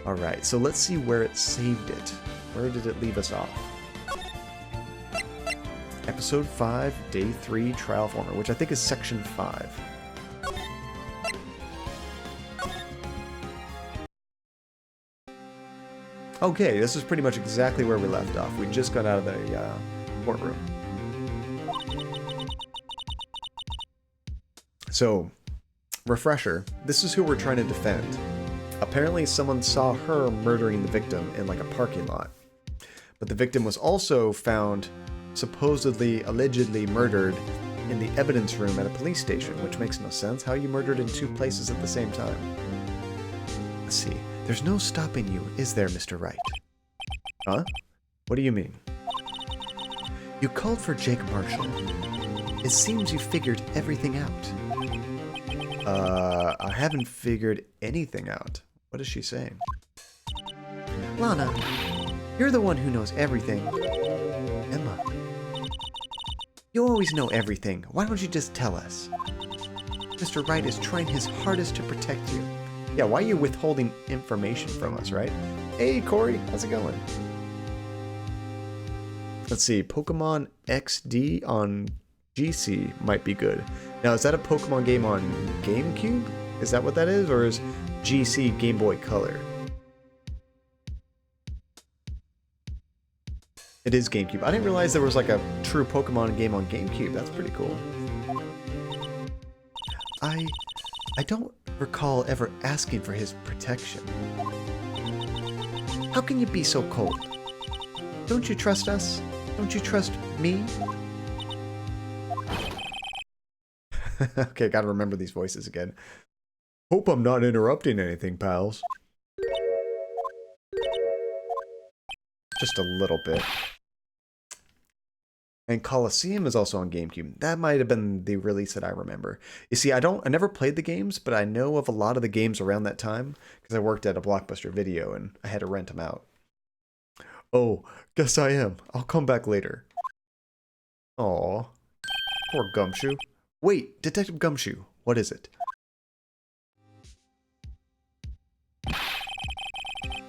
Alright, so let's see where it saved it. Where did it leave us off? Episode 5, Day 3, Trial Former, which I think is Section 5. Okay, this is pretty much exactly where we left off. We just got out of the courtroom. So, refresher, this is who we're trying to defend. Apparently someone saw her murdering the victim in like a parking lot. But the victim was also found supposedly, allegedly murdered in the evidence room at a police station, which makes no sense. How are you murdered in two places at the same time? Let's see. There's no stopping you, is there, Mr. Wright? Huh? What do you mean? You called for Jake Marshall. It seems you figured everything out. I haven't figured anything out. What is she saying? Lana, you're the one who knows everything. Emma. You always know everything. Why don't you just tell us? Mr. Wright is trying his hardest to protect you. Yeah, why are you withholding information from us, right? Hey, Corey, how's it going? Let's see, Pokemon XD on GC might be good. Now, is that a Pokemon game on GameCube? Is that what that is? Or is GC Game Boy Color? It is GameCube. I didn't realize there was like a true Pokemon game on GameCube. That's pretty cool. I don't recall ever asking for his protection. How can you be so cold? Don't you trust us? Don't you trust me? Okay, gotta remember these voices again. Hope I'm not interrupting anything, pals. Just a little bit. And Colosseum is also on GameCube. That might have been the release that I remember. You see, I never played the games, but I know of a lot of the games around that time because I worked at a Blockbuster Video and I had to rent them out. Oh, guess I am. I'll come back later. Aw, poor Gumshoe. Wait, Detective Gumshoe, what is it?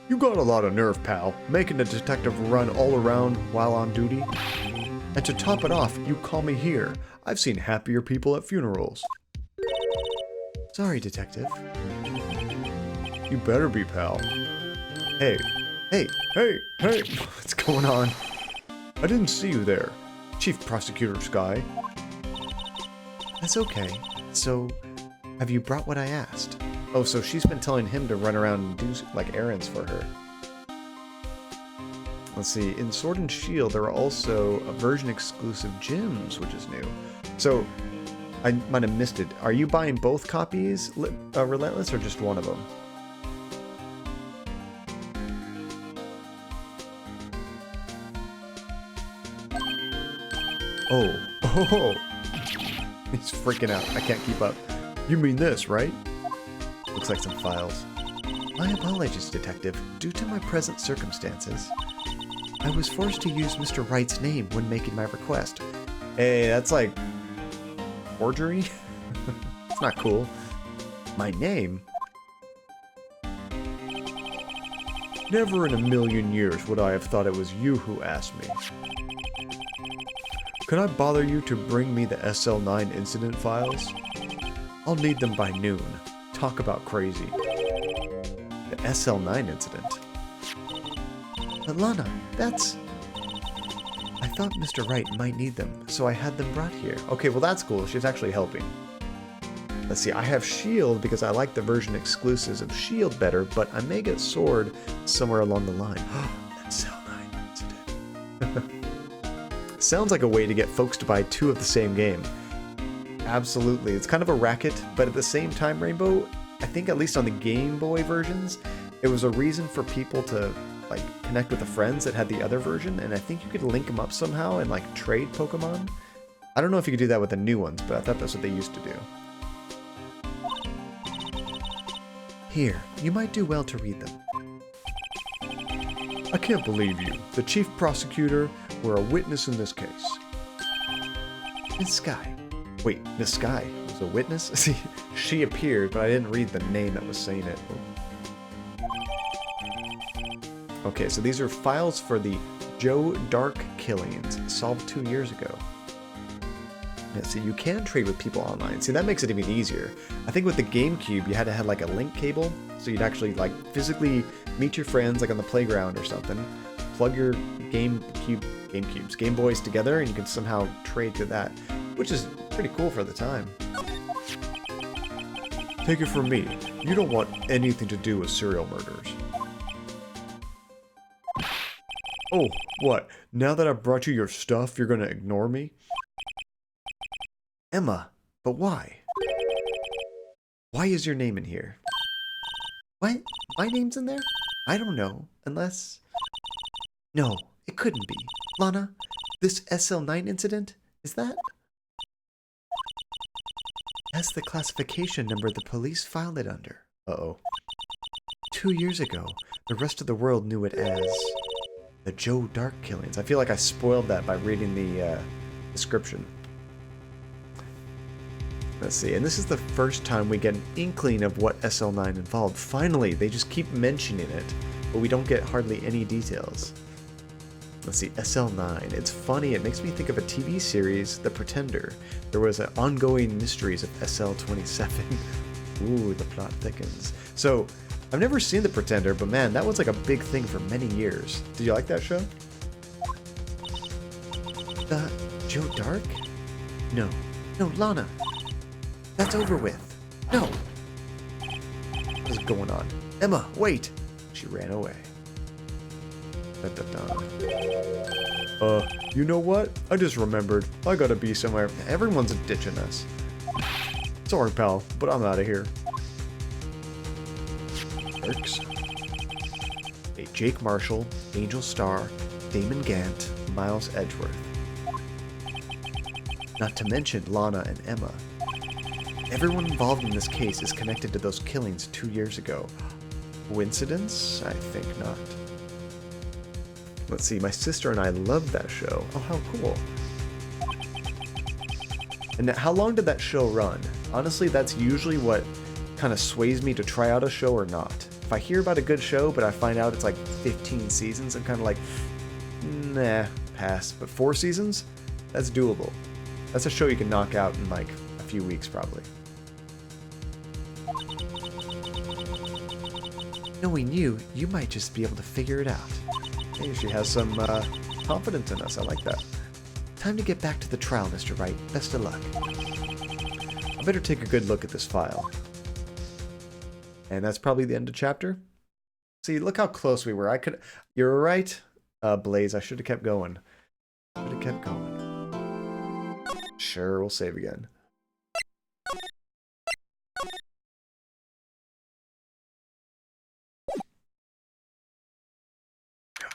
You got a lot of nerve, pal, making a detective run all around while on duty. And to top it off, you call me here. I've seen happier people at funerals. Sorry, Detective. You better be, pal. Hey, hey, what's going on? I didn't see you there, Chief Prosecutor Sky. That's okay. So, have you brought what I asked? Oh, so she's been telling him to run around and do, like, errands for her. Let's see, in Sword and Shield, there are also version-exclusive gyms, which is new. So, I might have missed it. Are you buying both copies, Relentless, or just one of them? Oh. He's freaking out. I can't keep up. You mean this, right? Looks like some files. My apologies, Detective. Due to my present circumstances, I was forced to use Mr. Wright's name when making my request. Hey, that's like forgery? It's not cool. My name? Never in a million years would I have thought it was you who asked me. Could I bother you to bring me the SL9 incident files? I'll need them by noon. Talk about crazy. The SL9 incident? But Lana, that's... I thought Mr. Wright might need them, so I had them brought here. Okay, well that's cool. She's actually helping. Let's see, I have Shield because I like the version exclusives of Shield better, but I may get Sword somewhere along the line. SL9 incident. Sounds like a way to get folks to buy two of the same game. Absolutely. It's kind of a racket, but at the same time, Rainbow, I think at least on the Game Boy versions, it was a reason for people to like connect with the friends that had the other version, and I think you could link them up somehow and like trade Pokemon. I don't know if you could do that with the new ones, but I thought that's what they used to do. Here, you might do well to read them. I can't believe you. The Chief Prosecutor were a witness in this case. Miss Sky. Wait, Miss Sky was a witness? See, she appeared, but I didn't read the name that was saying it. Okay, so these are files for the Joe Dark killings solved 2 years ago. Yeah, so you can trade with people online. See, that makes it even easier. I think with the GameCube, you had to have like a link cable, so you'd actually like physically meet your friends like on the playground or something, plug your Game Boys together, and you can somehow trade to that, which is pretty cool for the time. Take it from me, you don't want anything to do with serial murders. Oh, what? Now that I've brought you your stuff, you're gonna ignore me? Emma, but why? Why is your name in here? What? My name's in there? I don't know, unless... No, it couldn't be. Lana, this SL9 incident, is that? That's the classification number the police filed it under. Uh-oh. 2 years ago, the rest of the world knew it as the Joe Dark killings. I feel like I spoiled that by reading the description. Let's see, and this is the first time we get an inkling of what SL9 involved. Finally, they just keep mentioning it, but we don't get hardly any details. Let's see, SL9. It's funny, it makes me think of a TV series, The Pretender. There was an ongoing mysteries of SL27. Ooh, the plot thickens. So, I've never seen The Pretender, but man, that was like a big thing for many years. Did you like that show? The Joe Dark? No, Lana. That's over with. No. What is going on? Emma, wait! She ran away. You know what? I just remembered. I gotta be somewhere. Everyone's ditching us. Sorry, pal, but I'm out of here. Jerks. Hey, Jake Marshall, Angel Starr, Damon Gant, Miles Edgeworth. Not to mention Lana and Emma. Everyone involved in this case is connected to those killings 2 years ago. Coincidence? I think not. Let's see, my sister and I loved that show. Oh, how cool. And how long did that show run? Honestly, that's usually what kind of sways me to try out a show or not. If I hear about a good show, but I find out it's like 15 seasons, I'm kind of like, nah, pass. But 4 seasons? That's doable. That's a show you can knock out in like a few weeks, probably. Knowing you, you might just be able to figure it out. Hey, she has some confidence in us. I like that. Time to get back to the trial, Mr. Wright. Best of luck. I better take a good look at this file. And that's probably the end of chapter. See, look how close we were. You're right, Blaze. I should have kept going. Should have kept going. Sure, we'll save again.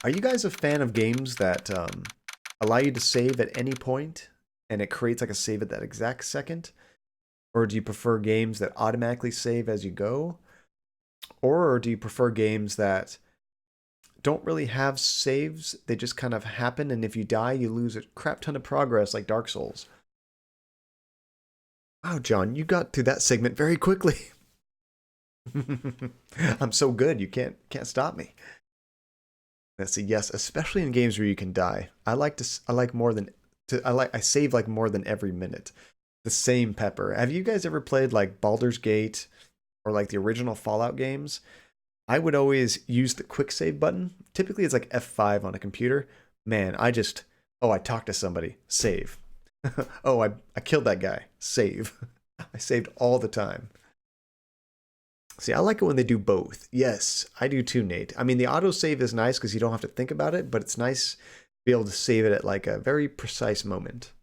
Are you guys a fan of games that allow you to save at any point and it creates like a save at that exact second? Or do you prefer games that automatically save as you go? Or do you prefer games that don't really have saves? They just kind of happen, and if you die, you lose a crap ton of progress like Dark Souls. Wow, John, you got through that segment very quickly. I'm so good, you can't stop me. That's a yes, especially in games where you can die. I save like more than every minute. The same pepper. Have you guys ever played like Baldur's Gate or like the original Fallout games? I would always use the quick save button. Typically it's like F5 on a computer. Man, I talked to somebody. Save. Oh, I killed that guy. Save. I saved all the time. See, I like it when they do both. Yes, I do too, Nate. I mean, the autosave is nice because you don't have to think about it, but it's nice to be able to save it at like a very precise moment.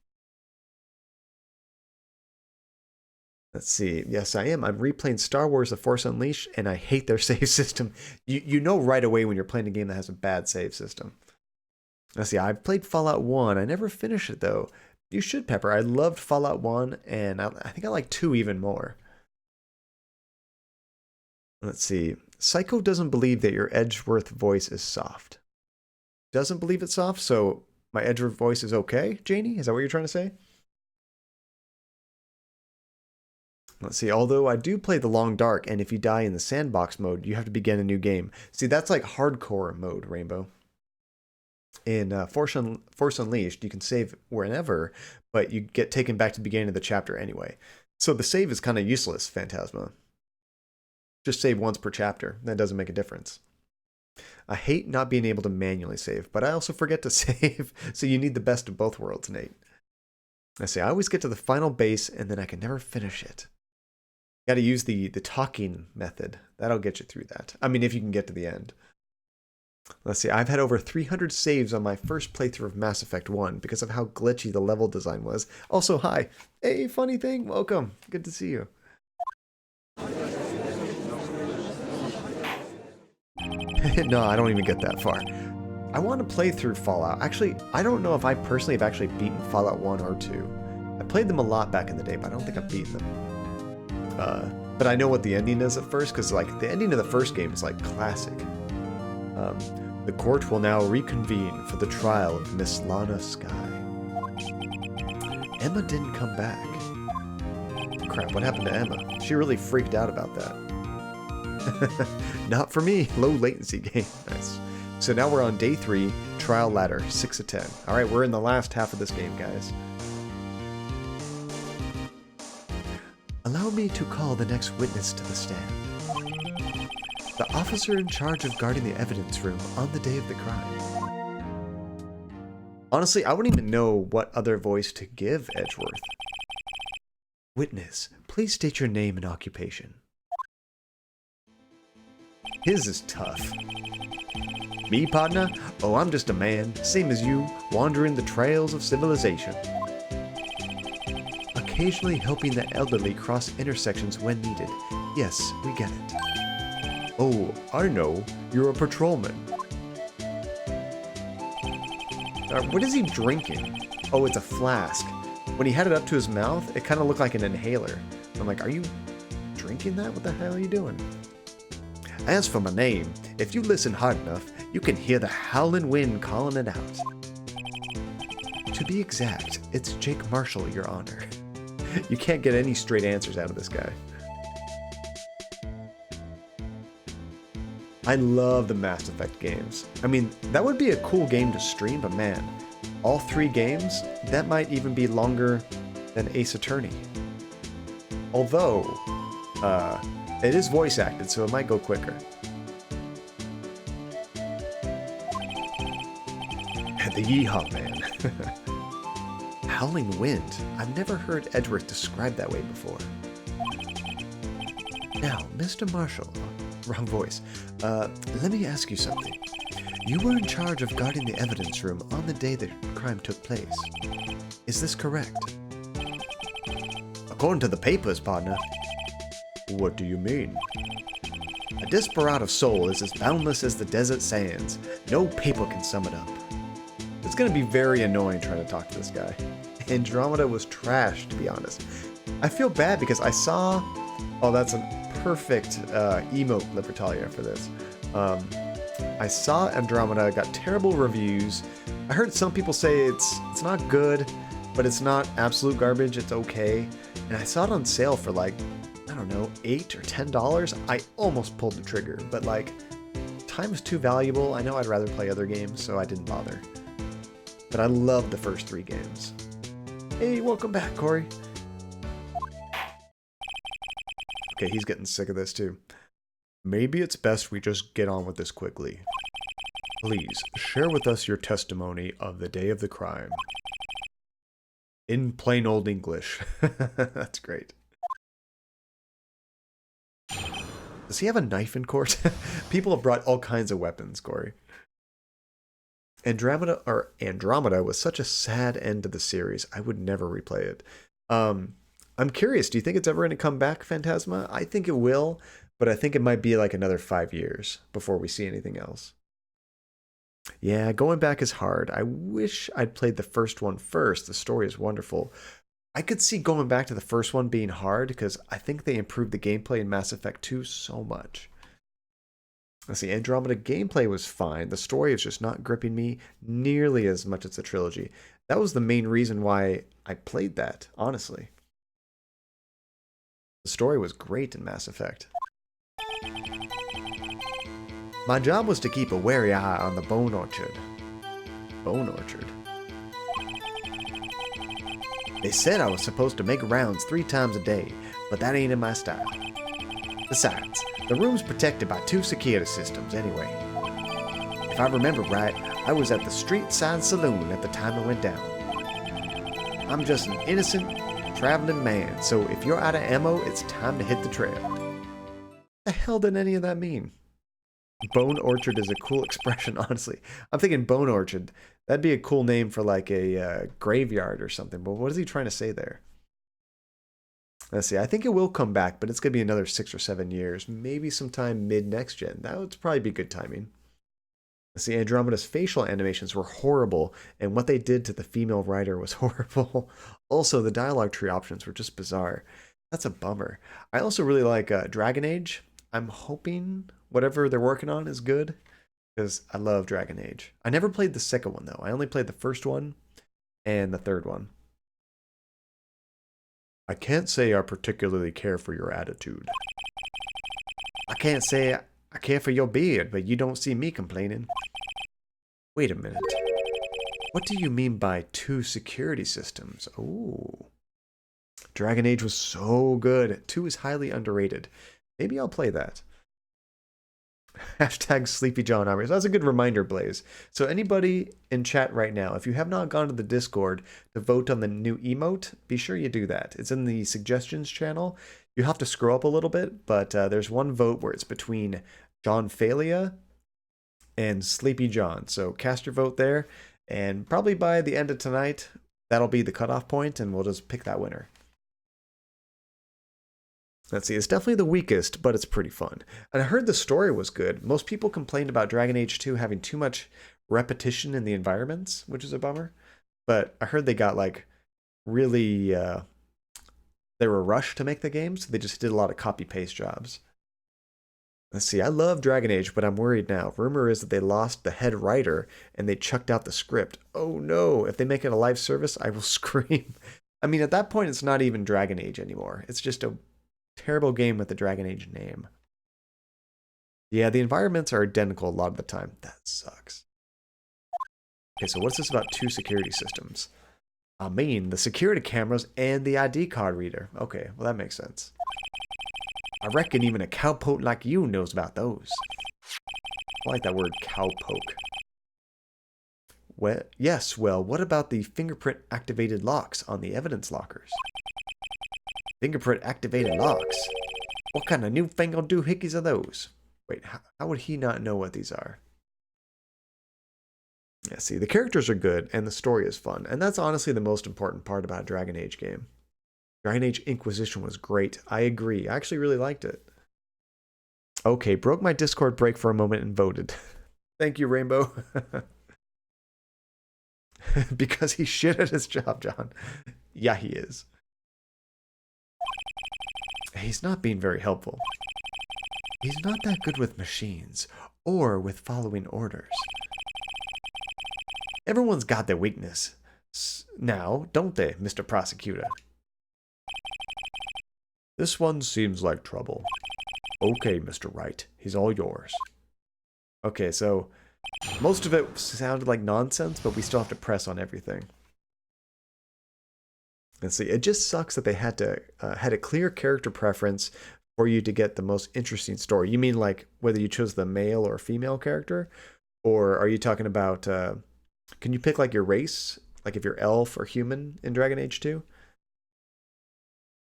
Let's see. Yes, I am. I'm replaying Star Wars The Force Unleashed, and I hate their save system. You know right away when you're playing a game that has a bad save system. Let's see. I've played Fallout 1. I never finished it, though. You should, Pepper. I loved Fallout 1, and I think I like 2 even more. Let's see. Psycho doesn't believe that your Edgeworth voice is soft. Doesn't believe it's soft, so my Edgeworth voice is okay, Janie? Is that what you're trying to say? Let's see, although I do play the Long Dark, and if you die in the sandbox mode, you have to begin a new game. See, that's like hardcore mode, Rainbow. In Force Unleashed, you can save whenever, but you get taken back to the beginning of the chapter anyway. So the save is kind of useless, Phantasma. Just save once per chapter. That doesn't make a difference. I hate not being able to manually save, but I also forget to save, so you need the best of both worlds, Nate. I say, I always get to the final base, and then I can never finish it. Got to use the talking method. That'll get you through that. I mean, if you can get to the end. Let's see, I've had over 300 saves on my first playthrough of Mass Effect 1 because of how glitchy the level design was. Also, hi. Hey, funny thing, welcome. Good to see you. No, I don't even get that far. I want to play through Fallout. Actually, I don't know if I personally have actually beaten Fallout 1 or 2. I played them a lot back in the day, but I don't think I've beaten them. But I know what the ending is at first, because like the ending of the first game is like classic. The court will now reconvene for the trial of Miss Lana Skye. Emma didn't come back. Crap, what happened to Emma? She really freaked out about that. Not for me. Low latency game. Nice. So now we're on day 3, trial ladder, 6 of 10. Alright, we're in the last half of this game, guys. Allow me to call the next witness to the stand. The officer in charge of guarding the evidence room on the day of the crime. Honestly, I wouldn't even know what other voice to give Edgeworth. Witness, please state your name and occupation. His is tough. Me, partner? Oh, I'm just a man, same as you, wandering the trails of civilization. Occasionally helping the elderly cross intersections when needed. Yes, we get it. Oh, I know. You're a patrolman. What is he drinking? Oh, it's a flask. When he had it up to his mouth, it kind of looked like an inhaler. I'm like, are you drinking that? What the hell are you doing? As for my name, if you listen hard enough, you can hear the howling wind calling it out. To be exact, it's Jake Marshall, Your Honor. You can't get any straight answers out of this guy. I love the Mass Effect games. I mean, that would be a cool game to stream, but man, all 3 games, that might even be longer than Ace Attorney. Although, it is voice acted, so it might go quicker. The Yeehaw Man. Howling wind. I've never heard Edgeworth described that way before. Now, Mr. Marshall. Wrong voice. Let me ask you something. You were in charge of guarding the evidence room on the day the crime took place. Is this correct? According to the papers, partner. What do you mean? A desperado soul is as boundless as the desert sands. No paper can sum it up. It's going to be very annoying trying to talk to this guy. Andromeda was trash, to be honest. I feel bad because I saw... Oh, that's a perfect emote, Libertalia, for this. I saw Andromeda, got terrible reviews. I heard some people say it's not good, but it's not absolute garbage, it's okay. And I saw it on sale for like, I don't know, $8 or $10. I almost pulled the trigger, but like, time is too valuable. I know I'd rather play other games, so I didn't bother. But I love the first 3 games. Hey, welcome back, Corey. Okay, he's getting sick of this too. Maybe it's best we just get on with this quickly. Please, share with us your testimony of the day of the crime. In plain old English. That's great. Does he have a knife in court? People have brought all kinds of weapons, Corey. Andromeda was such a sad end to the series. I would never replay it. I'm curious, do you think it's ever going to come back, Phantasma? I think it will, but I think it might be like another 5 years before we see anything else. Yeah, going back is hard. I wish I'd played the first one first. The story is wonderful. I could see going back to the first one being hard because I think they improved the gameplay in Mass Effect 2 so much. Let's see, Andromeda gameplay was fine. The story is just not gripping me nearly as much as the trilogy. That was the main reason why I played that, honestly. The story was great in Mass Effect. My job was to keep a wary eye on the Bone Orchard. Bone Orchard? They said I was supposed to make rounds 3 times a day, but that ain't in my style. Besides, the room's protected by 2 security systems anyway. If I remember right, I was at the street side saloon at the time it went down. I'm just an innocent, traveling man, so if you're out of ammo, it's time to hit the trail. What the hell did any of that mean? Bone Orchard is a cool expression, honestly. I'm thinking Bone Orchard. That'd be a cool name for like a graveyard or something, but what is he trying to say there? Let's see, I think it will come back, but it's going to be another 6 or 7 years, maybe sometime mid-next gen. That would probably be good timing. Let's see, Andromeda's facial animations were horrible, and what they did to the female writer was horrible. Also, the dialogue tree options were just bizarre. That's a bummer. I also really like Dragon Age. I'm hoping whatever they're working on is good, because I love Dragon Age. I never played the second one, though. I only played the first one and the third one. I can't say I particularly care for your attitude. I can't say I care for your beard, but you don't see me complaining. Wait a minute. What do you mean by 2 security systems? Oh. Dragon Age was so good. 2 is highly underrated. Maybe I'll play that. Hashtag Sleepy John Army. So that's a good reminder, Blaze. So anybody in chat right now, if you have not gone to the Discord to vote on the new emote, be sure you do that. It's in the suggestions channel. You have to scroll up a little bit, but there's one vote where it's between John Falia and Sleepy John. So cast your vote there, and probably by the end of tonight, that'll be the cutoff point, and we'll just pick that winner. Let's see, it's definitely the weakest, but it's pretty fun. And I heard the story was good. Most people complained about Dragon Age 2 having too much repetition in the environments, which is a bummer. But I heard they got like really, they were rushed to make the game, so they just did a lot of copy-paste jobs. Let's see, I love Dragon Age, but I'm worried now. Rumor is that they lost the head writer and they chucked out the script. Oh no, if they make it a live service, I will scream. I mean, at that point, it's not even Dragon Age anymore. It's just a terrible game with the Dragon Age name. Yeah, the environments are identical a lot of the time. That sucks. Okay, so what's this about 2 security systems? I mean, the security cameras and the ID card reader. Okay, well that makes sense. I reckon even a cowpoke like you knows about those. I like that word, cowpoke. Well, yes, well, what about the fingerprint-activated locks on the evidence lockers? Fingerprint-activated locks? What kind of newfangled doohickeys are those? Wait, how would he not know what these are? Yeah, see, the characters are good, and the story is fun. And that's honestly the most important part about a Dragon Age game. Dragon Age Inquisition was great. I agree. I actually really liked it. Okay, broke my Discord break for a moment and voted. Thank you, Rainbow. Because he's shit at his job, John. Yeah, he is. He's not being very helpful. He's not that good with machines or with following orders. Everyone's got their weakness now, don't they, Mr. Prosecutor? This one seems like trouble. Okay, Mr. Wright, he's all yours. Okay, so most of it sounded like nonsense, but we still have to press on everything. Let's see, it just sucks that they had a clear character preference for you to get the most interesting story. You mean like whether you chose the male or female character? Or are you talking about, can you pick like your race? Like if you're elf or human in Dragon Age 2?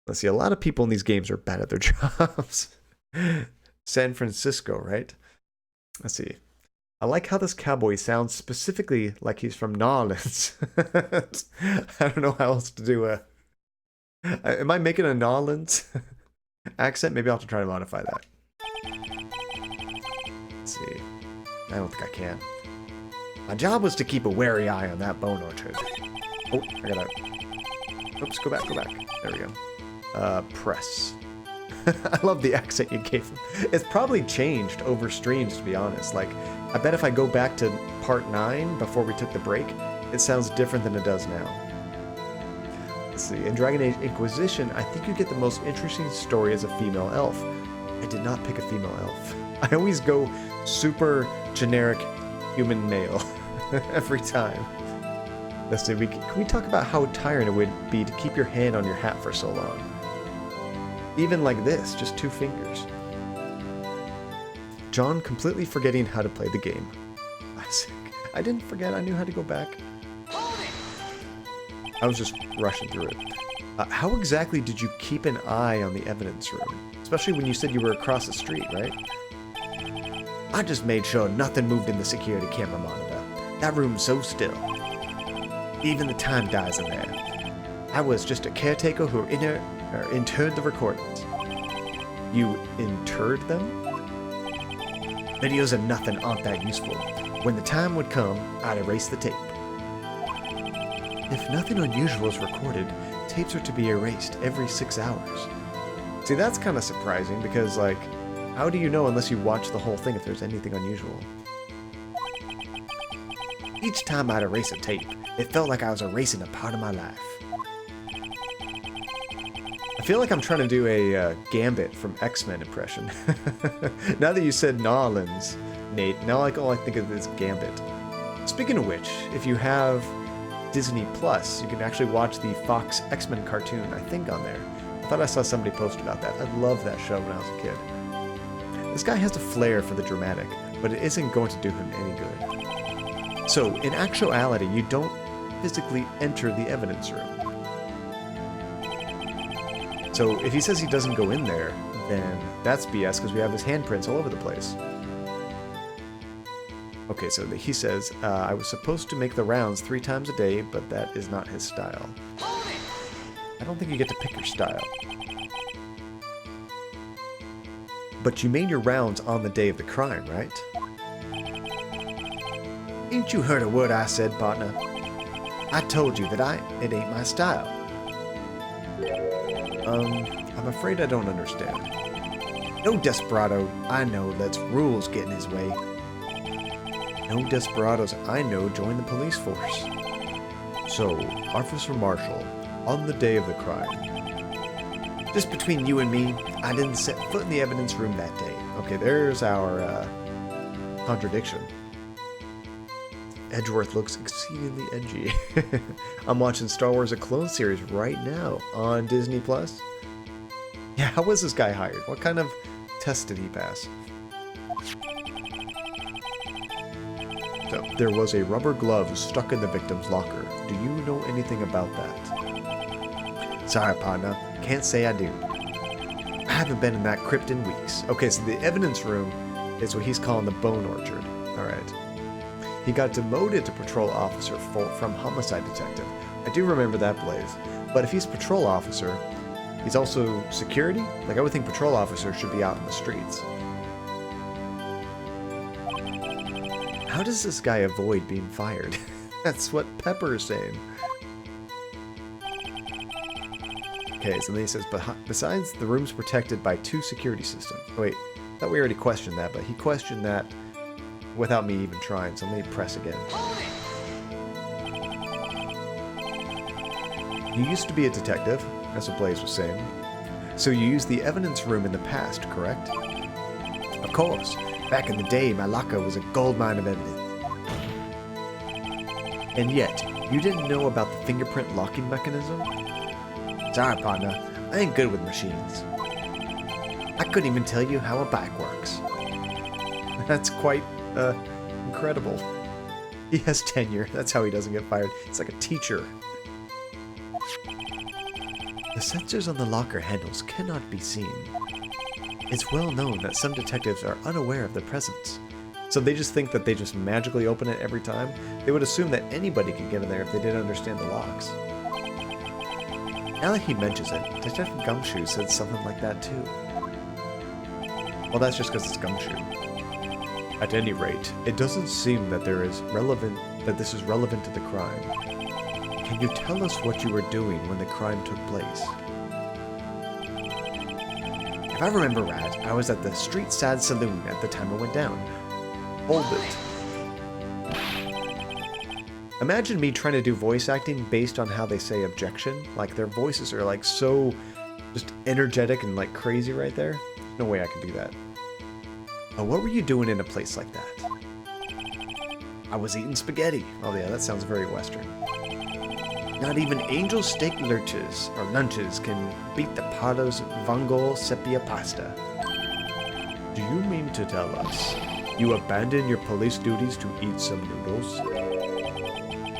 Let's see, a lot of people in these games are bad at their jobs. San Francisco, right? Let's see. I like how this cowboy sounds specifically like he's from New Orleans. I don't know how else to do a... Am I making a New Orleans accent? Maybe I'll have to try to modify that. Let's see. I don't think I can. My job was to keep a wary eye on that bone orchard. Oh, I gotta... Oops, go back. There we go. Press. I love the accent you gave him. It's probably changed over streams, to be honest. Like, I bet if I go back to part 9 before we took the break, it sounds different than it does now. Let's see. In Dragon Age Inquisition, I think you get the most interesting story as a female elf. I did not pick a female elf. I always go super generic human male every time. Let's see. Can we talk about how tiring it would be to keep your hand on your hat for so long? Even like this, just 2 fingers. John completely forgetting how to play the game. Classic. I didn't forget. I knew how to go back. I was just rushing through it. How exactly did you keep an eye on the evidence room? Especially when you said you were across the street, right? I just made sure nothing moved in the security camera monitor. That room's so still. Even the time dies in there. I was just a caretaker who interred the recordings. You interred them? Videos of nothing aren't that useful. When the time would come, I'd erase the tape. If nothing unusual is recorded, tapes are to be erased every 6 hours. See, that's kind of surprising because, like, how do you know unless you watch the whole thing if there's anything unusual? Each time I'd erase a tape, it felt like I was erasing a part of my life. I feel like I'm trying to do a Gambit from X-Men impression. Now that you said Nolans, Nate, now all I think of is Gambit. Speaking of which, if you have Disney Plus, you can actually watch the Fox X-Men cartoon, I think, on there. I thought I saw somebody post about that. I loved that show when I was a kid. This guy has a flair for the dramatic, but it isn't going to do him any good. So, in actuality, you don't physically enter the evidence room. So, if he says he doesn't go in there, then that's BS because we have his handprints all over the place. Okay, so he says, I was supposed to make the rounds 3 times a day, but that is not his style. I don't think you get to pick your style. But you made your rounds on the day of the crime, right? Ain't you heard a word I said, partner? I told you that it ain't my style. I'm afraid I don't understand. No desperado I know lets rules get in his way. No desperados I know join the police force. So, Officer Marshall, on the day of the crime. Just between you and me, I didn't set foot in the evidence room that day. Okay, there's our contradiction. Edgeworth looks exceedingly edgy. I'm watching Star Wars: A Clone Series right now on Disney Plus. Yeah, how was this guy hired? What kind of test did he pass? So, there was a rubber glove stuck in the victim's locker. Do you know anything about that? Sorry, partner. Can't say I do. I haven't been in that crypt in weeks. Okay, so the evidence room is what he's calling the Bone Orchard. Alright. He got demoted to patrol officer from homicide detective. I do remember that, Blaze. But if he's patrol officer, he's also security? Like, I would think patrol officers should be out in the streets. How does this guy avoid being fired? That's what Pepper is saying. Okay, so then he says, but besides, the room's protected by 2 security systems. Oh, wait, I thought we already questioned that, but he questioned that without me even trying, so let me press again. You used to be a detective, that's what Blaze was saying. So you used the evidence room in the past, correct? Of course. Back in the day, my locker was a goldmine of evidence. And yet, you didn't know about the fingerprint locking mechanism? Sorry, partner. I ain't good with machines. I couldn't even tell you how a bike works. That's quite, incredible. He has tenure. That's how he doesn't get fired. It's like a teacher. The sensors on the locker handles cannot be seen. It's well known that some detectives are unaware of their presence. So they just think that they just magically open it every time? They would assume that anybody could get in there if they didn't understand the locks. Now that he mentions it, Detective Gumshoe said something like that too. Well, that's just because it's Gumshoe. At any rate, it doesn't seem that this is relevant to the crime. Can you tell us what you were doing when the crime took place? If I remember right, I was at the Street Side Saloon at the time it went down. Hold it. Imagine me trying to do voice acting based on how they say objection. Like, their voices are, like, so just energetic and, like, crazy right there. There's no way I can do that. Oh, what were you doing in a place like that? I was eating spaghetti. Oh, yeah, that sounds very Western. Not even angel steak lurches or lunches can beat the Pado's Vongol sepia pasta. Do you mean to tell us you abandon your police duties to eat some noodles?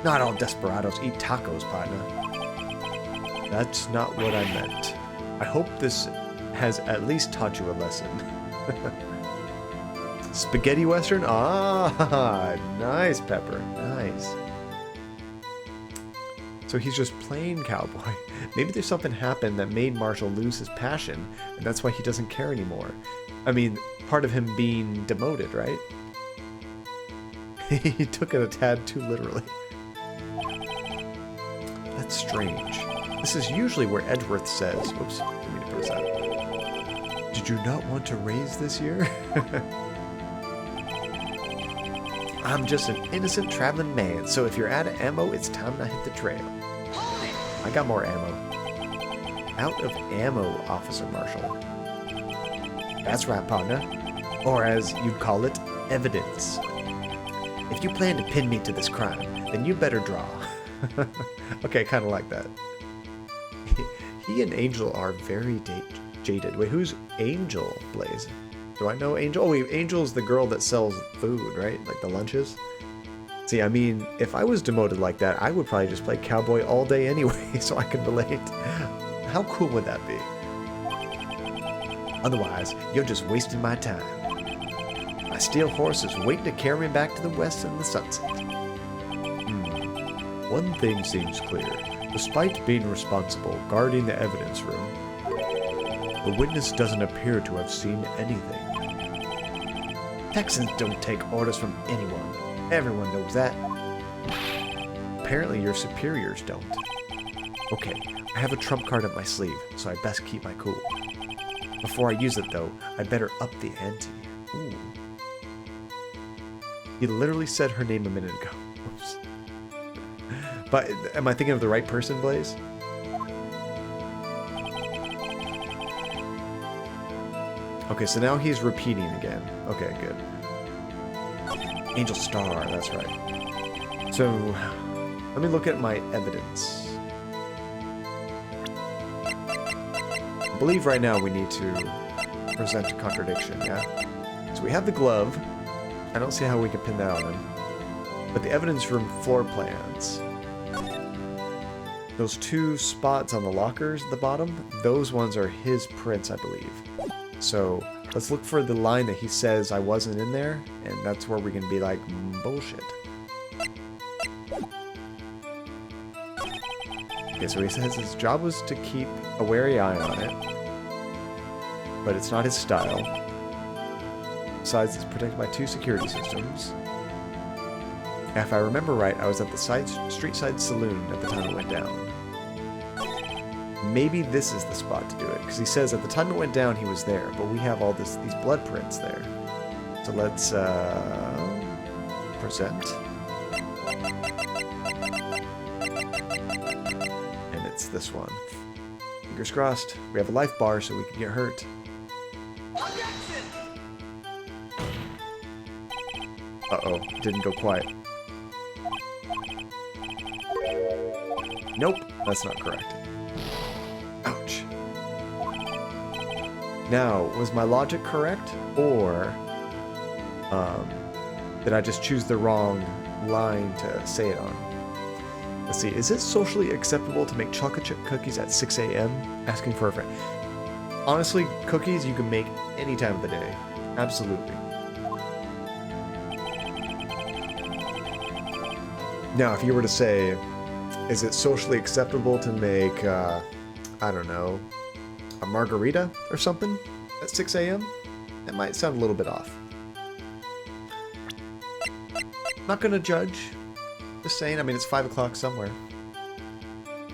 Not all desperados eat tacos, partner. That's not what I meant. I hope this has at least taught you a lesson. Spaghetti Western? Ah, nice, Pepper. Nice. So he's just plain cowboy. Maybe there's something happened that made Marshall lose his passion, and that's why he doesn't care anymore. I mean, part of him being demoted, right? He took it a tad too literally. That's strange. This is usually where Edgeworth says, oops, didn't mean to press that. Did you not want to raise this year? I'm just an innocent traveling man, so if you're out of ammo, it's time to hit the trail. I got more ammo. Out of ammo, Officer Marshall. That's right, partner. Or as you'd call it, evidence. If you plan to pin me to this crime, then you better draw. Okay, kind of like that. He and Angel are very jaded. Wait, who's Angel, Blaze? Do I know Angel? Oh, wait, Angel's the girl that sells food, right? Like the lunches? See, I mean, if I was demoted like that, I would probably just play cowboy all day anyway, so I can relate. How cool would that be? Otherwise, you're just wasting my time. My steel horse is waiting to carry me back to the west in the sunset. One thing seems clear. Despite being responsible, guarding the evidence room, the witness doesn't appear to have seen anything. Texans don't take orders from anyone. Everyone knows that. Apparently your superiors don't. Okay, I have a trump card up my sleeve, so I best keep my cool. Before I use it, though, I better up the ante. Ooh. He literally said her name a minute ago. Oops. But am I thinking of the right person, Blaze? Okay, so now he's repeating again. Okay, good. Angel Star, that's right. So, let me look at my evidence. I believe right now we need to present a contradiction, yeah? So we have the glove. I don't see how we can pin that on him. But the evidence room floor plans. Those two spots on the lockers at the bottom, those ones are his prints, I believe. So let's look for the line that he says I wasn't in there, and that's where we can be like, bullshit. Okay, so he says his job was to keep a wary eye on it, but it's not his style. Besides, it's protected by 2 security systems. If I remember right, I was at the street side saloon at the time it went down. Maybe this is the spot to do it, because he says at the time it went down he was there, but we have all these blood prints there. So let's present. And it's this one. Fingers crossed. We have a life bar so we can get hurt. Uh-oh, didn't go quiet. Nope, that's not correct. Ouch. Now, was my logic correct, or did I just choose the wrong line to say it on? Let's see, is it socially acceptable to make chocolate chip cookies at 6 a.m.? Asking for a friend. Honestly, cookies you can make any time of the day. Absolutely. Now, if you were to say, is it socially acceptable to make, I don't know, a margarita or something at 6 a.m.? That might sound a little bit off. Not gonna judge. Just saying, I mean, it's 5 o'clock somewhere.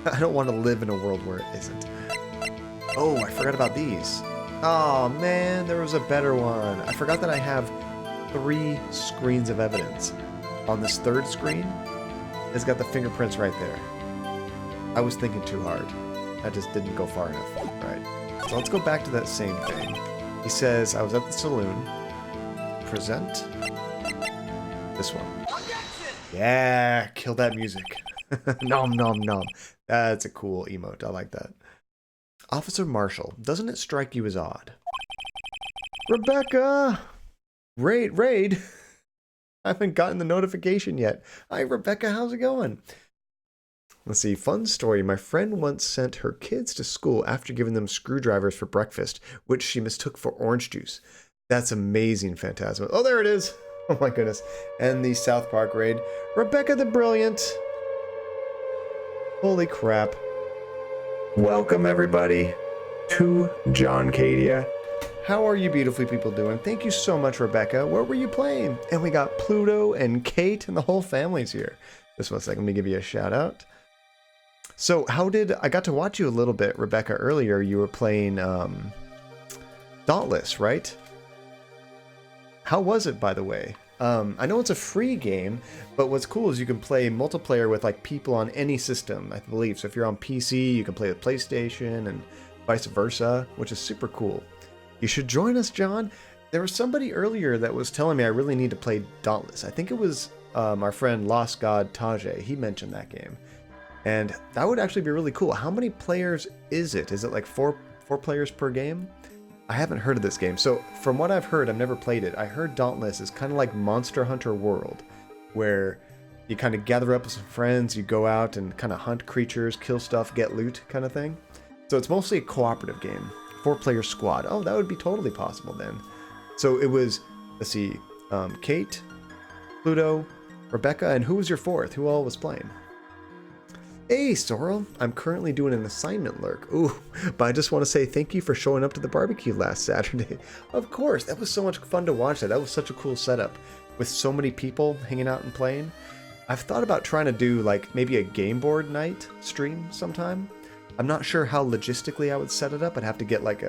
I don't want to live in a world where it isn't. Oh, I forgot about these. Oh man, there was a better one. I forgot that I have 3 screens of evidence. On this third screen, It's got the fingerprints right there. I was thinking too hard. I just didn't go far enough. Alright. So let's go back to that same thing. He says, I was at the saloon. Present. This one. Yeah, kill that music. Nom nom nom. That's a cool emote. I like that. Officer Marshall, doesn't it strike you as odd? Rebecca! Raid! I haven't gotten the notification yet. Hi, Rebecca, how's it going? Let's see, fun story. My friend once sent her kids to school after giving them screwdrivers for breakfast, which she mistook for orange juice. That's amazing, Phantasma. Oh, there it is. Oh my goodness. And the South Park raid. Rebecca the Brilliant. Holy crap. Welcome, everybody, to John Cadia. How are you beautifully people doing? Thank you so much, Rebecca. What were you playing? And we got Pluto and Kate and the whole family's here. Just one second, let me give you a shout out. So I got to watch you a little bit, Rebecca, earlier. You were playing Dauntless, right? How was it, by the way? I know it's a free game, but what's cool is you can play multiplayer with like people on any system, I believe. So if you're on PC, you can play with PlayStation and vice versa, which is super cool. You should join us, John. There was somebody earlier that was telling me I really need to play Dauntless. I think it was our friend Lost God Tajay. He mentioned that game. And that would actually be really cool. How many players is it? Is it like four players per game? I haven't heard of this game. So from what I've heard, I've never played it. I heard Dauntless is kind of like Monster Hunter World, where you kind of gather up with some friends, you go out and kind of hunt creatures, kill stuff, get loot kind of thing. So it's mostly a cooperative game. 4-player squad. Oh, that would be totally possible then. So it was, let's see, Kate, Pluto, Rebecca, and who was your fourth? Who all was playing? Hey, Sorrel. I'm currently doing an assignment lurk. Ooh, but I just want to say thank you for showing up to the barbecue last Saturday. Of course, that was so much fun to watch that. That was such a cool setup with so many people hanging out and playing. I've thought about trying to do like maybe a game board night stream sometime. I'm not sure how logistically I would set it up. I'd have to get like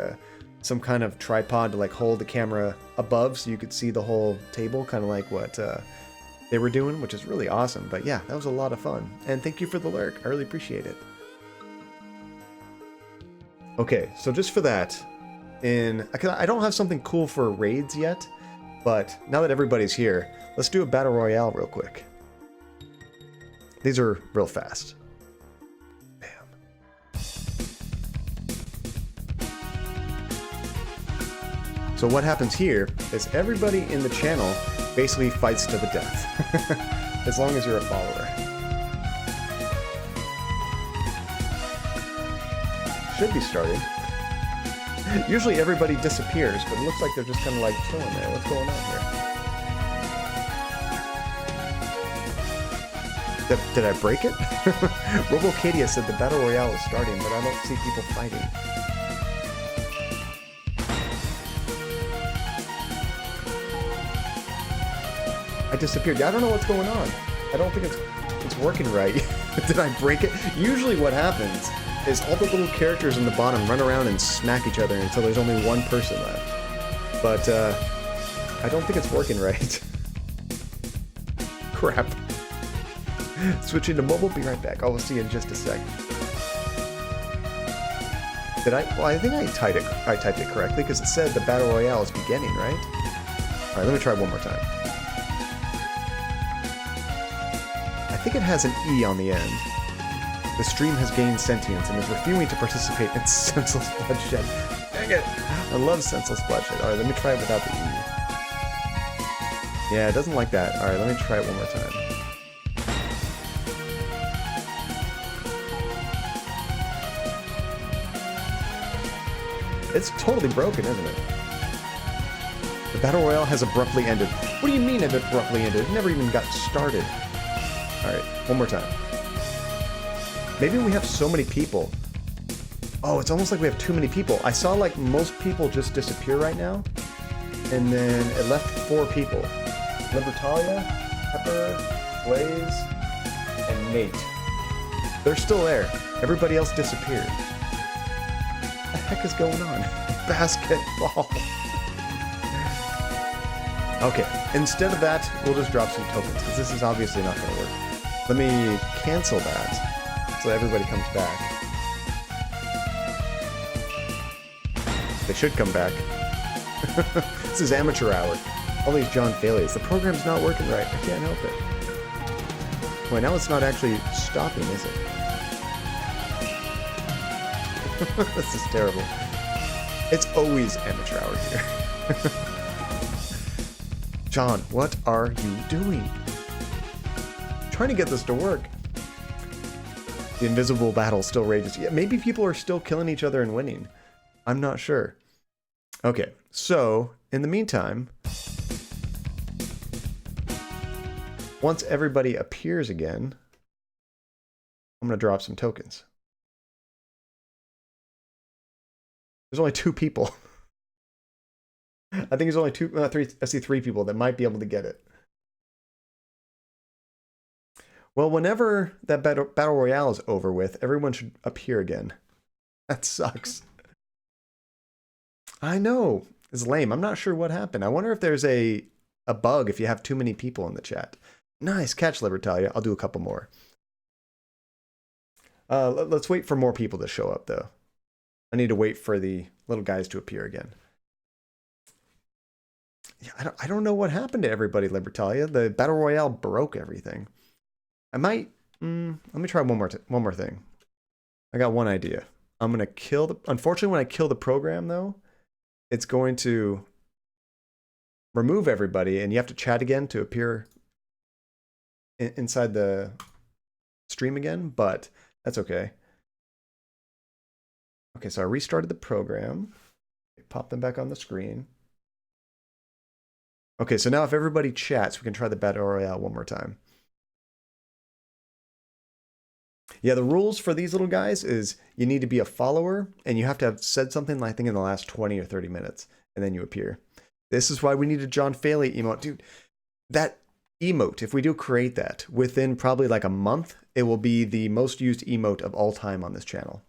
some kind of tripod to like hold the camera above so you could see the whole table, kind of like what they were doing, which is really awesome. But yeah, that was a lot of fun. And thank you for the lurk. I really appreciate it. Okay, so just for that, I don't have something cool for raids yet, but now that everybody's here, let's do a battle royale real quick. These are real fast. So what happens here is everybody in the channel basically fights to the death, as long as you're a follower. Should be starting. Usually everybody disappears, but it looks like they're just kind of like chilling there. What's going on here? Did I break it? Robocadia said the Battle Royale is starting, but I don't see people fighting. I disappeared. Yeah, I don't know what's going on. I don't think it's working right. Did I break it? Usually what happens is all the little characters in the bottom run around and smack each other until there's only one person left. But I don't think it's working right. Crap. Switching to mobile, be right back. I'll see you in just a sec. Did I? Well, I think I typed it correctly because it said the Battle Royale is beginning, right? Alright, let me try one more time. I think it has an E on the end. The stream has gained sentience and is refusing to participate in senseless bloodshed. Dang it! I love senseless bloodshed. Alright, let me try it without the E. Yeah, it doesn't like that. Alright, let me try it one more time. It's totally broken, isn't it? The Battle Royale has abruptly ended. What do you mean it abruptly ended? It never even got started. Alright, one more time. Maybe we have so many people. Oh, it's almost like we have too many people. I saw like most people just disappear right now. And then it left 4 people. Libertalia, Pepper, Blaze, and Nate. They're still there. Everybody else disappeared. What the heck is going on? Basketball. Okay, instead of that, we'll just drop some tokens, because this is obviously not going to work. Let me cancel that so everybody comes back. They should come back. This is amateur hour. All these John Failures. The program's not working right. I can't help it. Wait, now it's not actually stopping, is it? This is terrible. It's always amateur hour here. John, what are you doing? I'm trying to get this to work. The invisible battle still rages. Yeah, maybe people are still killing each other and winning. I'm not sure. Okay, so in the meantime, once everybody appears again, I'm going to drop some tokens. There's only 2 people. I think there's only 3. I see 3 people that might be able to get it. Well, whenever that battle royale is over with, everyone should appear again. That sucks. I know. It's lame. I'm not sure what happened. I wonder if there's a bug if you have too many people in the chat. Nice catch, Libertalia. I'll do a couple more. Let's wait for more people to show up, though. I need to wait for the little guys to appear again. Yeah, I don't know what happened to everybody, Libertalia. The battle royale broke everything. I might. Let me try one more thing. I got one idea. I'm gonna kill the. Unfortunately, when I kill the program, though, it's going to remove everybody, and you have to chat again to appear inside the stream again. But that's okay. Okay, so I restarted the program. Pop them back on the screen. Okay, so now if everybody chats, we can try the battle royale one more time. Yeah, the rules for these little guys is you need to be a follower, and you have to have said something, I think, in the last 20 or 30 minutes, and then you appear. This is why we need a John Faley emote. Dude, that emote, if we do create that, within probably like a month, it will be the most used emote of all time on this channel.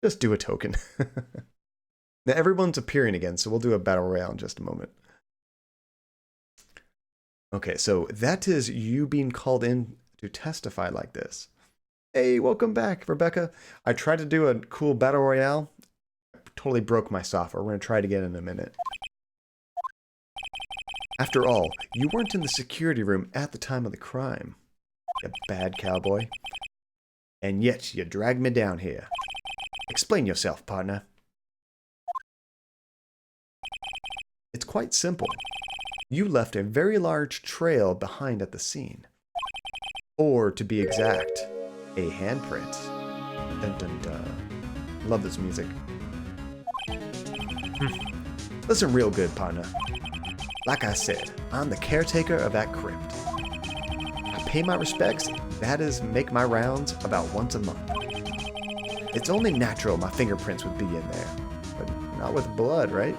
Just do a token. Now everyone's appearing again, so we'll do a battle royale in just a moment. Okay, so that is you being called in to testify like this. Hey, welcome back, Rebecca. I tried to do a cool battle royale. I totally broke my software. We're going to try it again in a minute. After all, you weren't in the security room at the time of the crime. You bad cowboy. And yet you dragged me down here. Explain yourself, partner. It's quite simple. You left a very large trail behind at the scene. Or, to be exact, a handprint. Dun dun dun. Love this music. Listen real good, partner. Like I said, I'm the caretaker of that crypt. I pay my respects, that is, make my rounds about once a month. It's only natural my fingerprints would be in there. But not with blood, right?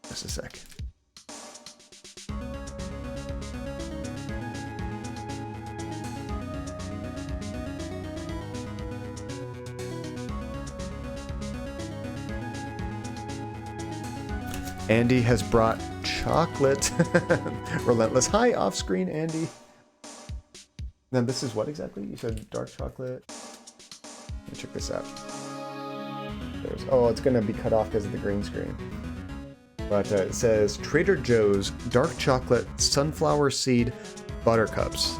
Just a sec. Andy has brought chocolate. Relentless. Hi, off-screen, Andy. Now, this is what exactly? You said dark chocolate. Let me check this out. Oh, it's going to be cut off because of the green screen. But it says Trader Joe's dark chocolate sunflower seed buttercups.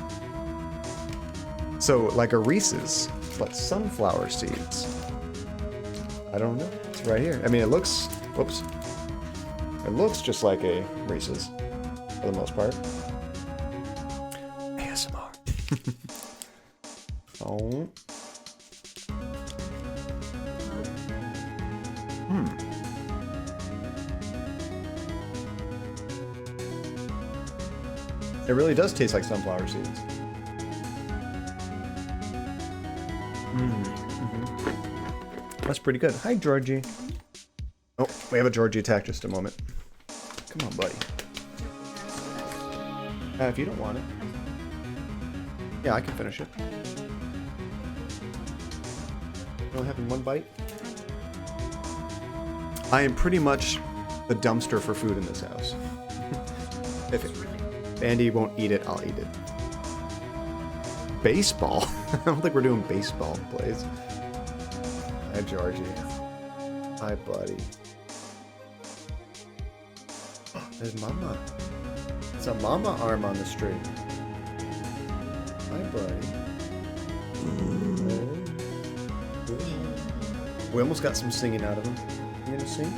So, like a Reese's, but sunflower seeds. I don't know. It's right here. I mean, it looks... Whoops. It looks just like a Reese's, for the most part. ASMR. Oh. It really does taste like sunflower seeds. That's pretty good. Hi, Georgie. Oh, we have a Georgie attack. Just a moment. Come on, buddy. If you don't want it. Yeah, I can finish it. Only having one bite. I am pretty much the dumpster for food in this house. If Andy won't eat it, I'll eat it. Baseball? I don't think we're doing baseball plays. Hi, Georgie. Hi, buddy. Oh, there's Mama. It's a Mama arm on the string. Hi, buddy. We almost got some singing out of him. You gonna sing?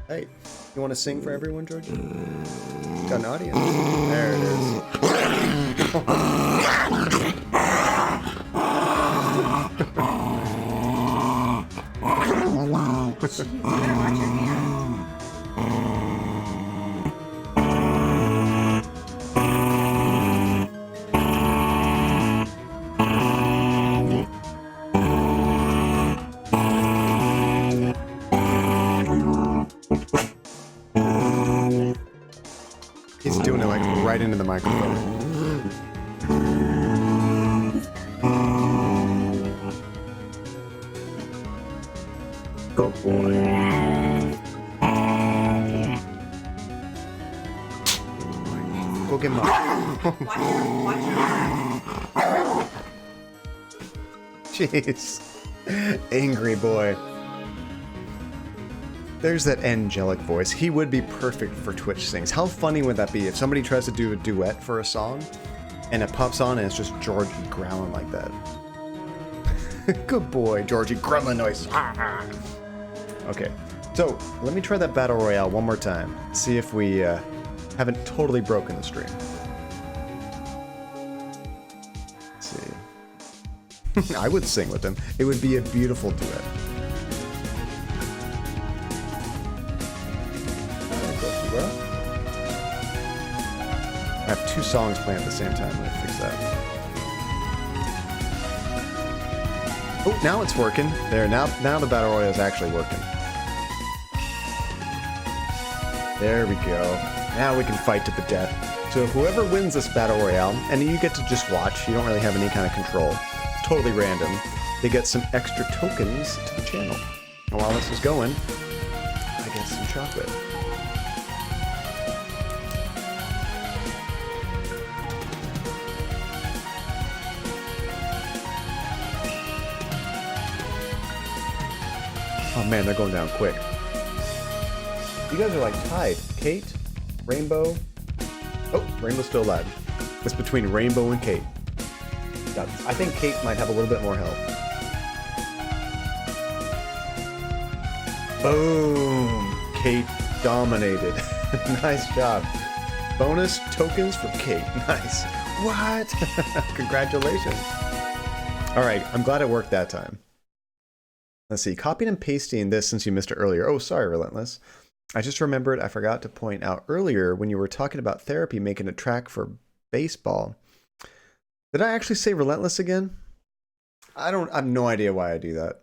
Hey, you want to sing for everyone, George? Got an audience. There it is. He's doing it like right into the microphone. Good boy. Go get Mom. Jeez. Angry boy. There's that angelic voice. He would be perfect for Twitch sings. How funny would that be if somebody tries to do a duet for a song and it pops on and it's just Georgie growling like that? Good boy, Georgie. Gremlin noise. Okay, so let me try that battle royale one more time. See if we haven't totally broken the stream. Let's see. I would sing with him. It would be a beautiful duet. I have two songs playing at the same time. Let me fix that. Oh, now it's working. There, now the battle royale is actually working. There we go. Now we can fight to the death. So whoever wins this battle royale, and you get to just watch, you don't really have any kind of control. It's totally random. They get some extra tokens to the channel. And while this is going, I get some chocolate. Oh man, they're going down quick. You guys are like tied. Kate, Rainbow. Oh, Rainbow's still alive. It's between Rainbow and Kate. I think Kate might have a little bit more health. Boom! Kate dominated. Nice job. Bonus tokens for Kate. Nice. What? Congratulations. Alright, I'm glad it worked that time. Let's see, copying and pasting this since you missed it earlier. Oh, sorry, Relentless. I just remembered I forgot to point out earlier when you were talking about Therapy making a track for baseball. Did I actually say Relentless again? I have no idea why I do that.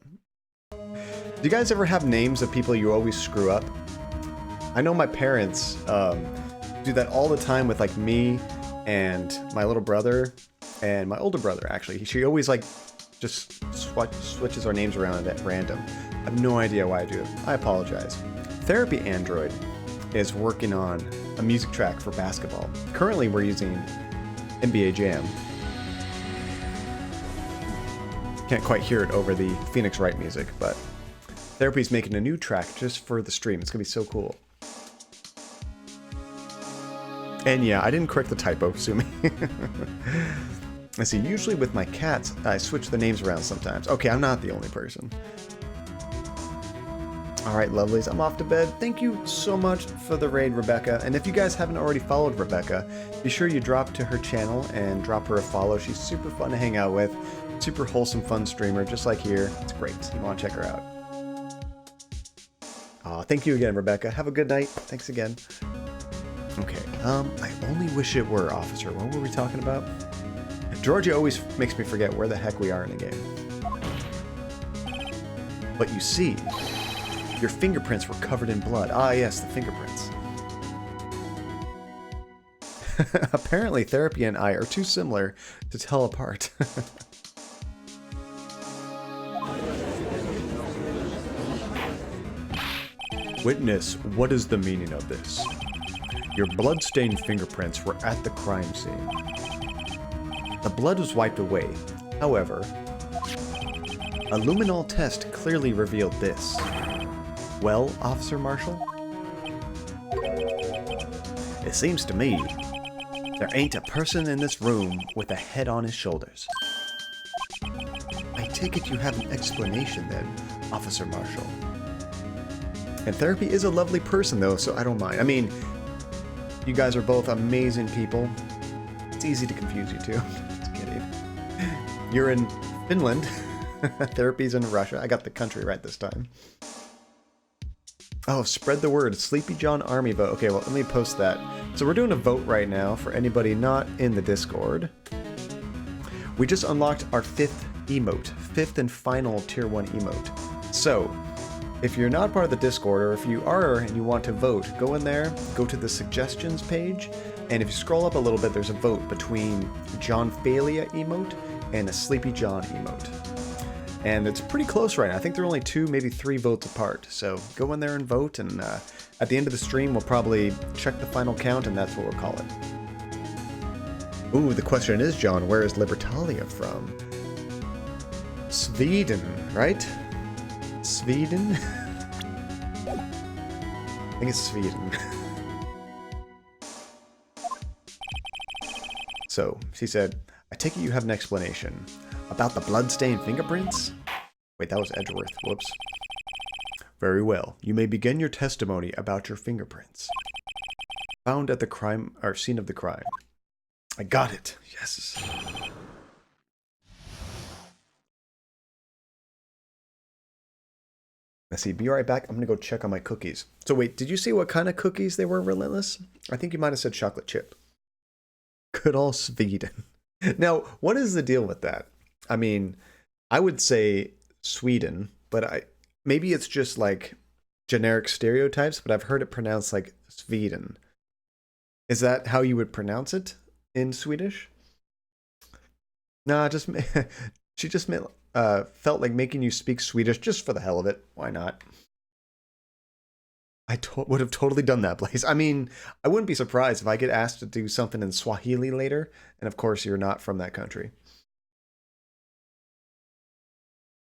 Do you guys ever have names of people you always screw up? I know my parents do that all the time with like me and my little brother and my older brother, actually. She always like just switches our names around at random. I have no idea why I do it. I apologize. Therapy Android is working on a music track for basketball. Currently, we're using NBA Jam. Can't quite hear it over the Phoenix Wright music, but Therapy's making a new track just for the stream. It's gonna be so cool. And yeah, I didn't correct the typo, sue me. I see, usually with my cats, I switch the names around sometimes. Okay, I'm not the only person. Alright, lovelies, I'm off to bed. Thank you so much for the raid, Rebecca. And if you guys haven't already followed Rebecca, be sure you drop to her channel and drop her a follow. She's super fun to hang out with. Super wholesome, fun streamer, just like here. It's great. You want to check her out. Thank you again, Rebecca. Have a good night. Thanks again. Okay, I only wish it were, officer. What were we talking about? Georgia always makes me forget where the heck we are in the game. But you see, your fingerprints were covered in blood. Ah, yes, the fingerprints. Apparently, Therapy and I are too similar to tell apart. Witness, what is the meaning of this? Your blood-stained fingerprints were at the crime scene. The blood was wiped away. However, a luminol test clearly revealed this. Well, Officer Marshall? It seems to me there ain't a person in this room with a head on his shoulders. I take it you have an explanation then, Officer Marshall. And Therapy is a lovely person though, so I don't mind. I mean, you guys are both amazing people. It's easy to confuse you two. Just kidding. You're in Finland. Therapy's in Russia. I got the country right this time. Oh, spread the word. Sleepy John Army vote. Okay, well, let me post that. So we're doing a vote right now for anybody not in the Discord. We just unlocked our 5th emote. 5th and final tier 1 emote. So, if you're not part of the Discord, or if you are and you want to vote, go in there, go to the suggestions page, and if you scroll up a little bit, there's a vote between John Failure emote and a Sleepy John emote. And it's pretty close right now. I think they're only 2, maybe 3 votes apart. So go in there and vote, and at the end of the stream, we'll probably check the final count, and that's what we'll call it. Ooh, the question is, John, where is Libertalia from? Sweden, right? Sweden? I think it's Sweden. So, she said, I take it you have an explanation. About the blood-stained fingerprints? Wait, that was Edgeworth. Whoops. Very well. You may begin your testimony about your fingerprints. Found at the crime, or scene of the crime. I got it. Yes. Let's see, be right back. I'm going to go check on my cookies. So wait, did you see what kind of cookies they were, Relentless? I think you might have said chocolate chip. Good old Sweden. Now, what is the deal with that? I mean, I would say Sweden, but maybe it's just like generic stereotypes, but I've heard it pronounced like Sweden. Is that how you would pronounce it in Swedish? Nah, she just meant... felt like making you speak Swedish just for the hell of it. Why not? I would have totally done that, Blaze. I mean, I wouldn't be surprised if I get asked to do something in Swahili later, and of course you're not from that country.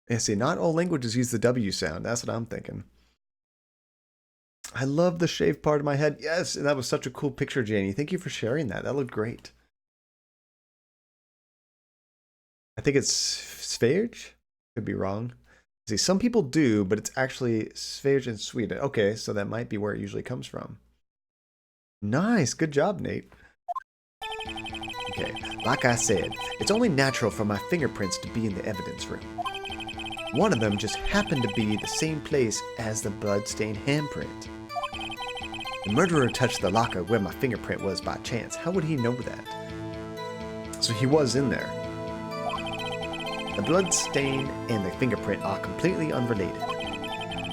Yeah, see, not all languages use the W sound. That's what I'm thinking. I love the shaved part of my head. Yes, and that was such a cool picture, Janie. Thank you for sharing that. That looked great. I think it's Svej? Could be wrong. See, some people do, but it's actually Svej in Sweden. Okay, so that might be where it usually comes from. Nice, good job, Nate. Okay, like I said, it's only natural for my fingerprints to be in the evidence room. One of them just happened to be the same place as the blood-stained handprint. The murderer touched the locker where my fingerprint was by chance. How would he know that? So he was in there. The blood stain and the fingerprint are completely unrelated.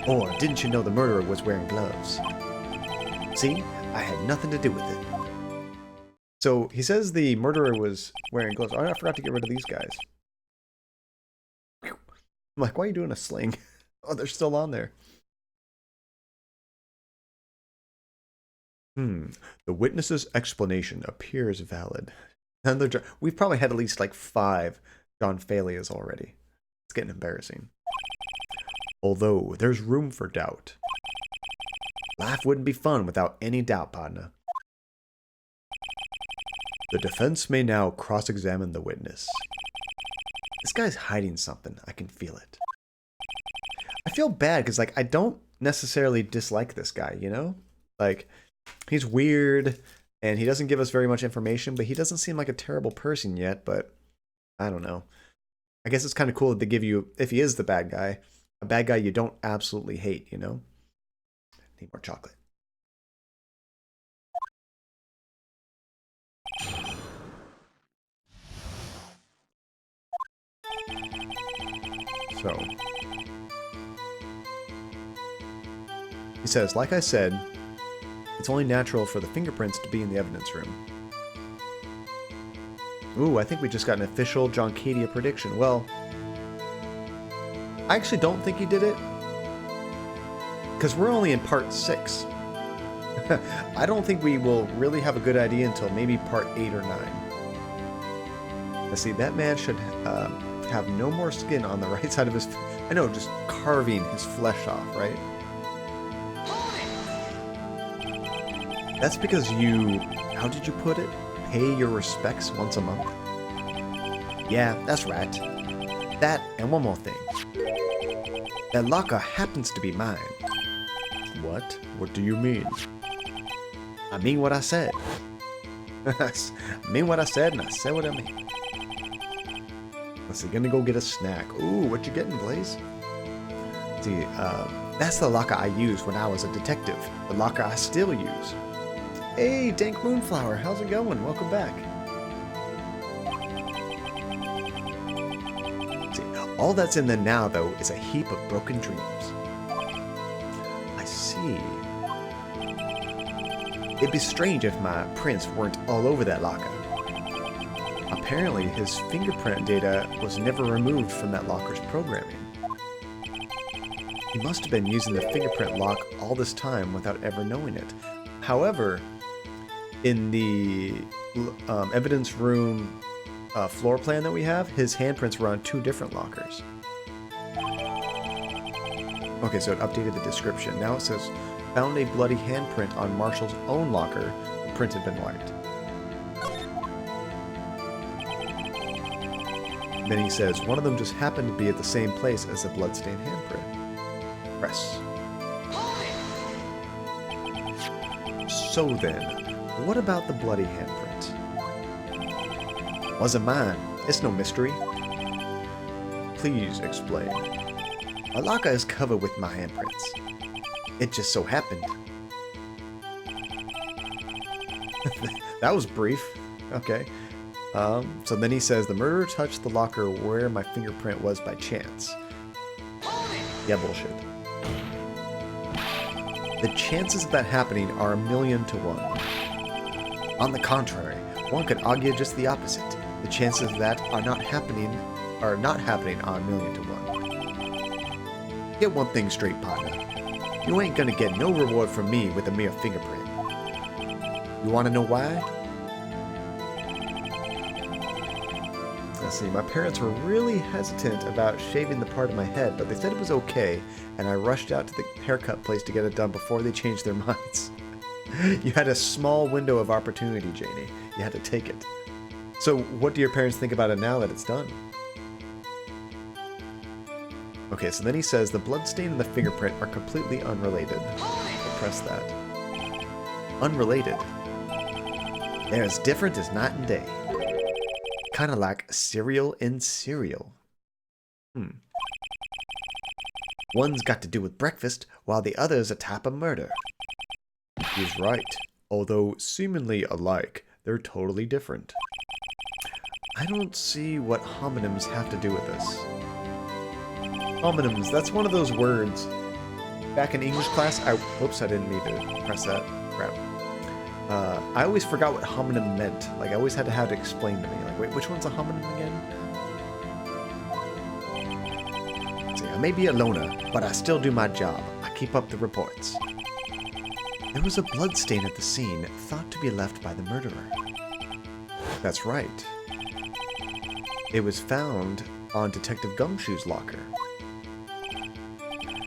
Or didn't you know the murderer was wearing gloves? See, I had nothing to do with it. So he says the murderer was wearing gloves. Oh, I forgot to get rid of these guys. I'm like, why are you doing a sling? Oh, they're still on there. The witness's explanation appears valid. We've probably had at least like 5 John Failures already. It's getting embarrassing. Although there's room for doubt. Life wouldn't be fun without any doubt, partner. The defense may now cross-examine the witness. This guy's hiding something. I can feel it. I feel bad because, like, I don't necessarily dislike this guy, you know? Like, he's weird and he doesn't give us very much information, but he doesn't seem like a terrible person yet, but I don't know. I guess it's kind of cool to give you, if he is the bad guy, a bad guy you don't absolutely hate, you know? Need more chocolate. So, he says, like I said, it's only natural for the fingerprints to be in the evidence room. Ooh, I think we just got an official John Cadia prediction. Well, I actually don't think he did it. because we're only in part 6. I don't think we will really have a good idea until maybe part 8 or 9. Let's see, that man should have no more skin on the right side of his... I know, just carving his flesh off, right? That's because you... How did you put it? Pay your respects once a month? Yeah, that's right. That, and one more thing. That locker happens to be mine. What? What do you mean? I mean what I said. I mean what I said, and I said what I mean. Let's see, gonna go get a snack. Ooh, what you getting, Blaze? Let's see, that's the locker I used when I was a detective. The locker I still use. Hey, Dank Moonflower, how's it going? Welcome back. Let's see, all that's in there now, though, is a heap of broken dreams. I see. It'd be strange if my prints weren't all over that locker. Apparently, his fingerprint data was never removed from that locker's programming. He must have been using the fingerprint lock all this time without ever knowing it. However, in the evidence room floor plan that we have, his handprints were on 2 different lockers. Okay, so it updated the description. Now it says, found a bloody handprint on Marshall's own locker. The print had been wiped. Then he says, one of them just happened to be at the same place as the bloodstained handprint. Press. So then, what about the bloody handprint? Wasn't mine. It's no mystery. Please explain. My locker is covered with my handprints. It just so happened. That was brief. Okay. So then he says, the murderer touched the locker where my fingerprint was by chance. Yeah, bullshit. The chances of that happening are 1,000,000 to 1. On the contrary, one could argue just the opposite. The chances of that are not happening are 1,000,000 to 1. Get one thing straight, partner. You ain't gonna get no reward from me with a mere fingerprint. You wanna know why? Let's see, my parents were really hesitant about shaving the part of my head, but they said it was okay, and I rushed out to the haircut place to get it done before they changed their minds. You had a small window of opportunity, Janie. You had to take it. So, what do your parents think about it now that it's done? Okay, so then he says the bloodstain and the fingerprint are completely unrelated. I'll press that. Unrelated. They're as different as night and day. Kind of like cereal and cereal. One's got to do with breakfast, while the other's a type of murder. He's right. Although seemingly alike, they're totally different. I don't see what homonyms have to do with this. Homonyms, that's one of those words. Back in English class, whoops, I didn't mean to press that. Crap. I always forgot what homonym meant. Like, I always had to have it explained to me. Like, wait, which one's a homonym again? Let's see, I may be a loner, but I still do my job. I keep up the reports. There was a bloodstain at the scene, thought to be left by the murderer. That's right. It was found on Detective Gumshoe's locker.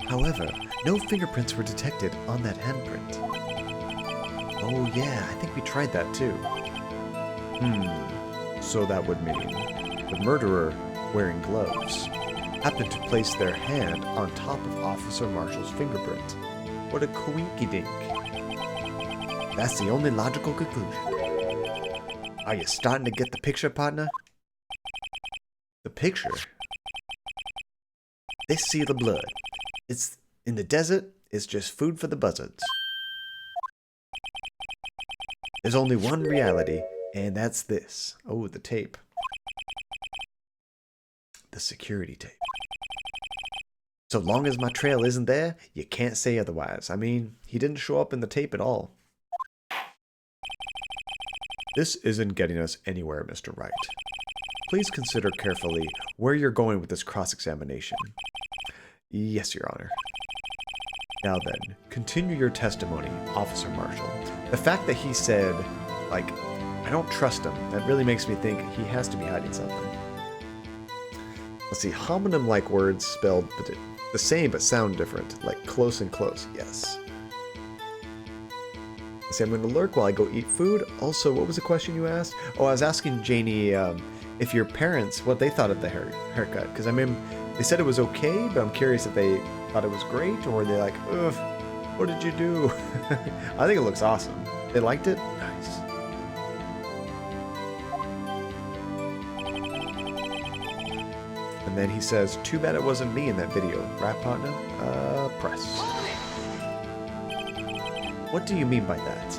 However, no fingerprints were detected on that handprint. Oh yeah, I think we tried that too. So that would mean the murderer, wearing gloves, happened to place their hand on top of Officer Marshall's fingerprint. What a coinky-dink. That's the only logical conclusion. Are you starting to get the picture, partner? The picture? This seal of blood. It's in the desert, it's just food for the buzzards. There's only one reality, and that's this. Oh, the tape. The security tape. So long as my trail isn't there, you can't say otherwise. I mean, he didn't show up in the tape at all. This isn't getting us anywhere, Mr. Wright. Please consider carefully where you're going with this cross-examination. Yes, Your Honor. Now then, continue your testimony, Officer Marshall. The fact that he said, like, I don't trust him, that really makes me think he has to be hiding something. Let's see, homonym-like words spelled the same but sound different, like close and close, yes. Let's see, I'm going to lurk while I go eat food. Also, what was the question you asked? Oh, I was asking Janie if your parents, what they thought of the haircut, because I mean, they said it was okay, but I'm curious if they thought it was great, or they're like, ugh, what did you do? I think it looks awesome. They liked it? Nice. And then he says, too bad it wasn't me in that video. Rap partner? Press. What do you mean by that?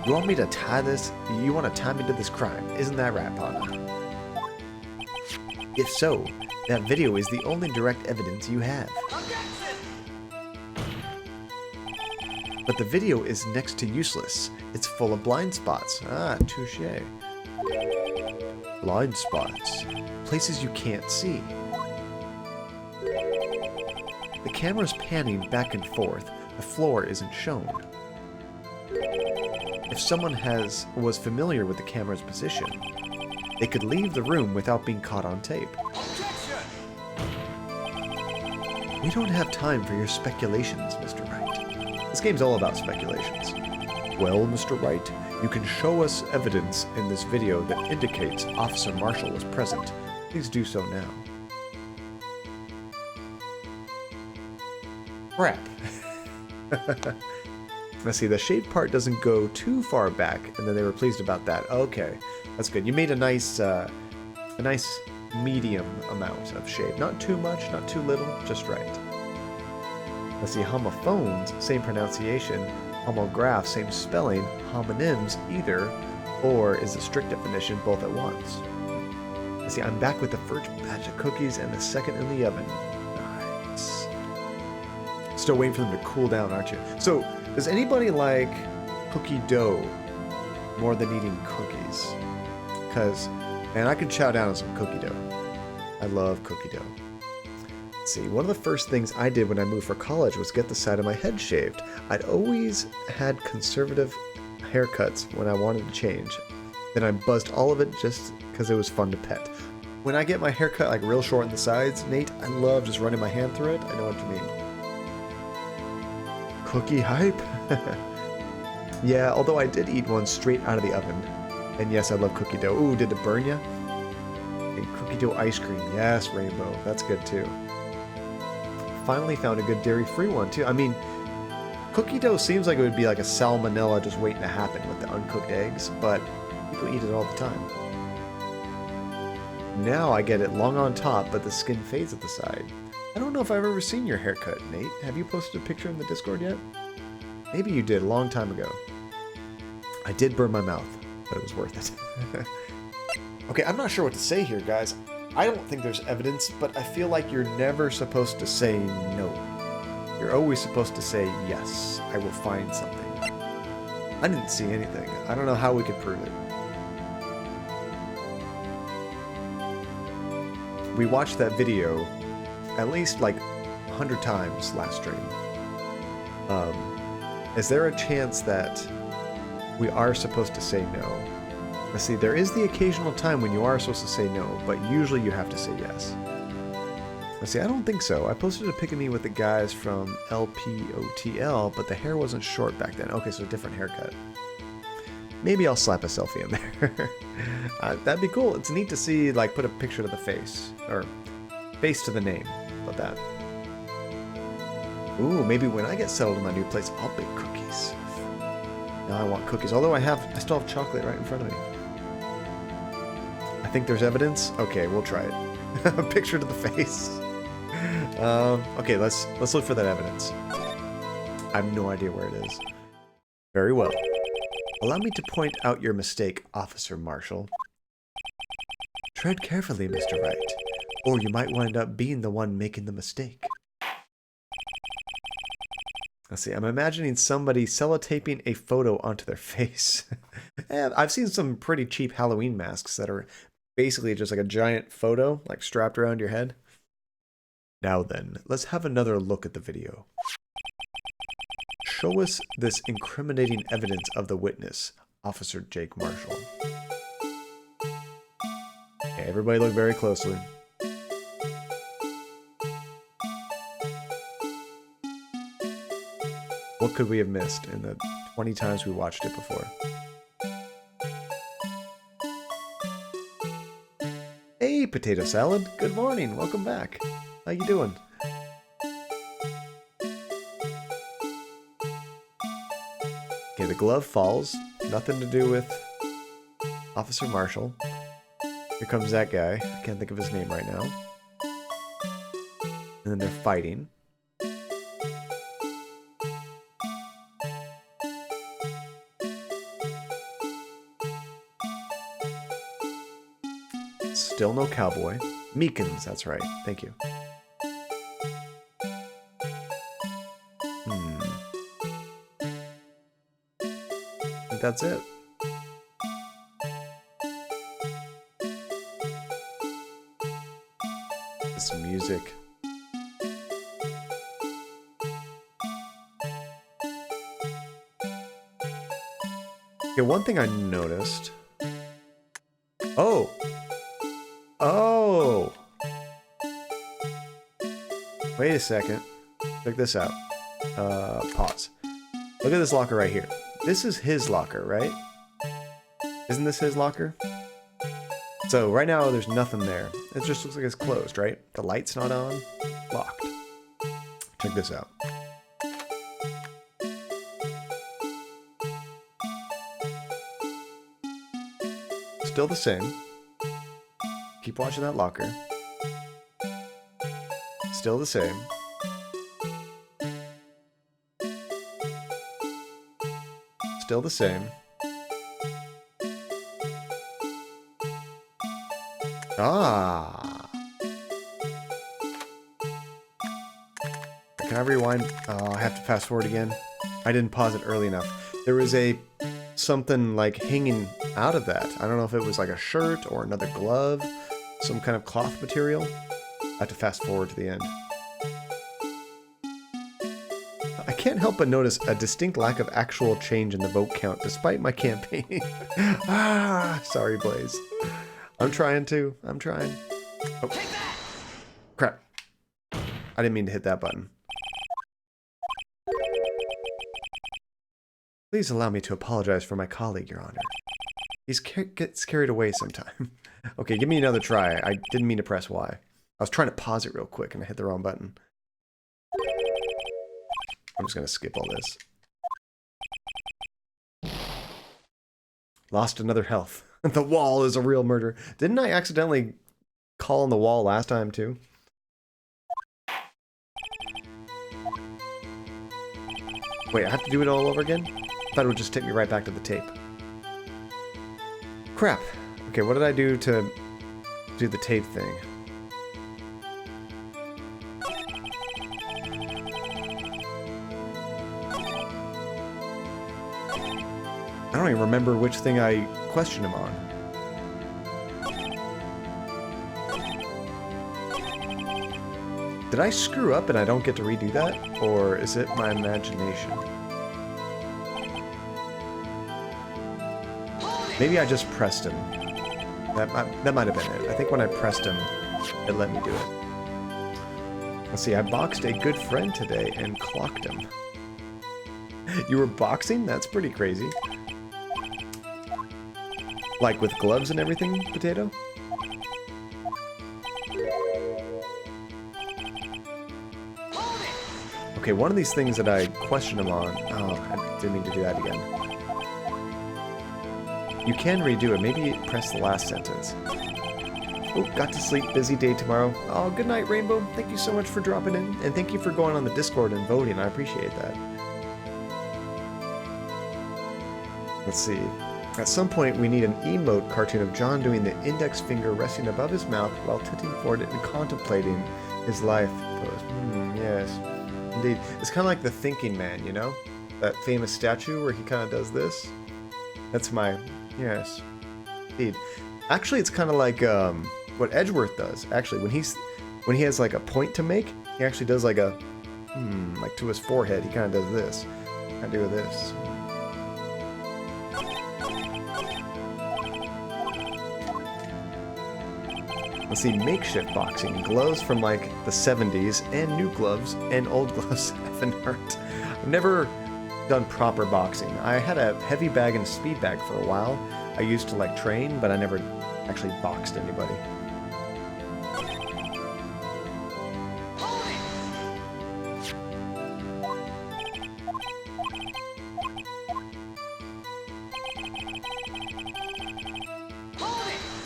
You want me to tie this? You want to tie me to this crime? Isn't that rap partner? If so, that video is the only direct evidence you have. But the video is next to useless. It's full of blind spots. Ah, touché. Blind spots. Places you can't see. The camera's panning back and forth. The floor isn't shown. If someone was familiar with the camera's position, they could leave the room without being caught on tape. We don't have time for your speculations, Mr. Wright. This game's all about speculations. Well, Mr. Wright, you can show us evidence in this video that indicates Officer Marshall was present. Please do so now. Crap. Let's see, the shade part doesn't go too far back, and then they were pleased about that. Okay, that's good. You made a nice medium amount of shade. Not too much, not too little, just right. Let's see, homophones, same pronunciation. Homograph, same spelling. Homonyms, either, or is a strict definition, both at once. Let's see, I'm back with the first batch of cookies and the second in the oven. Nice. Still waiting for them to cool down, aren't you? So, does anybody like cookie dough more than eating cookies? Because, man, I could chow down on some cookie dough. I love cookie dough. Let's see, one of the first things I did when I moved for college was get the side of my head shaved. I'd always had conservative haircuts when I wanted to change. Then I buzzed all of it just because it was fun to pet. When I get my haircut like real short on the sides, Nate, I love just running my hand through it. I know what you mean. Cookie hype? Yeah, although I did eat one straight out of the oven. And yes, I love cookie dough. Ooh, did it burn ya? And cookie dough ice cream. Yes, Rainbow. That's good too. Finally found a good dairy-free one too. I mean, cookie dough seems like it would be like a salmonella just waiting to happen with the uncooked eggs, but people eat it all the time. Now I get it long on top, but the skin fades at the side. I don't know if I've ever seen your haircut, Nate. Have you posted a picture in the Discord yet? Maybe you did a long time ago. I did burn my mouth, but it was worth it. Okay, I'm not sure what to say here, guys. I don't think there's evidence, but I feel like you're never supposed to say no. You're always supposed to say, yes, I will find something. I didn't see anything. I don't know how we could prove it. We watched that video at least like 100 times last stream. Is there a chance that we are supposed to say no? Let's see, there is the occasional time when you are supposed to say no, but usually you have to say yes. Let's see, I don't think so. I posted a pic of me with the guys from LPOTL, but the hair wasn't short back then. Okay, so a different haircut. Maybe I'll slap a selfie in there. That'd be cool. It's neat to see, like, put a picture to the face. Or face to the name. How about that? Ooh, maybe when I get settled in my new place, I'll bake cookies. Now I want cookies. Although I still have chocolate right in front of me. I think there's evidence. Okay, we'll try it. A picture to the face. Okay, let's look for that evidence. I have no idea where it is. Very well. Allow me to point out your mistake, Officer Marshall. Tread carefully, Mr. Wright, or you might wind up being the one making the mistake. Let's see, I'm imagining somebody sellotaping a photo onto their face. And I've seen some pretty cheap Halloween masks that are basically just like a giant photo, like strapped around your head. Now then, let's have another look at the video. Show us this incriminating evidence of the witness, Officer Jake Marshall. Okay, everybody look very closely. What could we have missed in the 20 times we watched it before? Hey, potato salad. Good morning. Welcome back. How you doing? Okay, the glove falls. Nothing to do with Officer Marshall. Here comes that guy. I can't think of his name right now. And then they're fighting. Still no cowboy. Meekins, that's right. Thank you. I think that's it. Some music. Okay, one thing I noticed. Oh! Oh! Wait a second. Check this out. Pause. Look at this locker right here. This is his locker, right? Isn't this his locker? So right now there's nothing there. It just looks like it's closed, right? The light's not on. Locked. Check this out. Still the same. Keep watching that locker. Still the same. Still the same. Ah. Can I rewind? Oh, I have to fast forward again. I didn't pause it early enough. There was something like hanging out of that. I don't know if it was like a shirt or another glove, some kind of cloth material. I have to fast forward to the end. I can't help but notice a distinct lack of actual change in the vote count despite my campaign. Sorry, Blaze. I'm trying to. I'm trying. Oh. Crap. I didn't mean to hit that button. Please allow me to apologize for my colleague, Your Honor. He gets carried away sometime. Okay, give me another try. I didn't mean to press Y. I was trying to pause it real quick and I hit the wrong button. I'm just going to skip all this. Lost another health. The wall is a real murder. Didn't I accidentally call on the wall last time too? Wait, I have to do it all over again? I thought it would just take me right back to the tape. Crap. Okay, what did I do to do the tape thing? I don't even remember which thing I questioned him on. Did I screw up and I don't get to redo that? Or is it my imagination? Maybe I just pressed him. That might have been it. I think when I pressed him, it let me do it. Let's see, I boxed a good friend today and clocked him. You were boxing? That's pretty crazy. Like with gloves and everything, Potato? Okay, one of these things that I questioned him on... Oh, I didn't mean to do that again. You can redo it. Maybe press the last sentence. Oh, got to sleep. Busy day tomorrow. Oh, good night, Rainbow. Thank you so much for dropping in. And thank you for going on the Discord and voting. I appreciate that. Let's see. At some point, we need an emote cartoon of John doing the index finger resting above his mouth while tilting forward and contemplating his life pose. Yes. Indeed. It's kind of like the thinking man, you know? That famous statue where he kind of does this. That's my... Yes. Indeed. Actually, it's kind of like what Edgeworth does. Actually, when he's when he has like a point to make, he actually does like a, like to his forehead, he kind of does this. I do this. Let's see, makeshift boxing, gloves from like the 70s, and new gloves, and old gloves haven't hurt. I've never done proper boxing. I had a heavy bag and a speed bag for a while. I used to like train, but I never actually boxed anybody.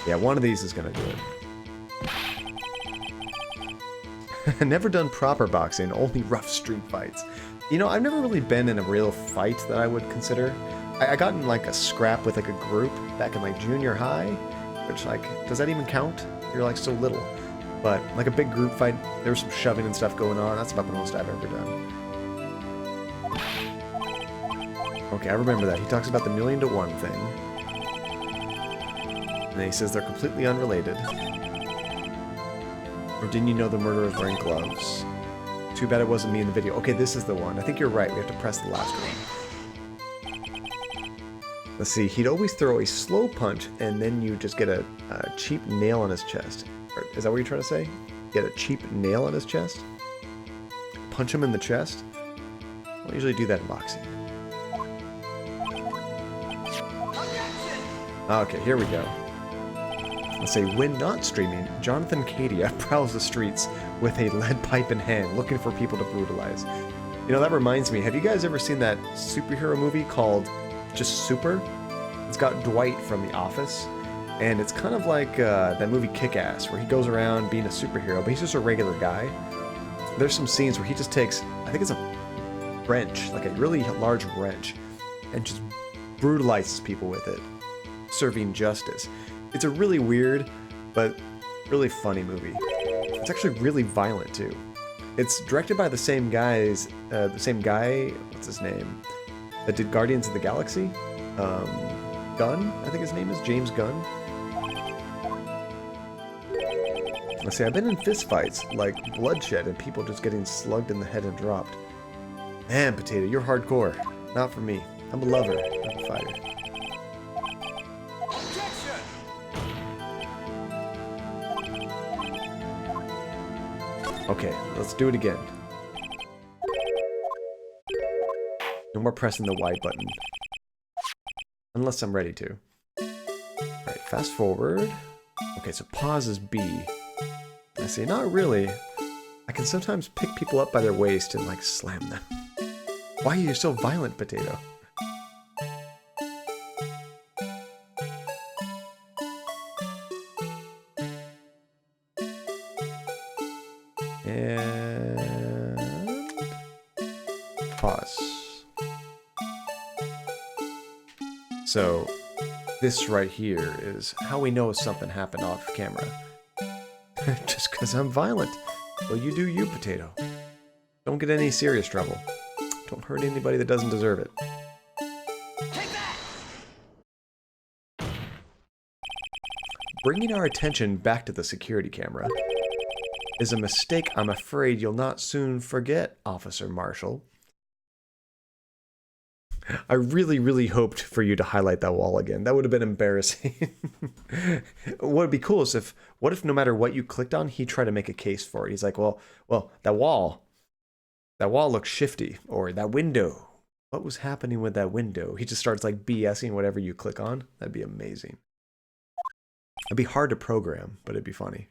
Yeah, one of these is gonna do it. Never done proper boxing, only rough street fights. You know, I've never really been in a real fight that I would consider. I got in like a scrap with like a group back in like junior high, which like, does that even count? You're like so little. But like a big group fight, there was some shoving and stuff going on. That's about the most I've ever done. Okay, I remember that. He talks about the 1,000,000 to 1 thing. And then he says they're completely unrelated. Or didn't you know the murderer was wearing gloves? Too bad it wasn't me in the video. Okay, this is the one. I think you're right. We have to press the last one. Let's see. He'd always throw a slow punch, and then you just get a cheap nail on his chest. Or, is that what you're trying to say? Get a cheap nail on his chest? Punch him in the chest? I don't usually do that in boxing. Okay, here we go. Let's say, when not streaming, Jonathan Cadia prowls the streets with a lead pipe in hand, looking for people to brutalize. You know, that reminds me, have you guys ever seen that superhero movie called just Super? It's got Dwight from The Office, and it's kind of like that movie Kick-Ass, where he goes around being a superhero, but he's just a regular guy. There's some scenes where he just takes, I think it's a wrench, like a really large wrench, and just brutalizes people with it, serving justice. It's a really weird, but really funny movie. It's actually really violent too. It's directed by the same guy, what's his name, that did Guardians of the Galaxy? Gunn, I think his name is, James Gunn. Let's see, I've been in fistfights, like bloodshed and people just getting slugged in the head and dropped. Man, Potato, you're hardcore. Not for me. I'm a lover, not a fighter. Okay, let's do it again. No more pressing the Y button. Unless I'm ready to. Alright, fast forward. Okay, so pause is B. I see, not really. I can sometimes pick people up by their waist and, like, slam them. Why are you so violent, Potato? And pause. So this right here is how we know something happened off camera. Just because I'm violent. Well, you do you, Potato. Don't get any serious trouble. Don't hurt anybody that doesn't deserve it. Take that! Bringing our attention back to the security camera is a mistake I'm afraid you'll not soon forget, Officer Marshall. I really, really hoped for you to highlight that wall again. That would have been embarrassing. What would be cool is what if no matter what you clicked on, he tried to make a case for it. He's like, well, that wall looks shifty, or that window. What was happening with that window? He just starts like BSing whatever you click on. That'd be amazing. It'd be hard to program, but it'd be funny.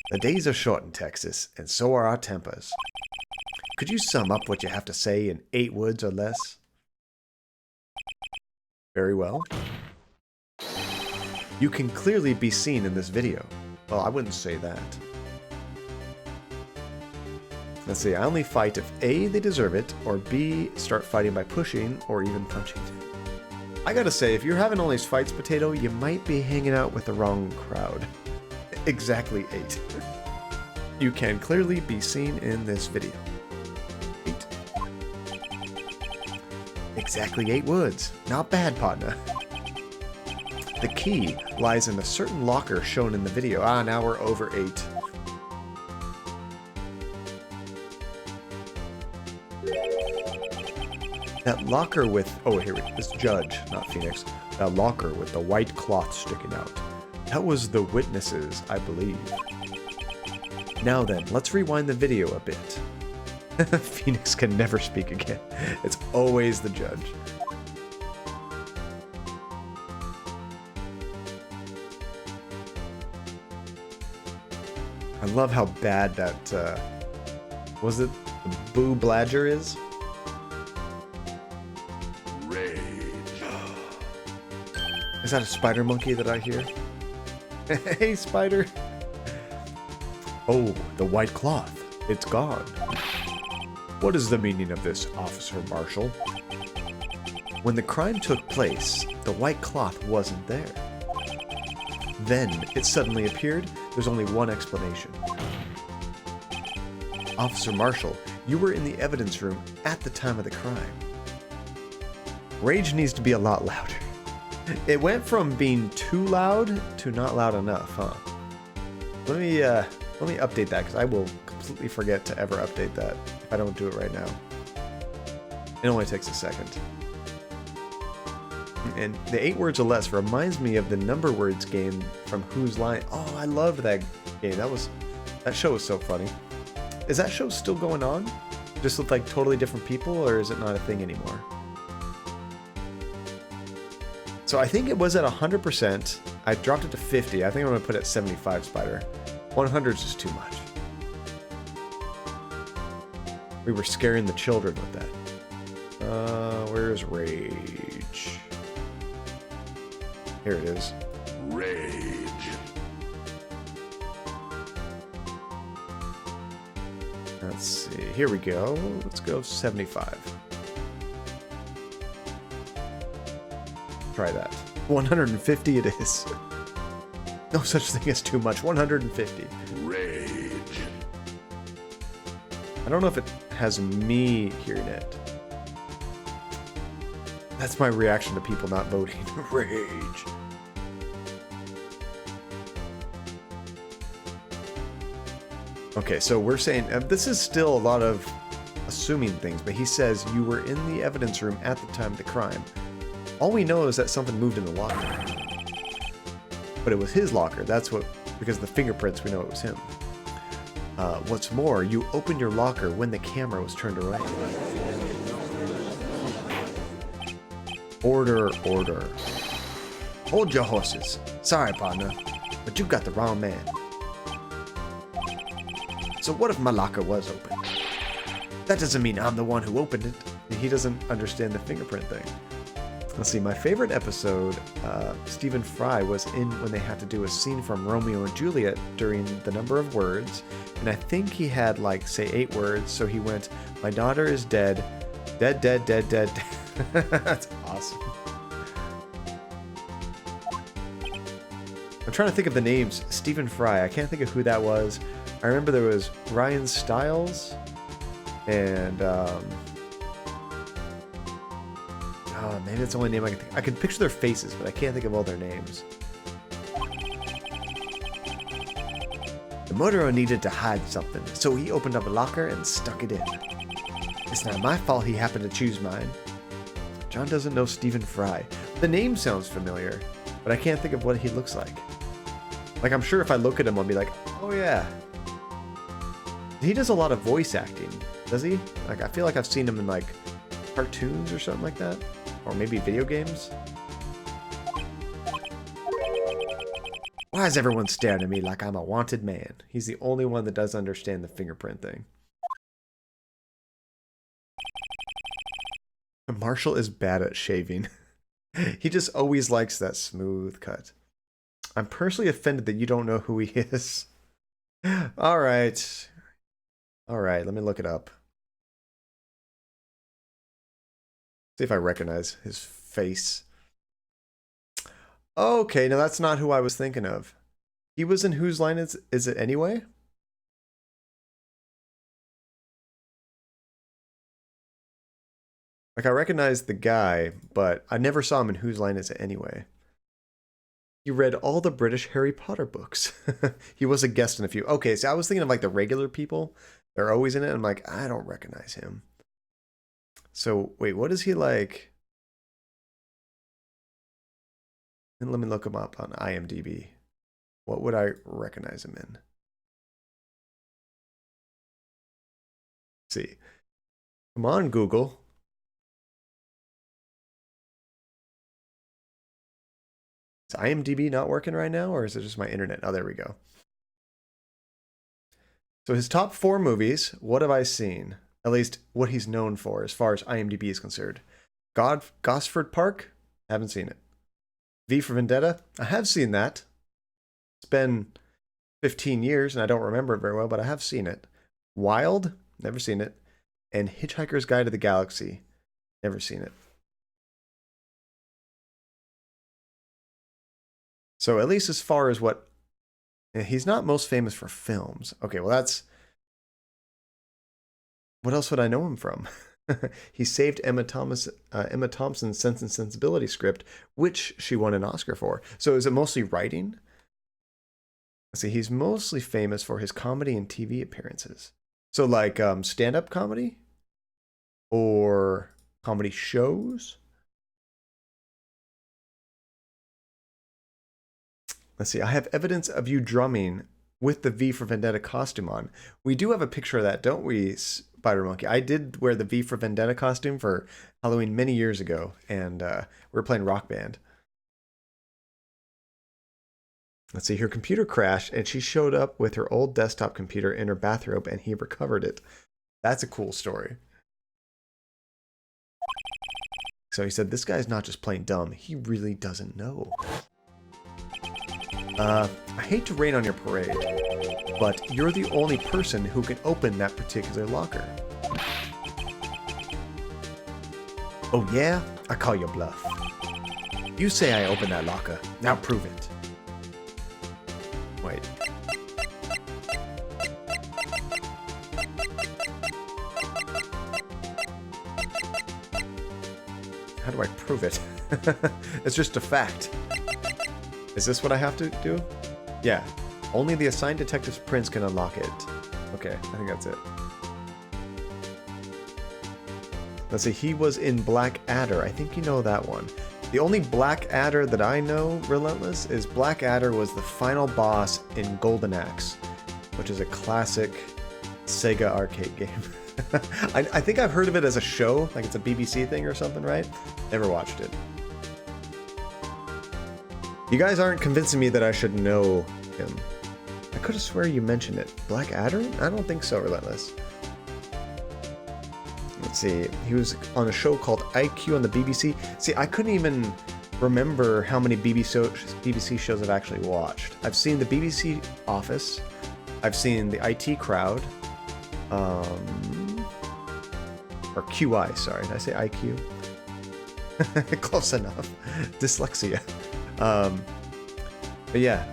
The days are short in Texas, and so are our tempers. Could you sum up what you have to say in 8 words or less? Very well. You can clearly be seen in this video. Well, I wouldn't say that. Let's see, I only fight if A, they deserve it, or B, start fighting by pushing or even punching. I gotta say, if you're having all these fights, Potato, you might be hanging out with the wrong crowd. Exactly 8. You can clearly be seen in this video. 8. Exactly 8 words. Not bad, partner. The key lies in a certain locker shown in the video. Ah, now we're over 8. That locker with... Oh, here we go. This judge, not Phoenix. That locker with the white cloth sticking out. That was the witnesses, I believe. Now then, let's rewind the video a bit. Phoenix can never speak again. It's always the judge. I love how bad that, was it the Boo Bladger is? Rage. Is that a spider monkey that I hear? Hey, spider. Oh, the white cloth. It's gone. What is the meaning of this, Officer Marshall? When the crime took place, the white cloth wasn't there. Then it suddenly appeared. There's only one explanation. Officer Marshall, you were in the evidence room at the time of the crime. Rage needs to be a lot louder. It went from being too loud to not loud enough, huh? Let me update that, because I will completely forget to ever update that if I don't do it right now. It only takes a second. And the 8 words or less reminds me of the number words game from Whose Line. Oh, I loved that game. That show was so funny. Is that show still going on? Just with like totally different people, or is it not a thing anymore? So I think it was at 100%. I dropped it to 50. I think I'm gonna put it at 75, Spider. 100 is just too much. We were scaring the children with that. Where's Rage? Here it is. Rage. Let's see. Here we go. Let's go 75. Try that. 150 it is. No such thing as too much. 150. Rage. I don't know if it has me hearing it. That's my reaction to people not voting. Rage. Okay, so we're saying this is still a lot of assuming things, but he says you were in the evidence room at the time of the crime. All we know is that something moved in the locker. But it was his locker. That's what, because of the fingerprints, we know it was him. What's more, you opened your locker when the camera was turned around. Order, order. Hold your horses. Sorry, partner, but you got the wrong man. So what if my locker was open? That doesn't mean I'm the one who opened it. He doesn't understand the fingerprint thing. Let's see, my favorite episode, Stephen Fry was in when they had to do a scene from Romeo and Juliet during the number of words. And I think he had like, say 8 words. So he went, my daughter is dead. Dead, dead, dead, dead. That's awesome. I'm trying to think of the names. Stephen Fry, I can't think of who that was. I remember there was Ryan Stiles and maybe that's the only name I can think. I can picture their faces, but I can't think of all their names. The murderer needed to hide something, so he opened up a locker and stuck it in. It's not my fault he happened to choose mine. John doesn't know Stephen Fry. The name sounds familiar, but I can't think of what he looks like. Like, I'm sure if I look at him, I'll be like, oh yeah. He does a lot of voice acting, does he? Like, I feel like I've seen him in, like, cartoons or something like that. Or maybe video games. Why is everyone staring at me like I'm a wanted man? He's the only one that does understand the fingerprint thing. Marshall is bad at shaving. He just always likes that smooth cut. I'm personally offended that you don't know who he is. Alright. Alright, let me look it up. See if I recognize his face. Okay, no, that's not who I was thinking of. He was in Whose Line Is It Anyway? Like, I recognize the guy, but I never saw him in Whose Line Is It Anyway? He read all the British Harry Potter books. He was a guest in a few. Okay, so I was thinking of like the regular people. They're always in it. I'm like, I don't recognize him. So, wait, what is he like? And let me look him up on IMDb. What would I recognize him in? Let's see. Come on, Google. Is IMDb not working right now, or is it just my internet? Oh, there we go. So his top 4 movies, what have I seen? At least what he's known for as far as IMDb is concerned. Gosford Park? Haven't seen it. V for Vendetta? I have seen that. It's been 15 years and I don't remember it very well, but I have seen it. Wild? Never seen it. And Hitchhiker's Guide to the Galaxy? Never seen it. So at least as far as what... He's not most famous for films. Okay, well that's... What else would I know him from? He saved Emma Thompson's Sense and Sensibility script, which she won an Oscar for. So is it mostly writing? Let's see, he's mostly famous for his comedy and TV appearances. So like stand-up comedy? Or comedy shows? Let's see, I have evidence of you drumming with the V for Vendetta costume on. We do have a picture of that, don't we, Spider Monkey? I did wear the V for Vendetta costume for Halloween many years ago, and we were playing Rock Band. Let's see, her computer crashed, and she showed up with her old desktop computer in her bathrobe, and he recovered it. That's a cool story. So he said, this guy's not just plain dumb, he really doesn't know. I hate to rain on your parade, but you're the only person who can open that particular locker. Oh yeah? I call your bluff. You say I opened that locker. Now prove it. Wait. How do I prove it? It's just a fact. Is this what I have to do? Yeah. Only the assigned detective's prince can unlock it. Okay, I think that's it. Let's see, he was in Black Adder. I think you know that one. The only Black Adder that I know, Relentless, is Black Adder was the final boss in Golden Axe, which is a classic Sega arcade game. I think I've heard of it as a show, like it's a BBC thing or something, right? Never watched it. You guys aren't convincing me that I should know him. I could have swear you mentioned it. Black Adder? I don't think so, Relentless. Let's see. He was on a show called IQ on the BBC. See, I couldn't even remember how many BBC shows I've actually watched. I've seen the BBC Office. I've seen the IT Crowd. Or QI, sorry. Did I say IQ? Close enough. Dyslexia. But yeah,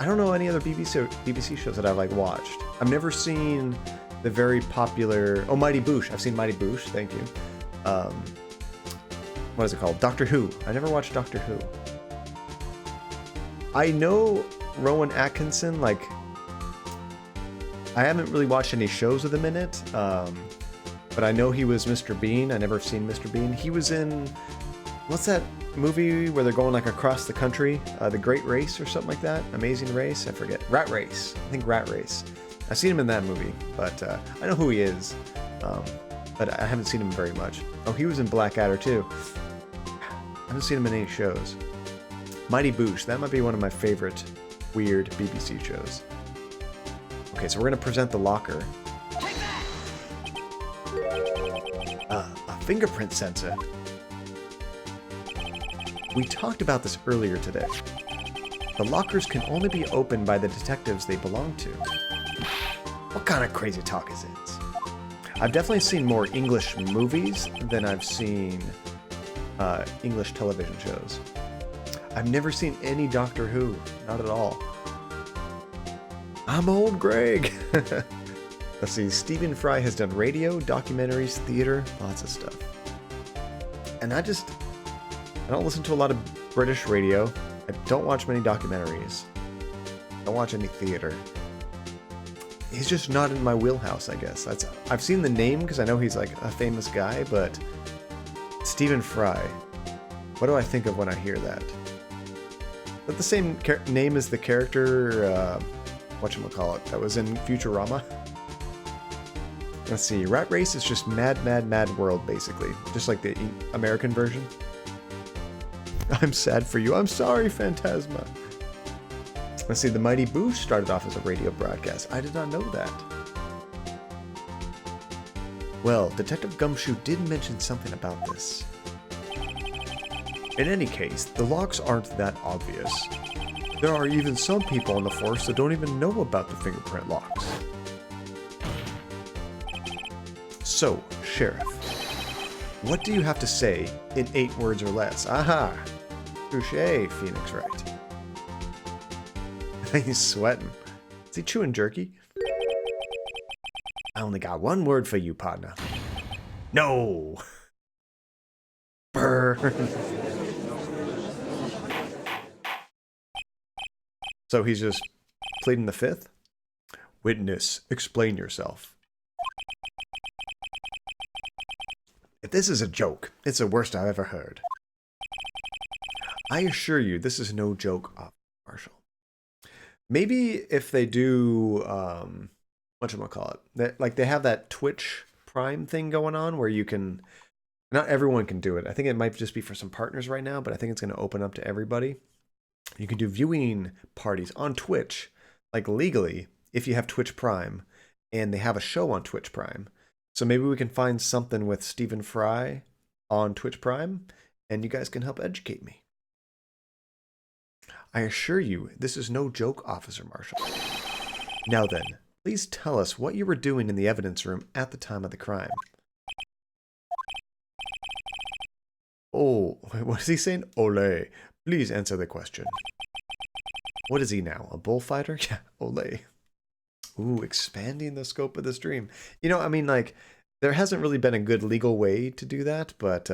I don't know any other BBC shows that I've like watched. I've never seen the very popular Mighty Boosh. I've seen Mighty Boosh, thank you. What is it called? Doctor Who. I never watched Doctor Who. I know Rowan Atkinson, like I haven't really watched any shows with him in it. But I know he was Mr. Bean. I never seen Mr. Bean. He was in what's that movie where they're going like across the country? The Great Race or something like that? Amazing Race? I forget. Rat Race. I think Rat Race. I've seen him in that movie, but I know who he is. But I haven't seen him very much. Oh, he was in Black Adder too. I haven't seen him in any shows. Mighty Boosh. That might be one of my favorite weird BBC shows. Okay, so we're going to present the locker. A fingerprint sensor. We talked about this earlier today. The lockers can only be opened by the detectives they belong to. What kind of crazy talk is this? I've definitely seen more English movies than I've seen English television shows. I've never seen any Doctor Who, not at all. I'm old Greg. Let's see, Stephen Fry has done radio, documentaries, theater, lots of stuff. And I don't listen to a lot of British radio. I don't watch many documentaries. I don't watch any theater. He's just not in my wheelhouse, I guess. I've seen the name because I know he's like a famous guy, but Stephen Fry. What do I think of when I hear that? Is that the same name as the character, whatchamacallit, that was in Futurama? Let's see, Rat Race is just Mad, Mad, Mad World, basically. Just like the American version. I'm sad for you. I'm sorry, Phantasma. Let's see, the Mighty Boosh started off as a radio broadcast. I did not know that. Well, Detective Gumshoe did mention something about this. In any case, the locks aren't that obvious. There are even some people on the force that don't even know about the fingerprint locks. So, Sheriff, what do you have to say in 8 words or less? Aha! Touché, Phoenix Wright. He's sweating. Is he chewing jerky? I only got 1 word for you, partner. No! Burn! So he's just pleading the 5th? Witness, explain yourself. If this is a joke, it's the worst I've ever heard. I assure you, this is no joke, Marshall. Maybe if they do, whatchamacallit, they have that Twitch Prime thing going on where you can, not everyone can do it. I think it might just be for some partners right now, but I think it's going to open up to everybody. You can do viewing parties on Twitch, like legally, if you have Twitch Prime, and they have a show on Twitch Prime. So maybe we can find something with Stephen Fry on Twitch Prime, and you guys can help educate me. I assure you, this is no joke, Officer Marshall. Now then, please tell us what you were doing in the evidence room at the time of the crime. Oh, what is he saying? Ole. Please answer the question. What is he now? A bullfighter? Yeah, ole. Ooh, expanding the scope of the stream. You know, I mean, like, there hasn't really been a good legal way to do that, but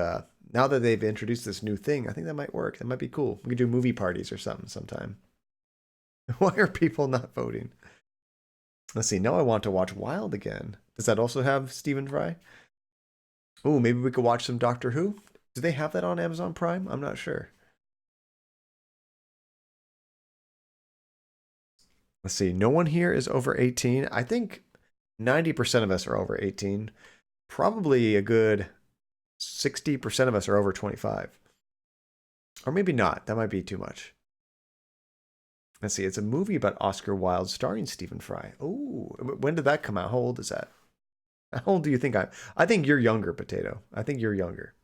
now that they've introduced this new thing, I think that might work. That might be cool. We could do movie parties or something sometime. Why are people not voting? Let's see. Now I want to watch Wild again. Does that also have Stephen Fry? Ooh, maybe we could watch some Doctor Who? Do they have that on Amazon Prime? I'm not sure. Let's see. No one here is over 18. I think 90% of us are over 18. Probably a good 60% of us are over 25. Or maybe not. That might be too much. Let's see. It's a movie about Oscar Wilde starring Stephen Fry. Oh, when did that come out? How old is that? How old do you think I think you're younger, Potato. I think you're younger.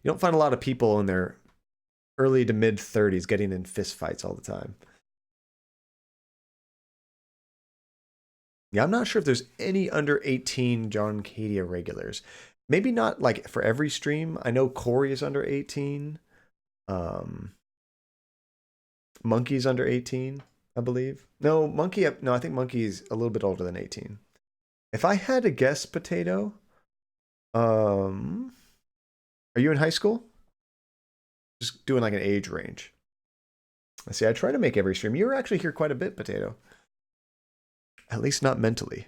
You don't find a lot of people in their early to mid 30s getting in fist fights all the time. Yeah, I'm not sure if there's any under 18 John Cadia regulars. Maybe not like for every stream. I know Corey is under 18. Monkey's under 18, I believe. No, I think Monkey's a little bit older than 18. If I had to guess, Potato, are you in high school? Just doing like an age range. I see. I try to make every stream. You were actually here quite a bit, Potato. At least not mentally.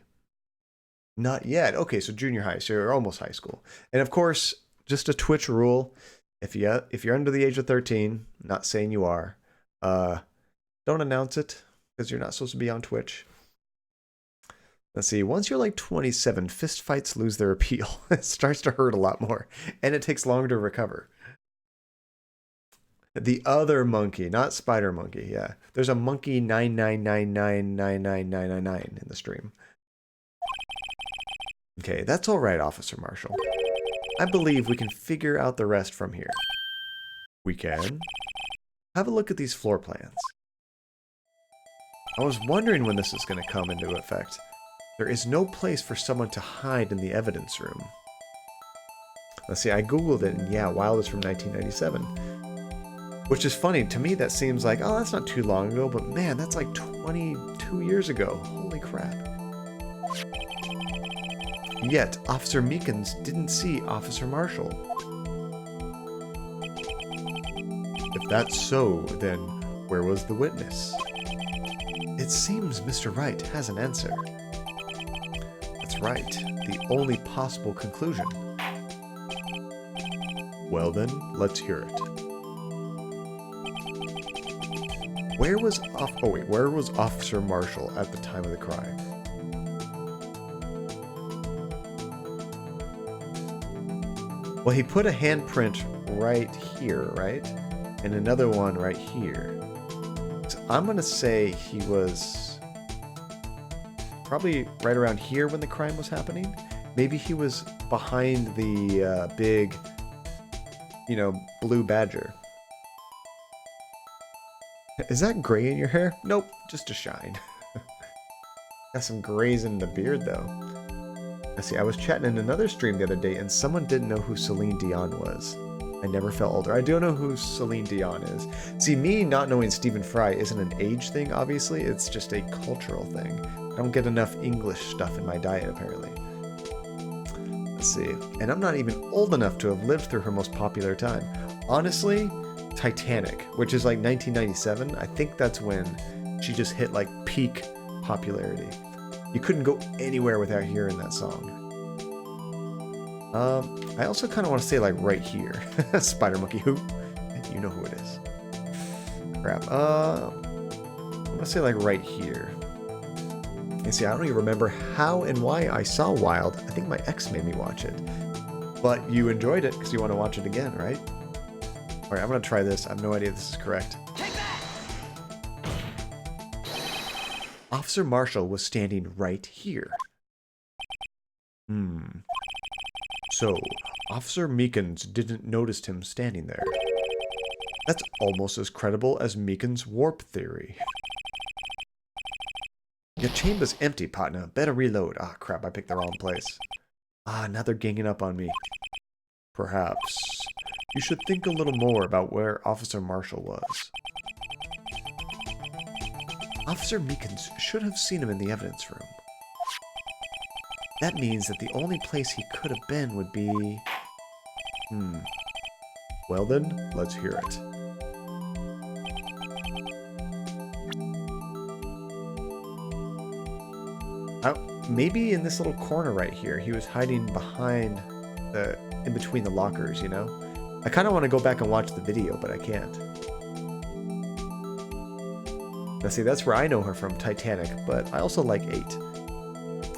Not yet. Okay, so junior high. So you're almost high school. And of course, just a Twitch rule. If you're under the age of 13, not saying you are, don't announce it because you're not supposed to be on Twitch. Let's see. Once you're like 27, fist fights lose their appeal. It starts to hurt a lot more, and it takes longer to recover. The other monkey, not Spider Monkey. Yeah, there's a monkey 999999999 in the stream. Okay, that's all right, Officer Marshall. I believe we can figure out the rest from here. We can. Have a look at these floor plans. I was wondering when this is going to come into effect. There is no place for someone to hide in the evidence room. Let's see, I googled it, and yeah, Wild is from 1997. Which is funny. To me, that seems like, oh, that's not too long ago, but man, that's like 22 years ago. Holy crap. Yet, Officer Meekins didn't see Officer Marshall. If that's so, then where was the witness? It seems Mr. Wright has an answer. Let's right. The only possible conclusion. Well then, let's hear it. Where was Officer Marshall at the time of the crime? Well, he put a handprint right here, right? And another one right here. So I'm going to say he was probably right around here when the crime was happening. Maybe he was behind the big, you know, blue badger. Is that gray in your hair? Nope, just a shine. Got some grays in the beard, though. Let's see, I was chatting in another stream the other day, and someone didn't know who Celine Dion was. I never felt older. I do know who Celine Dion is. See, me not knowing Stephen Fry isn't an age thing, obviously. It's just a cultural thing. I don't get enough English stuff in my diet, apparently. Let's see. And I'm not even old enough to have lived through her most popular time. Honestly, Titanic, which is like 1997, I think that's when she just hit like peak popularity. You couldn't go anywhere without hearing that song. I also kind of want to say like right here. Spider Monkey who? You know who it is. Crap. I'm going to say like right here. And see, I don't even remember how and why I saw Wild. I think my ex made me watch it. But you enjoyed it because you want to watch it again, right? Alright, I'm going to try this. I have no idea if this is correct. Officer Marshall was standing right here. So, Officer Meekins didn't notice him standing there. That's almost as credible as Meekins' warp theory. Your chamber's empty, partner. Better reload. Ah, crap, I picked the wrong place. Ah, now they're ganging up on me. Perhaps you should think a little more about where Officer Marshall was. Officer Meekins should have seen him in the evidence room. That means that the only place he could have been would be... Well then, let's hear it. Maybe in this little corner right here, he was hiding behind the... in between the lockers, you know? I kind of want to go back and watch the video, but I can't. Now see, that's where I know her from, Titanic, but I also like 8.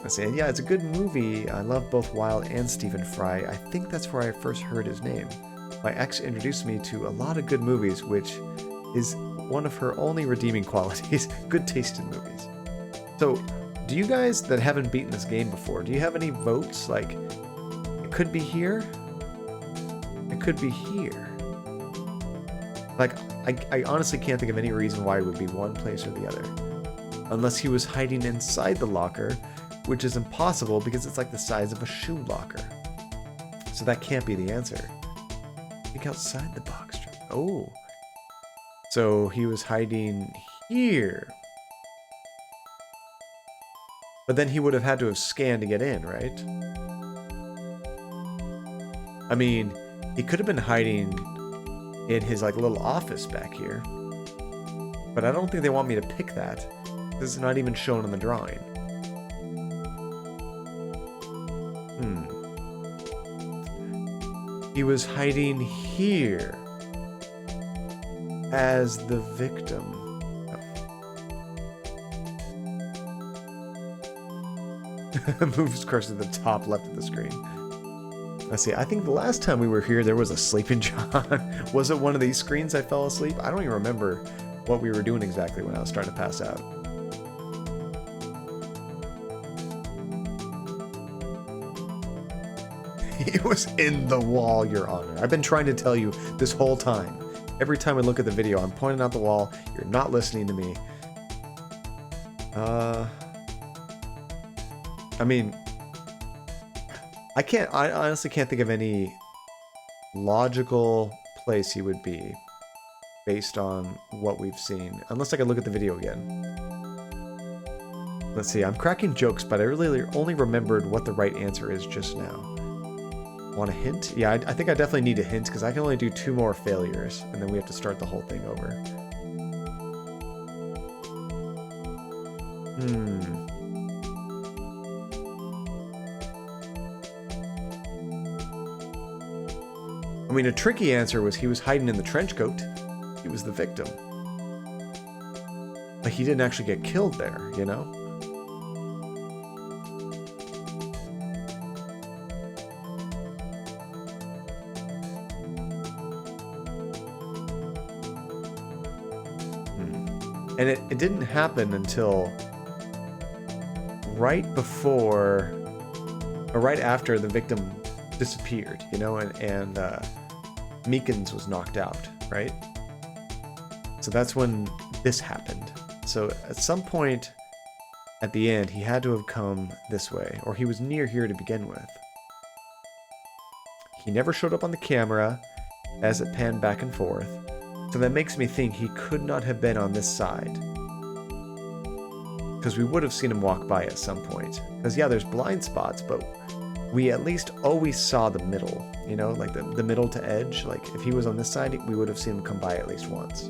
I say, yeah, it's a good movie. I love both Wild and Stephen Fry. I think that's where I first heard his name. My ex introduced me to a lot of good movies, which is one of her only redeeming qualities. Good taste in movies. So, do you guys that haven't beaten this game before, do you have any votes? Like, it could be here. It could be here. Like, I honestly can't think of any reason why it would be one place or the other. Unless he was hiding inside the locker, which is impossible because it's like the size of a shoe locker. So that can't be the answer. Think outside the box. Oh. So he was hiding here. But then he would have had to have scanned to get in, right? I mean, he could have been hiding in his like little office back here. But I don't think they want me to pick that. This is not even shown in the drawing. He was hiding here as the victim. Moves cursor to the top left of the screen. Let's see, I think the last time we were here there was a sleeping John. Was it one of these screens I fell asleep? I don't even remember what we were doing exactly when I was starting to pass out. It was in the wall, Your Honor. I've been trying to tell you this whole time. Every time I look at the video, I'm pointing out the wall. You're not listening to me. I mean, I honestly can't think of any logical place he would be based on what we've seen. Unless I could look at the video again. Let's see, I'm cracking jokes, but I really only remembered what the right answer is just now. Want a hint? Yeah, I think I definitely need a hint because I can only do 2 more failures and then we have to start the whole thing over. mean, a tricky answer was he was hiding in the trench coat. He was the victim. Like, he didn't actually get killed there, you know? And it didn't happen until right before, or right after the victim disappeared, you know, and Meekins was knocked out, right? So that's when this happened. So at some point at the end, he had to have come this way, or he was near here to begin with. He never showed up on the camera as it panned back and forth. So that makes me think he could not have been on this side. Because we would have seen him walk by at some point. Because yeah, there's blind spots, but we at least always saw the middle. You know, like the middle to edge. Like if he was on this side, we would have seen him come by at least once.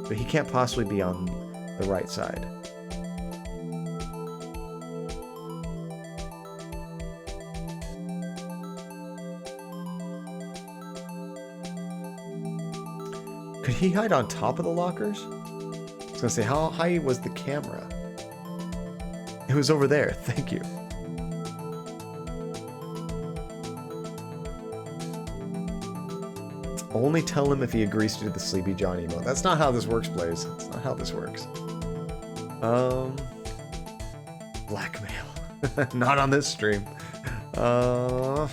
But he can't possibly be on the right side. Could he hide on top of the lockers? I was gonna say, how high was the camera? It was over there, thank you. Only tell him if he agrees to do the Sleepy John emote. That's not how this works, Blaze. That's not how this works. Blackmail. Not on this stream. Oh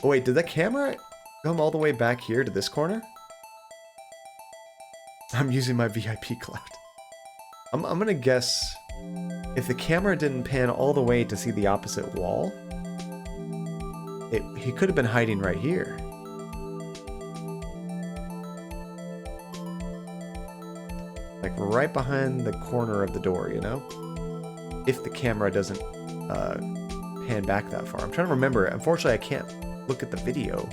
wait, did that camera come all the way back here to this corner? I'm using my VIP cloud. I'm gonna guess if the camera didn't pan all the way to see the opposite wall, he could have been hiding right here. Like right behind the corner of the door, you know? If the camera doesn't pan back that far. I'm trying to remember. Unfortunately, I can't look at the video.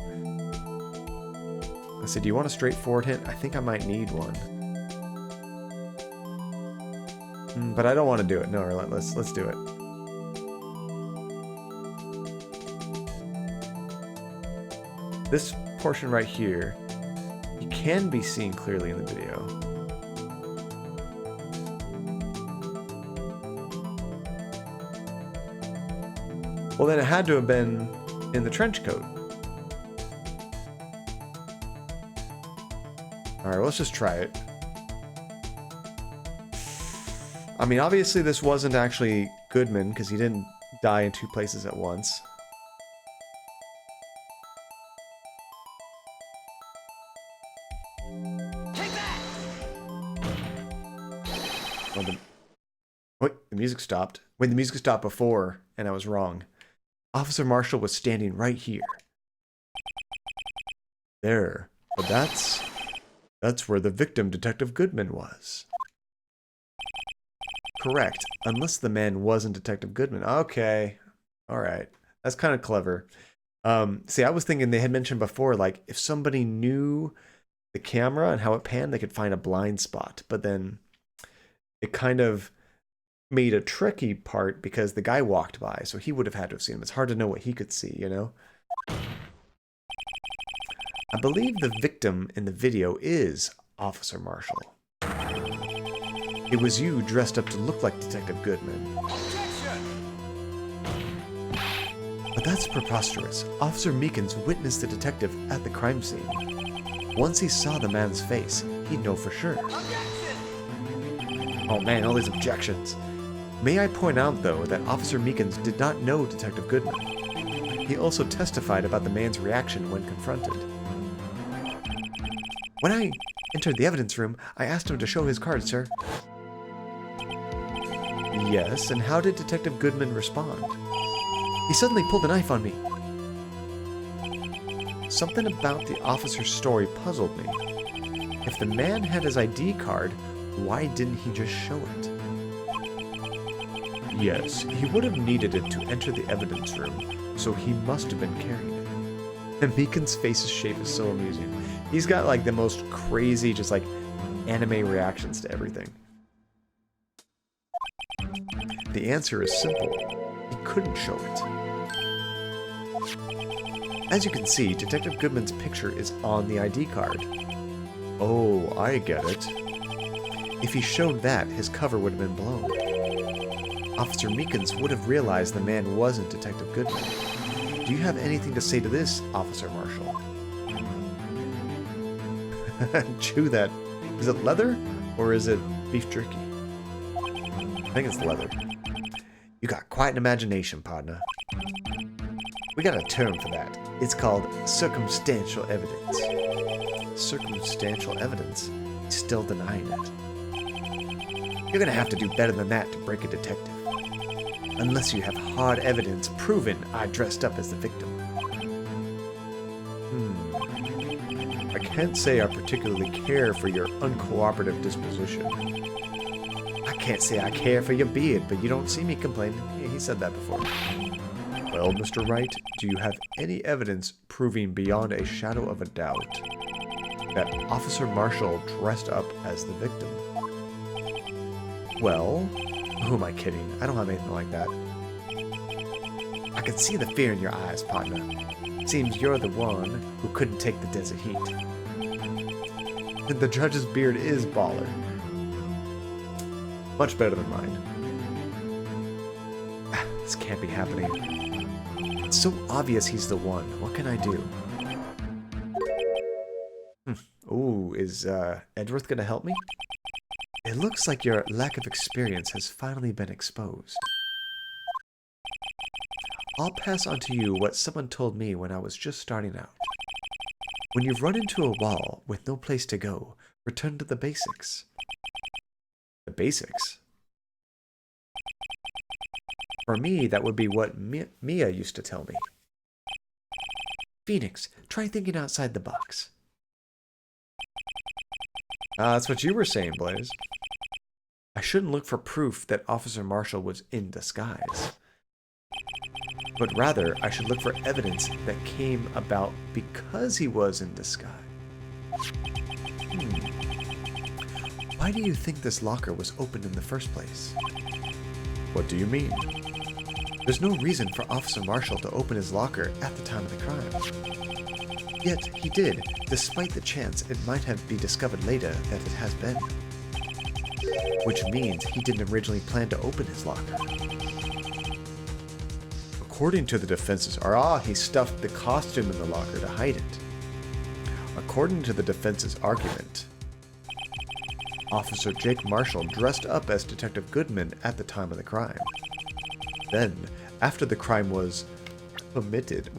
I said, do you want a straightforward hint? I think I might need one. But I don't want to do it. No, let's do it. This portion right here, you can be seen clearly in the video. Well, then it had to have been in the trench coat. Alright, let's just try it. I mean, obviously this wasn't actually Goodman, because he didn't die in two places at once. Take that! Oh, wait, the music stopped. Wait, the music stopped before, and I was wrong. Officer Marshall was standing right here. There. But that's where the victim, Detective Goodman, was. Correct. Unless the man wasn't Detective Goodman. Okay. Alright. That's kind of clever. See, I was thinking they had mentioned before, like, if somebody knew the camera and how it panned, they could find a blind spot. But then it kind of made a tricky part because the guy walked by, so he would have had to have seen him. It's hard to know what he could see, you know? I believe the victim in the video is Officer Marshall. It was you dressed up to look like Detective Goodman. But that's preposterous. Officer Meekins witnessed the detective at the crime scene. Once he saw the man's face, he'd know for sure. Oh man, all these objections. May I point out, though, that Officer Meekins did not know Detective Goodman. He also testified about the man's reaction when confronted. When I entered the evidence room, I asked him to show his card, sir. Yes, and how did Detective Goodman respond? He suddenly pulled a knife on me. Something about the officer's story puzzled me. If the man had his ID card, why didn't he just show it? Yes, he would have needed it to enter the evidence room, so he must have been carrying it. And Meekins' face's shape is so amusing. He's got like the most crazy, just like anime reactions to everything. The answer is simple. He couldn't show it. As you can see, Detective Goodman's picture is on the ID card. Oh, I get it. If he showed that, his cover would have been blown. Officer Meekins would have realized the man wasn't Detective Goodman. Do you have anything to say to this, Officer Marshall? Chew that. Is it leather or is it beef jerky? I think it's leather. You got quite an imagination, partner. We got a term for that. It's called circumstantial evidence. Circumstantial evidence? He's still denying it. You're gonna have to do better than that to break a detective. Unless you have hard evidence proving I dressed up as the victim. I can't say I particularly care for your uncooperative disposition. I can't say I care for your beard, but you don't see me complaining. Yeah, he said that before. Well, Mr. Wright, do you have any evidence proving beyond a shadow of a doubt that Officer Marshall dressed up as the victim? Well, who am I kidding? I don't have anything like that. I can see the fear in your eyes, partner. Seems you're the one who couldn't take the desert heat. The judge's beard is baller. Much better than mine. This can't be happening. It's so obvious he's the one. What can I do? Ooh, is Edgeworth gonna help me? It looks like your lack of experience has finally been exposed. I'll pass on to you what someone told me when I was just starting out. When you've run into a wall with no place to go, return to the basics. The basics? For me, that would be what Mia used to tell me. Phoenix, try thinking outside the box. That's what you were saying, Blaze. I shouldn't look for proof that Officer Marshall was in disguise. But rather, I should look for evidence that came about because he was in disguise. Why do you think this locker was opened in the first place? What do you mean? There's no reason for Officer Marshall to open his locker at the time of the crime. Yet, he did, despite the chance it might have been discovered later that it has been. Which means he didn't originally plan to open his locker. According to the defense's... he stuffed the costume in the locker to hide it. According to the defense's argument, Officer Jake Marshall dressed up as Detective Goodman at the time of the crime. Then, after the crime was committed,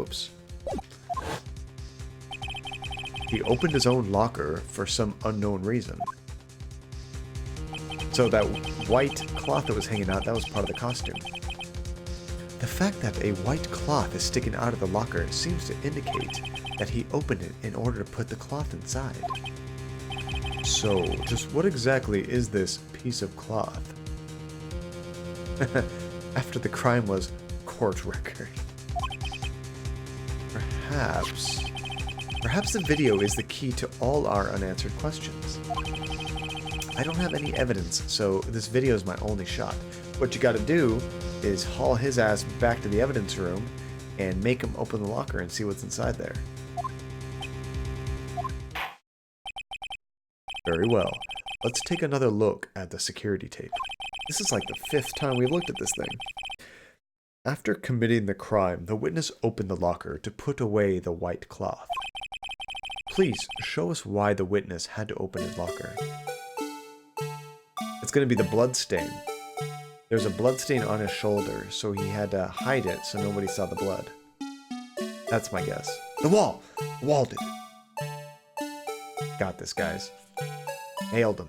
he opened his own locker for some unknown reason. So that white cloth that was hanging out, that was part of the costume. The fact that a white cloth is sticking out of the locker seems to indicate that he opened it in order to put the cloth inside. So, just what exactly is this piece of cloth? After the crime was court record. Perhaps the video is the key to all our unanswered questions. I don't have any evidence, so this video is my only shot. What you gotta do is haul his ass back to the evidence room and make him open the locker and see what's inside there. Very well. Let's take another look at the security tape. This is like the 5th time we've looked at this thing. After committing the crime, the witness opened the locker to put away the white cloth. Please show us why the witness had to open his locker. It's going to be the blood stain. There's a blood stain on his shoulder, so he had to hide it so nobody saw the blood. That's my guess. The wall! The wall did it. Got this, guys. Nailed him.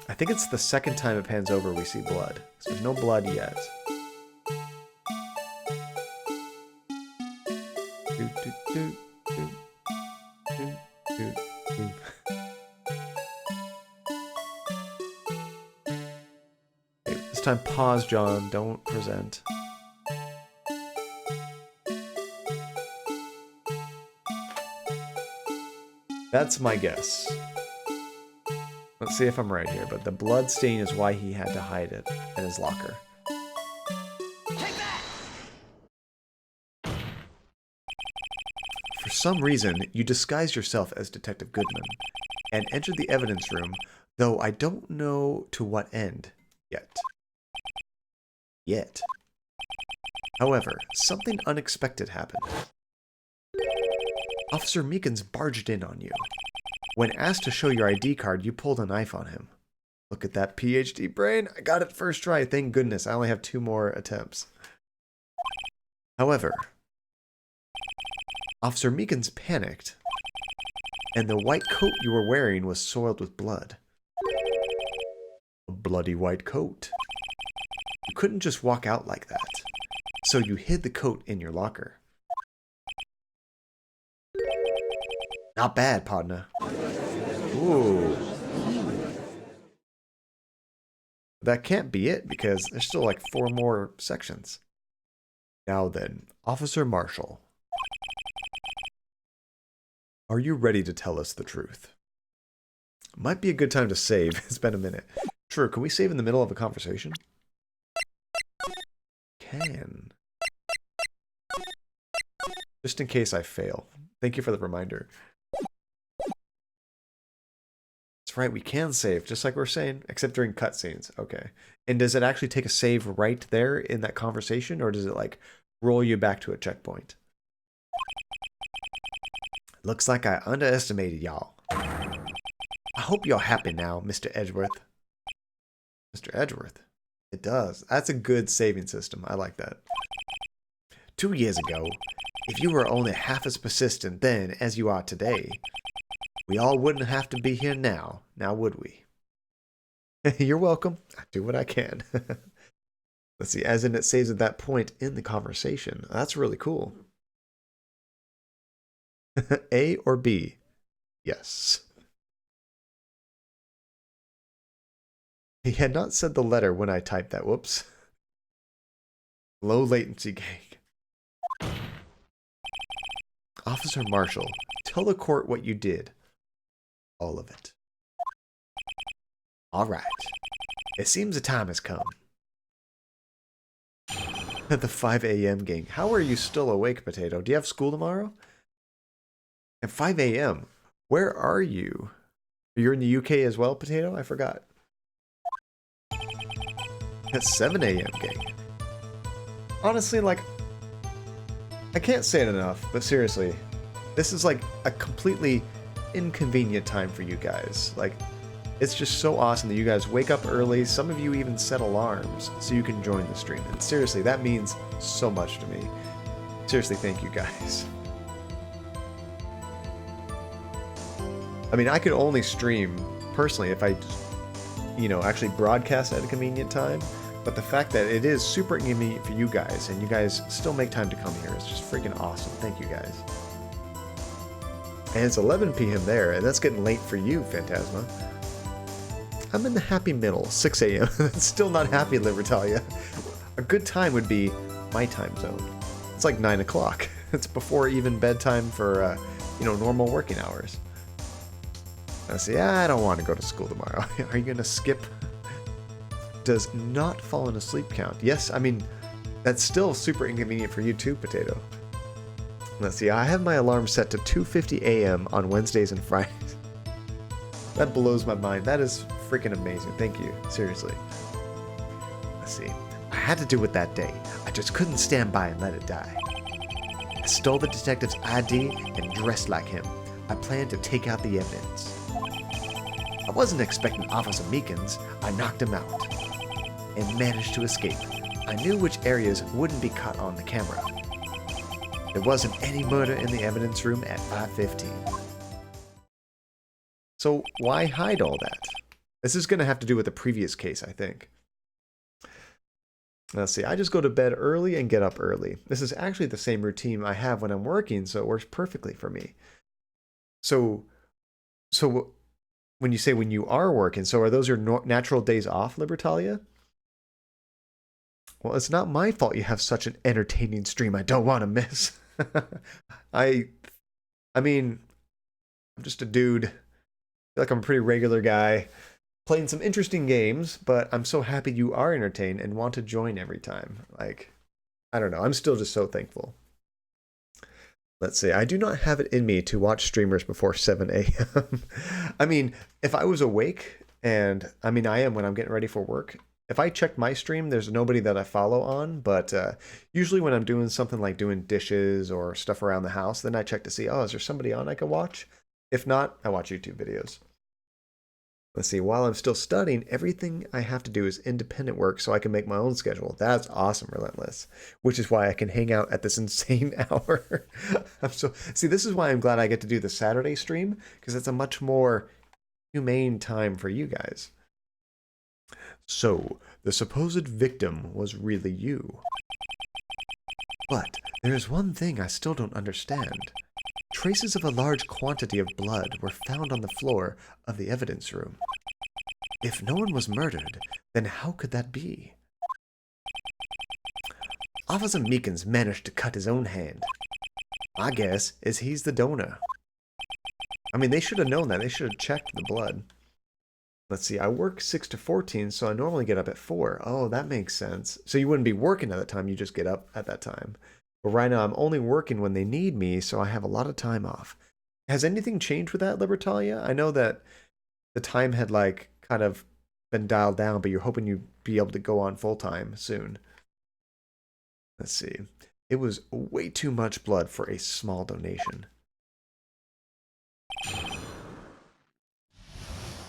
I think it's the 2nd time it pans over we see blood. So there's no blood yet. Okay, this time pause, John. Don't present. That's my guess. Let's see if I'm right here, but the blood stain is why he had to hide it in his locker. For some reason, you disguised yourself as Detective Goodman and entered the evidence room, though I don't know to what end yet. However, something unexpected happened. Officer Meekins barged in on you. When asked to show your ID card, you pulled a knife on him. Look at that PhD brain. I got it first try. Thank goodness. I only have 2 more attempts. However, Officer Meekins panicked, and the white coat you were wearing was soiled with blood. A bloody white coat. You couldn't just walk out like that, so you hid the coat in your locker. Not bad, partner. Ooh. That can't be it, because there's still like 4 more sections. Now then, Officer Marshall. Are you ready to tell us the truth? Might be a good time to save. It's been a minute. True, can we save in the middle of a conversation? Can. Just in case I fail. Thank you for the reminder. That's right, we can save, just like we're saying, except during cutscenes. Okay. And does it actually take a save right there in that conversation, or does it, like, roll you back to a checkpoint? Looks like I underestimated y'all. I hope you're happy now, Mr. Edgeworth. Mr. Edgeworth? It does. That's a good saving system. I like that. 2 years ago, if you were only half as persistent then as you are today, we all wouldn't have to be here now, would we? You're welcome. I do what I can. Let's see, as in it saves at that point in the conversation. That's really cool. A or B? Yes. He had not said the letter when I typed that. Whoops. Low latency gang. Officer Marshall, tell the court what you did. All of it. All right. It seems the time has come. The 5 a.m. gang. How are you still awake, Potato? Do you have school tomorrow? At 5 a.m. Where are you? You're in the UK as well, Potato? I forgot. At 7 a.m. gang. Honestly, like, I can't say it enough, but seriously, this is like a completely inconvenient time for you guys. Like, it's just so awesome that you guys wake up early. Some of you even set alarms so you can join the stream. And seriously, that means so much to me. Seriously, thank you guys. I mean, I could only stream personally if I, you know, actually broadcast at a convenient time. But the fact that it is super inconvenient for you guys, and you guys still make time to come here, is just freaking awesome. Thank you guys. And it's 11 p.m. there, and that's getting late for you, Phantasma. I'm in the happy middle, 6 a.m. It's still not happy, Libertalia. A good time would be my time zone. It's like 9 o'clock. It's before even bedtime for, you know, normal working hours. I say, I don't want to go to school tomorrow. Are you going to skip? Does not falling asleep count? Yes, I mean, that's still super inconvenient for you too, Potato. Let's see, I have my alarm set to 2:50 a.m. on Wednesdays and Fridays. That blows my mind. That is freaking amazing. Thank you. Seriously. Let's see. I had to do it that day. I just couldn't stand by and let it die. I stole the detective's ID and dressed like him. I planned to take out the evidence. I wasn't expecting Officer Meekins. I knocked him out and managed to escape. I knew which areas wouldn't be caught on the camera. There wasn't any murder in the evidence room at 5:15. So why hide all that? This is going to have to do with the previous case, I think. Let's see, I just go to bed early and get up early. This is actually the same routine I have when I'm working, so it works perfectly for me. So when you say when you are working, so are those your natural days off, Libertalia? Well, it's not my fault you have such an entertaining stream I don't want to miss. I mean, I'm just a dude. I feel like I'm a pretty regular guy, playing some interesting games, but I'm so happy you are entertained and want to join every time. Like, I don't know. I'm still just so thankful. Let's see. I do not have it in me to watch streamers before 7 a.m. I mean, if I was awake, and I mean, I am when I'm getting ready for work. If I check my stream, there's nobody that I follow on, but usually when I'm doing something like doing dishes or stuff around the house, then I check to see, oh, is there somebody on I can watch? If not, I watch YouTube videos. Let's see, while I'm still studying, everything I have to do is independent work so I can make my own schedule. That's awesome, Relentless. Which is why I can hang out at this insane hour. See, this is why I'm glad I get to do the Saturday stream, because it's a much more humane time for you guys. So, the supposed victim was really you. But there is one thing I still don't understand. Traces of a large quantity of blood were found on the floor of the evidence room. If no one was murdered, then how could that be? Officer Meekins managed to cut his own hand. My guess is he's the donor. I mean, they should have known that. They should have checked the blood. Let's see, I work 6 to 14, so I normally get up at 4. Oh, that makes sense. So you wouldn't be working at that time, you just get up at that time. But right now I'm only working when they need me, so I have a lot of time off. Has anything changed with that, Libertalia? I know that the time had like kind of been dialed down, but you're hoping you'd be able to go on full time soon. Let's see. It was way too much blood for a small donation.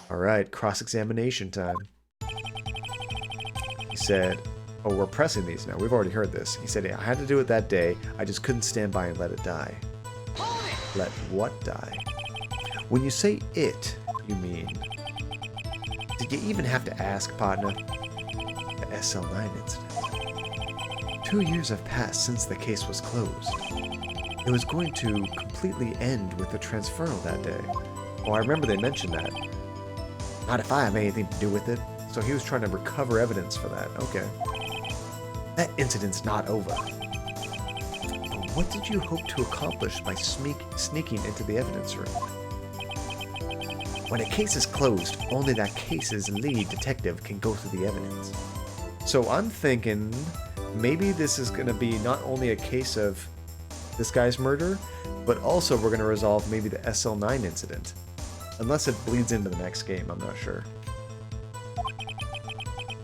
All right, cross-examination time. He said, oh, we're pressing these now. We've already heard this. He said, I had to do it that day. I just couldn't stand by and let it die. Let what die? When you say it, you mean... Did you even have to ask, partner? The SL9 incident. 2 years have passed since the case was closed. It was going to completely end with the transferal that day. Oh, I remember they mentioned that. Not if I have anything to do with it. So he was trying to recover evidence for that. Okay. That incident's not over. But what did you hope to accomplish by sneaking into the evidence room? When a case is closed, only that case's lead detective can go through the evidence. So I'm thinking maybe this is going to be not only a case of this guy's murder, but also we're going to resolve maybe the SL9 incident. Unless it bleeds into the next game, I'm not sure.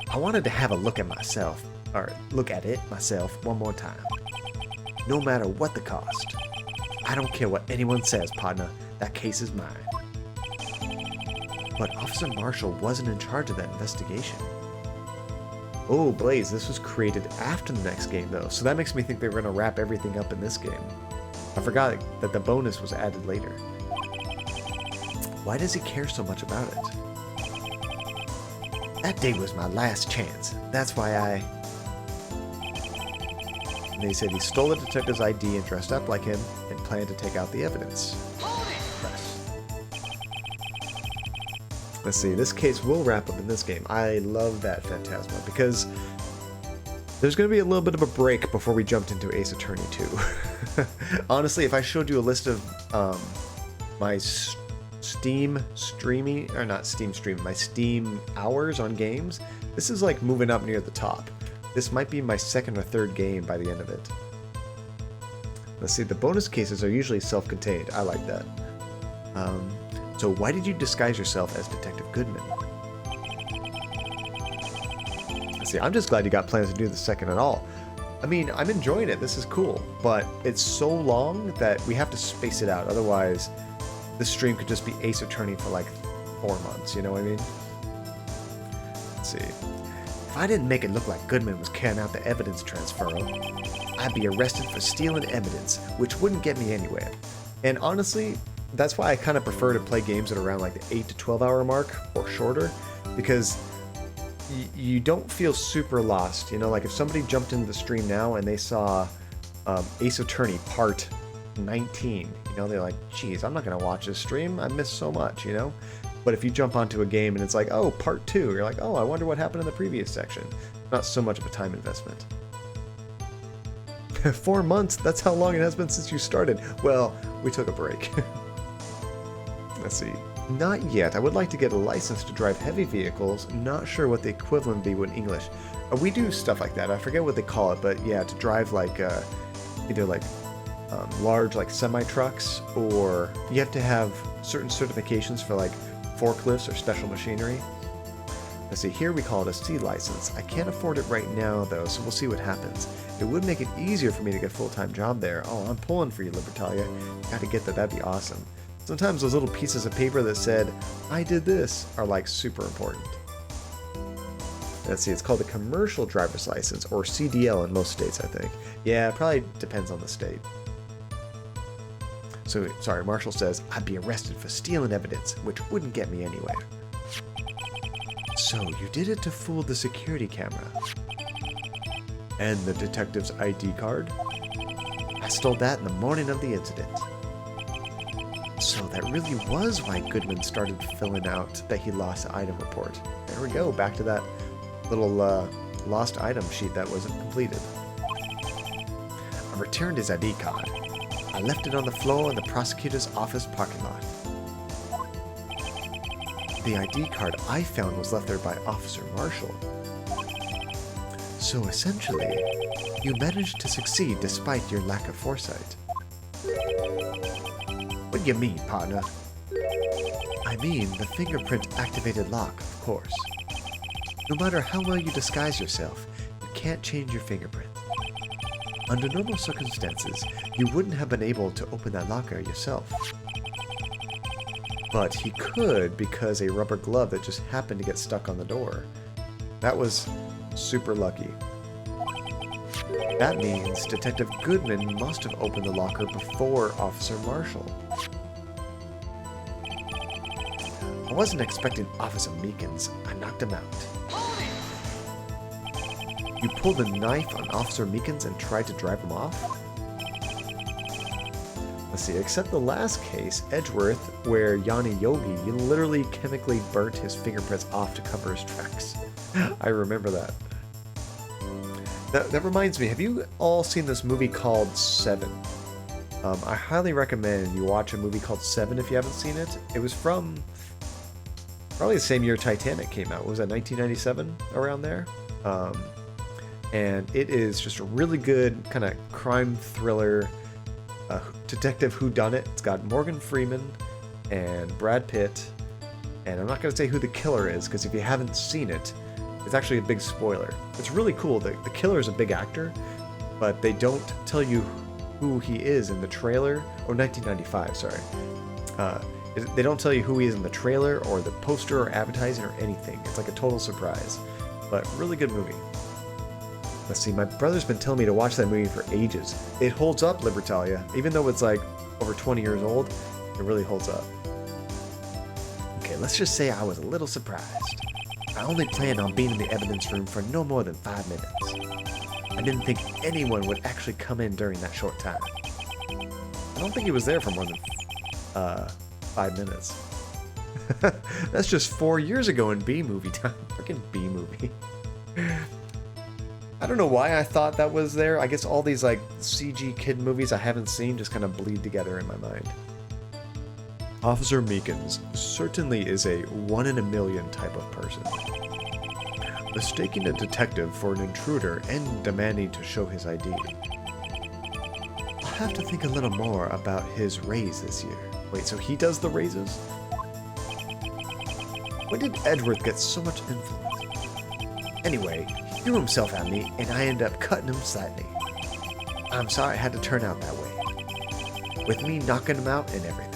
I wanted to have a look at myself, or look at it myself one more time. No matter what the cost. I don't care what anyone says, partner. That case is mine. But Officer Marshall wasn't in charge of that investigation. Oh, Blaze, this was created after the next game, though, so that makes me think they were going to wrap everything up in this game. I forgot that the bonus was added later. Why does he care so much about it? That day was my last chance. That's why I... And they said he stole the detective's ID and dressed up like him and planned to take out the evidence. Press. Let's see, this case will wrap up in this game. I love that Phantasma because there's going to be a little bit of a break before we jumped into Ace Attorney 2. Honestly, if I showed you a list of my Steam streaming, or not Steam streaming, my Steam hours on games, this is like moving up near the top. This might be my second or third game by the end of it. Let's see, the bonus cases are usually self-contained. I like that. So why did you disguise yourself as Detective Goodman? Let's see, I'm just glad you got plans to do the second at all. I mean, I'm enjoying it. This is cool, but it's so long that we have to space it out. Otherwise, the stream could just be Ace Attorney for like 4 months, you know what I mean? Let's see. If I didn't make it look like Goodman was carrying out the evidence transferal, I'd be arrested for stealing evidence, which wouldn't get me anywhere. And honestly, that's why I kind of prefer to play games at around like the 8 to 12 hour mark or shorter, because you don't feel super lost. You know, like if somebody jumped into the stream now and they saw Ace Attorney Part 19, you know, they're like, geez, I'm not going to watch this stream. I missed so much, you know? But if you jump onto a game and it's like, oh, Part 2, you're like, oh, I wonder what happened in the previous section. Not so much of a time investment. 4 months, that's how long it has been since you started. Well, we took a break. Let's see. Not yet. I would like to get a license to drive heavy vehicles. Not sure what the equivalent would be in English. We do stuff like that. I forget what they call it, but yeah, to drive like either like large like semi-trucks, or you have to have certain certifications for like forklifts or special machinery. Let's see, here we call it a C license. I can't afford it right now though, so we'll see what happens. It would make it easier for me to get a full-time job there. Oh, I'm pulling for you, Libertalia. Gotta get that, that'd be awesome. Sometimes those little pieces of paper that said, I did this, are like super important. Let's see, it's called a commercial driver's license, or CDL in most states, I think. Yeah, it probably depends on the state. So, sorry, Marshall says, I'd be arrested for stealing evidence, which wouldn't get me anywhere. So, you did it to fool the security camera. And the detective's ID card? I stole that in the morning of the incident. So that really was why Goodman started filling out that he lost the item report. There we go, back to that little lost item sheet that wasn't completed. I returned his ID card. I left it on the floor in the prosecutor's office parking lot. The ID card I found was left there by Officer Marshall. So essentially, you managed to succeed despite your lack of foresight. What do you mean, partner? I mean the fingerprint-activated lock, of course. No matter how well you disguise yourself, you can't change your fingerprint. Under normal circumstances, you wouldn't have been able to open that locker yourself. But he could because a rubber glove that just happened to get stuck on the door. That was super lucky. That means Detective Goodman must have opened the locker before Officer Marshall. I wasn't expecting Officer Meekins. I knocked him out. You pulled a knife on Officer Meekins and tried to drive him off? Let's see, except the last case, Edgeworth, where Yanni Yogi literally chemically burnt his fingerprints off to cover his tracks. I remember that. That reminds me, have you all seen this movie called Seven? I highly recommend you watch a movie called Seven if you haven't seen it. It was from probably the same year Titanic came out. What was that, 1997? Around there? And it is just a really good kind of crime thriller detective whodunit. It's got Morgan Freeman and Brad Pitt. And I'm not going to say who the killer is, because if you haven't seen it, it's actually a big spoiler. It's really cool. The killer is a big actor, but they don't tell you who he is in the trailer. Oh, 1995, sorry. They don't tell you who he is in the trailer or the poster or advertising or anything. It's like a total surprise. But really good movie. Let's see, my brother's been telling me to watch that movie for ages. It holds up, Libertalia. Even though it's like over 20 years old, it really holds up. Okay, let's just say I was a little surprised. I only planned on being in the evidence room for no more than 5 minutes. I didn't think anyone would actually come in during that short time. I don't think he was there for more than 5 minutes. That's just 4 years ago in B-movie time. Freaking B-movie. I don't know why I thought that was there. I guess all these like CG kid movies I haven't seen just kind of bleed together in my mind. Officer Meekins certainly is a 1 in a million type of person. Mistaking a detective for an intruder and demanding to show his ID. I'll have to think a little more about his raise this year. Wait, so he does the raises? When did Edgeworth get so much influence? Anyway, he threw himself at me and I ended up cutting him slightly. I'm sorry it had to turn out that way. With me knocking him out and everything.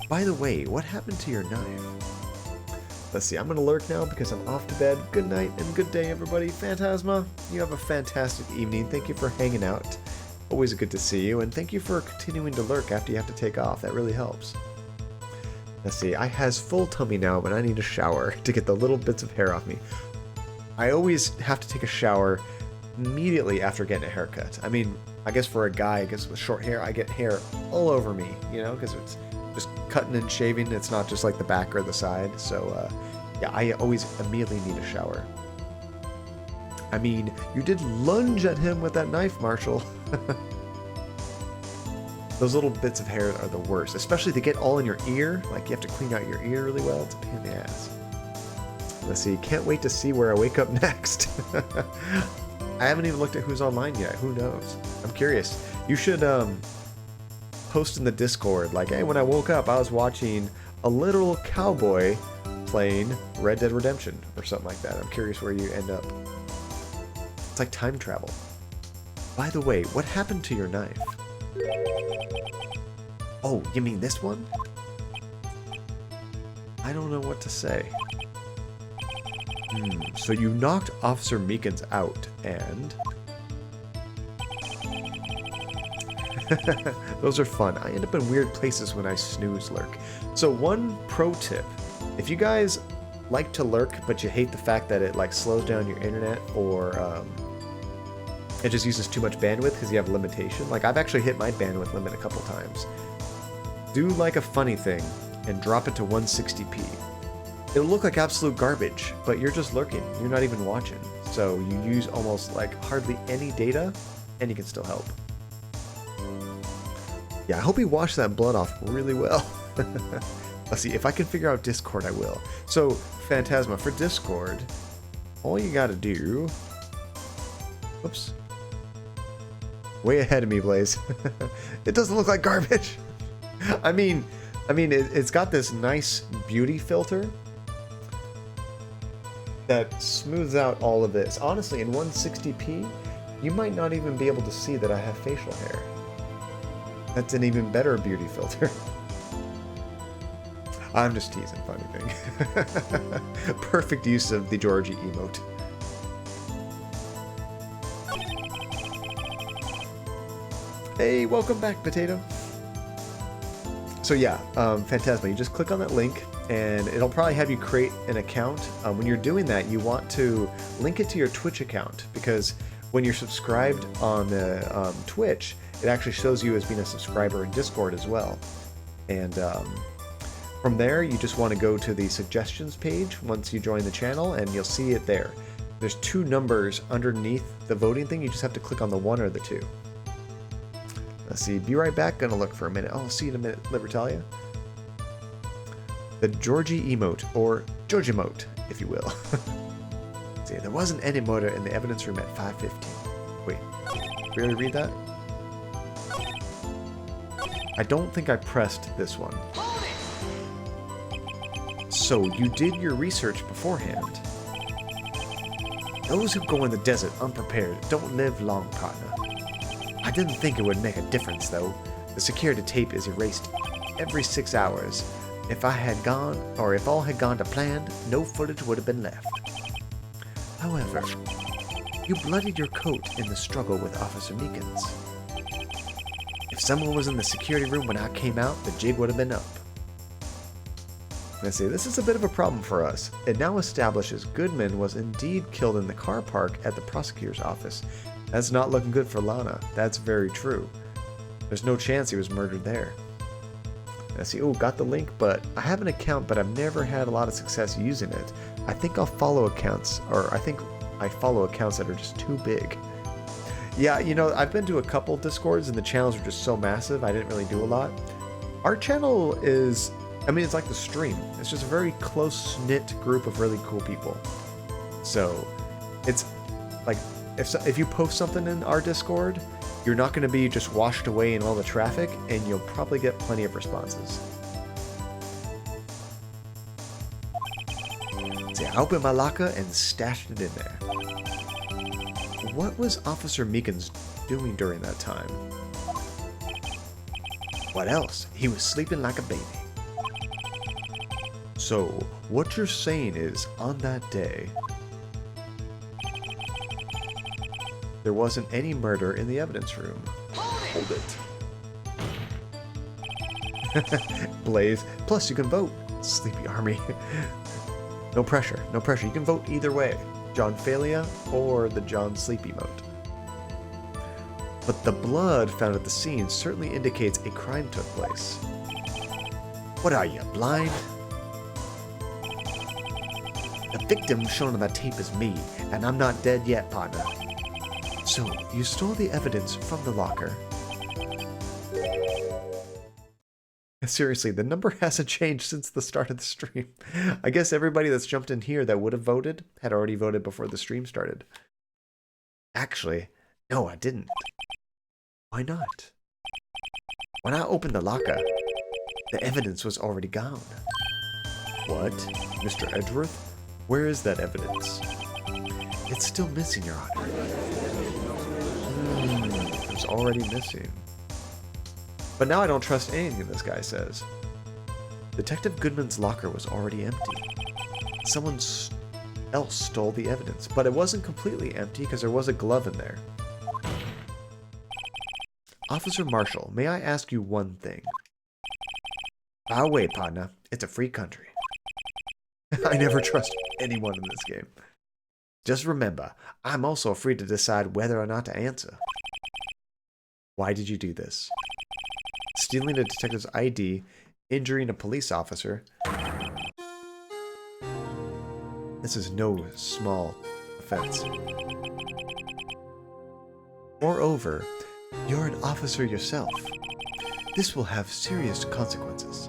By the way, what happened to your knife? Let's see, I'm going to lurk now because I'm off to bed. Good night and good day, everybody. Phantasma, you have a fantastic evening. Thank you for hanging out. Always good to see you, and thank you for continuing to lurk after you have to take off. That really helps. Let's see, I has full tummy now, but I need a shower to get the little bits of hair off me. I always have to take a shower immediately after getting a haircut. I mean, I guess for a guy, I guess with short hair, I get hair all over me, you know, because it's just cutting and shaving. It's not just like the back or the side. So, yeah, I always immediately need a shower. I mean, you did lunge at him with that knife, Marshall. Those little bits of hair are the worst, especially to get all in your ear. Like, you have to clean out your ear really well. It's a pain in the ass. Let's see. Can't wait to see where I wake up next. I haven't even looked at who's online yet. Who knows? I'm curious. You should post in the Discord, like, hey, when I woke up, I was watching a little cowboy playing Red Dead Redemption or something like that. I'm curious where you end up. It's like time travel. By the way, what happened to your knife? Oh, you mean this one? I don't know what to say. So you knocked Officer Meekins out, and... Those are fun. I end up in weird places when I snooze lurk. So one pro tip, if you guys like to lurk, but you hate the fact that it like slows down your internet, or it just uses too much bandwidth because you have a limitation. Like, I've actually hit my bandwidth limit a couple times. Do like a funny thing and drop it to 160p. It'll look like absolute garbage, but you're just lurking. You're not even watching. So you use almost like hardly any data, and you can still help. Yeah, I hope he washed that blood off really well. Let's see, if I can figure out Discord, I will. So, Phantasma, for Discord, all you gotta do... Whoops. Way ahead of me, Blaze. It doesn't look like garbage. I mean, it's got this nice beauty filter that smooths out all of this. Honestly, in 160p, you might not even be able to see that I have facial hair. That's an even better beauty filter. I'm just teasing, funny thing. Perfect use of the Georgie emote. Hey, welcome back, Potato. So yeah, Phantasma, you just click on that link, and it'll probably have you create an account. When you're doing that, you want to link it to your Twitch account, because when you're subscribed on the Twitch, it actually shows you as being a subscriber in Discord as well. And from there, you just want to go to the suggestions page once you join the channel, and you'll see it there. There's two numbers underneath the voting thing. You just have to click on the 1 or the 2. Let's see. Be right back. Gonna look for a minute. Oh, see you in a minute, Libertalia. The Georgie emote, or George emote, if you will. See, there wasn't any murder in the evidence room at 5:15. Wait, really read that? I don't think I pressed this one. So, you did your research beforehand. Those who go in the desert unprepared don't live long, partner. I didn't think it would make a difference, though. The security tape is erased every 6 hours. If I had gone, or if all had gone to plan, no footage would have been left. However, you bloodied your coat in the struggle with Officer Meekins. If someone was in the security room when I came out, the jig would have been up. Let's see, this is a bit of a problem for us. It now establishes Goodman was indeed killed in the car park at the prosecutor's office. That's not looking good for Lana. That's very true. There's no chance he was murdered there. Let's see, oh, got the link, but I have an account, but I've never had a lot of success using it. I think I'll follow accounts, or I think I follow accounts that are just too big. Yeah, you know, I've been to a couple Discords and the channels are just so massive, I didn't really do a lot. Our channel is, I mean, it's like the stream. It's just a very close-knit group of really cool people. So, it's like, if you post something in our Discord, you're not going to be just washed away in all the traffic, and you'll probably get plenty of responses. See, I opened my locker and stashed it in there. What was Officer Meekins doing during that time? What else? He was sleeping like a baby. So, what you're saying is, on that day, there wasn't any murder in the evidence room. Hold it. Blaze. Plus, you can vote. Sleepy Army. No pressure. No pressure. You can vote either way. John Failure or the John Sleepy mode. But the blood found at the scene certainly indicates a crime took place. What are you, blind? The victim shown on that tape is me, and I'm not dead yet, partner. So, you stole the evidence from the locker. Seriously, the number hasn't changed since the start of the stream. I guess everybody that's jumped in here that would have voted had already voted before the stream started. Actually, no, I didn't. Why not? When I opened the locker, the evidence was already gone. What? Mr. Edgeworth? Where is that evidence? It's still missing, Your Honor. It was already missing. But now I don't trust anything this guy says. Detective Goodman's locker was already empty. Someone else stole the evidence, but it wasn't completely empty because there was a glove in there. Officer Marshall, may I ask you one thing? Bow away, partner. It's a free country. I never trust anyone in this game. Just remember, I'm also free to decide whether or not to answer. Why did you do this? Stealing a detective's ID, injuring a police officer. This is no small offense. Moreover, you're an officer yourself. This will have serious consequences.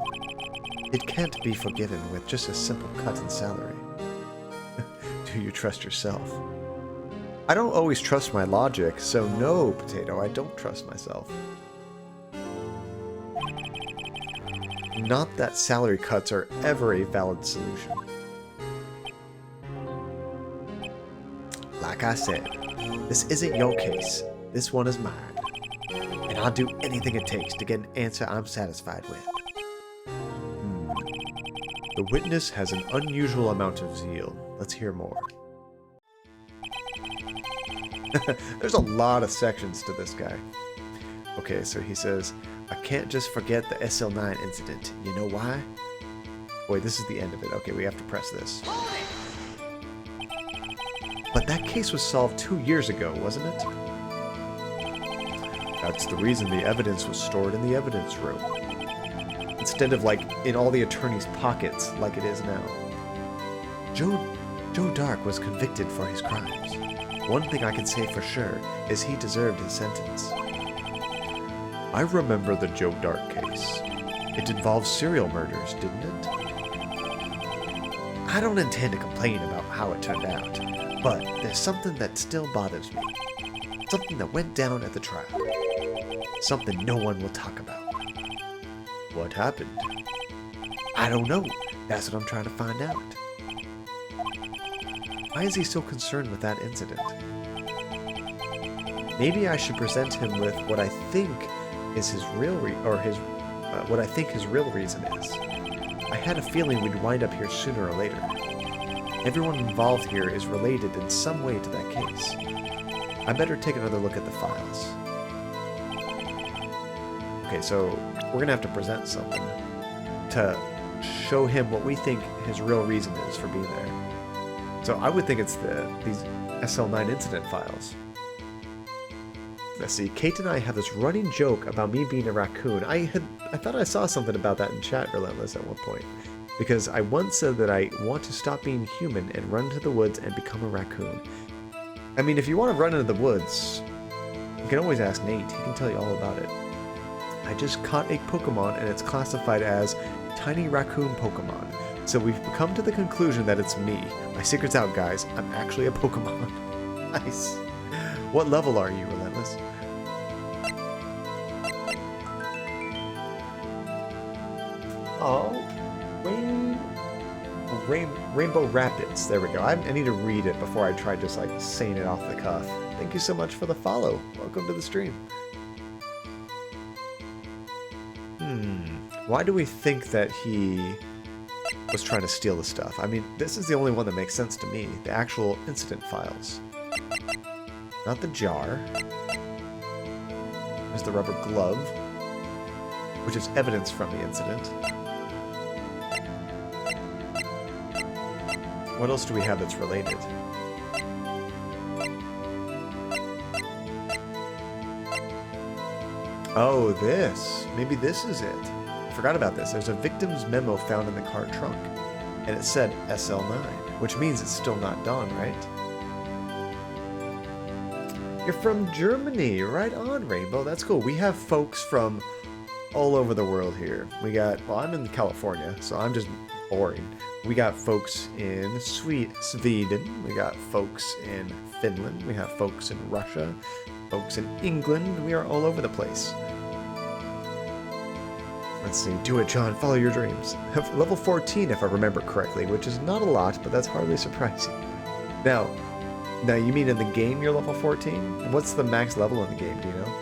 It can't be forgiven with just a simple cut in salary. Do you trust yourself? I don't always trust my logic, so no, Potato, I don't trust myself. Not that salary cuts are ever a valid solution. Like I said, this isn't your case. This one is mine. And I'll do anything it takes to get an answer I'm satisfied with. The witness has an unusual amount of zeal. Let's hear more. There's a lot of sections to this guy. Okay, so he says, I can't just forget the SL9 incident. You know why? Boy, this is the end of it. Okay, we have to press this. But that case was solved 2 years ago, wasn't it? That's the reason the evidence was stored in the evidence room. Instead of, like, in all the attorney's pockets, like it is now. Joe Dark was convicted for his crimes. One thing I can say for sure is he deserved his sentence. I remember the Joe Dark case. It involved serial murders, didn't it? I don't intend to complain about how it turned out, but there's something that still bothers me. Something that went down at the trial. Something no one will talk about. What happened? I don't know. That's what I'm trying to find out. Why is he so concerned with that incident? Maybe I should present him with what I think is his real what I think his real reason is. I had a feeling we'd wind up here sooner or later. Everyone involved here is related in some way to that case. I better take another look at the files. Okay, so we're gonna have to present something to show him what we think his real reason is for being there. So I would think it's these SL9 incident files. Let's see, Kate and I have this running joke about me being a raccoon. I thought I saw something about that in chat, Relentless, at one point. Because I once said that I want to stop being human and run into the woods and become a raccoon. I mean, if you want to run into the woods, you can always ask Nate. He can tell you all about it. I just caught a Pokemon and it's classified as Tiny Raccoon Pokemon. So we've come to the conclusion that it's me. My secret's out, guys. I'm actually a Pokemon. Nice. What level are you, Relentless? Oh, Rainbow Rapids. There we go. I need to read it before I try just like saying it off the cuff. Thank you so much for the follow. Welcome to the stream. Why do we think that he was trying to steal the stuff? I mean, this is the only one that makes sense to me. The actual incident files. Not the jar. There's the rubber glove, which is evidence from the incident. What else do we have that's related? Oh, this. Maybe this is it. I forgot about this. There's a victim's memo found in the car trunk, and it said SL9, which means it's still not dawn, right? You're from Germany. Right on, Rainbow. That's cool. We have folks from all over the world here. We got, well, I'm in California, so I'm just boring. We got folks in Sweden. We got folks in Finland. We have folks in Russia. folks in England. We are all over the place. Let's see. Do it, John. Follow your dreams. Level 14, if I remember correctly, which is not a lot, but that's hardly surprising. Now, you mean in the game you're level 14? What's the max level in the game, do you know?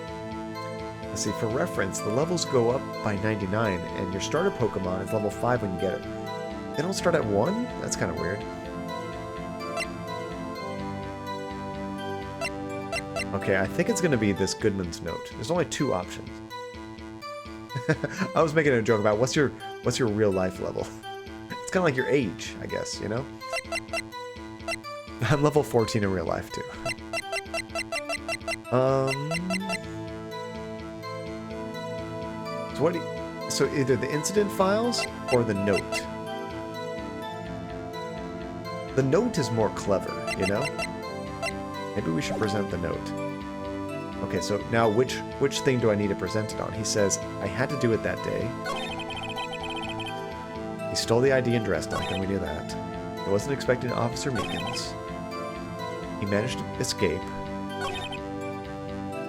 Let's see, for reference, the levels go up by 99, and your starter Pokemon is level 5 when you get it. They don't start at 1? That's kind of weird. Okay, I think it's going to be this Goodman's Note. There's only 2 options. I was making a joke about what's your real life level? It's kind of like your age, I guess, you know? I'm level 14 in real life, too. So either the incident files or the note. The note is more clever, you know? Maybe we should present the note. Okay, so now which thing do I need to present it on? He says, I had to do it that day. He stole the ID and dressed like him, we knew that. I wasn't expecting Officer Meekins. He managed to escape.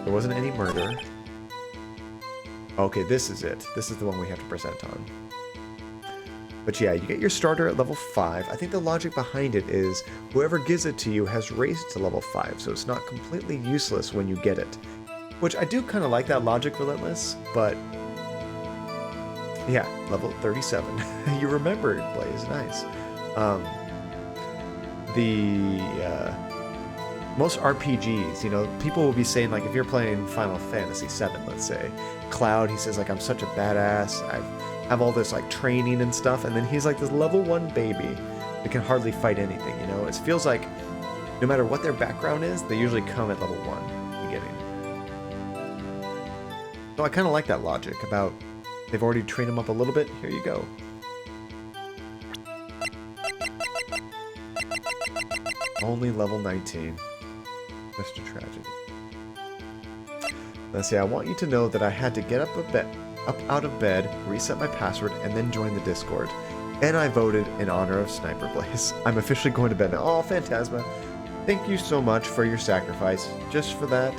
There wasn't any murder. Okay, this is it. This is the one we have to present on. But yeah, you get your starter at level 5. I think the logic behind it is whoever gives it to you has raised to level 5, so it's not completely useless when you get it. Which I do kind of like that logic, Relentless, but yeah, level 37. You remembered, Blaze. Nice. Most RPGs, you know, people will be saying, like, if you're playing Final Fantasy VII, let's say, Cloud, he says, like, I'm such a badass, I have all this, like, training and stuff, and then he's like this level 1 baby that can hardly fight anything, you know? It feels like no matter what their background is, they usually come at level 1 beginning. So I kind of like that logic about they've already trained him up a little bit, here you go. Only level 19. Mr. Tragedy. Let's see, I want you to know that I had to get up out of bed, reset my password, and then join the Discord. And I voted in honor of Sniper Blaze. I'm officially going to bed now. Oh, Phantasma, thank you so much for your sacrifice. Just for that.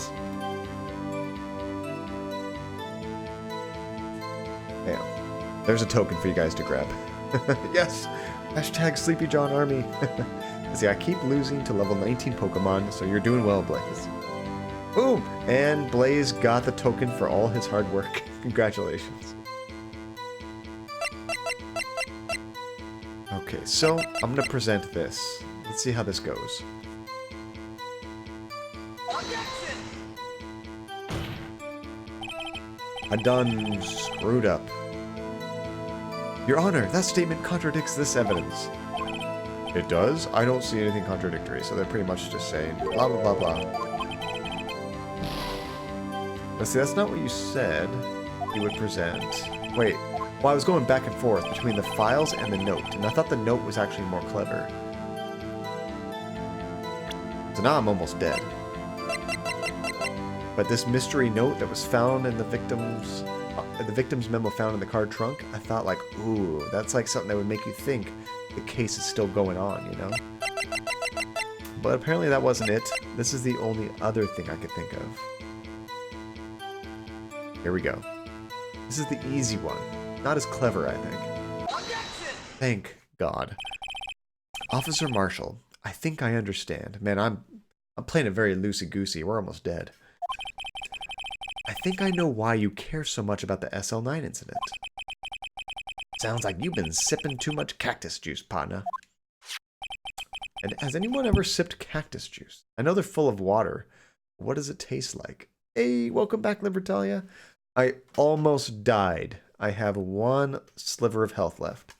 Bam. There's a token for you guys to grab. Yes! Hashtag Sleepy John Army. See, I keep losing to level 19 Pokemon, so you're doing well, Blaze. Boom! And Blaze got the token for all his hard work. Congratulations. Okay, so I'm going to present this. Let's see how this goes. I done screwed up. Your Honor, that statement contradicts this evidence. It does? I don't see anything contradictory, so they're pretty much just saying blah blah blah blah. Let's see, that's not what you said you would present. Wait, well, I was going back and forth between the files and the note, and I thought the note was actually more clever. So now I'm almost dead. But this mystery note that was found in the victim's memo found in the car trunk, I thought, like, ooh, that's like something that would make you think the case is still going on, you know? But apparently that wasn't it. This is the only other thing I could think of. Here we go. This is the easy one. Not as clever, I think. Thank God. Officer Marshall, I think I understand. Man, I'm playing it very loosey-goosey. We're almost dead. I think I know why you care so much about the SL9 incident. Sounds like you've been sipping too much cactus juice, partner. And has anyone ever sipped cactus juice? I know they're full of water. What does it taste like? Hey, welcome back, Libertalia. I almost died. I have one sliver of health left.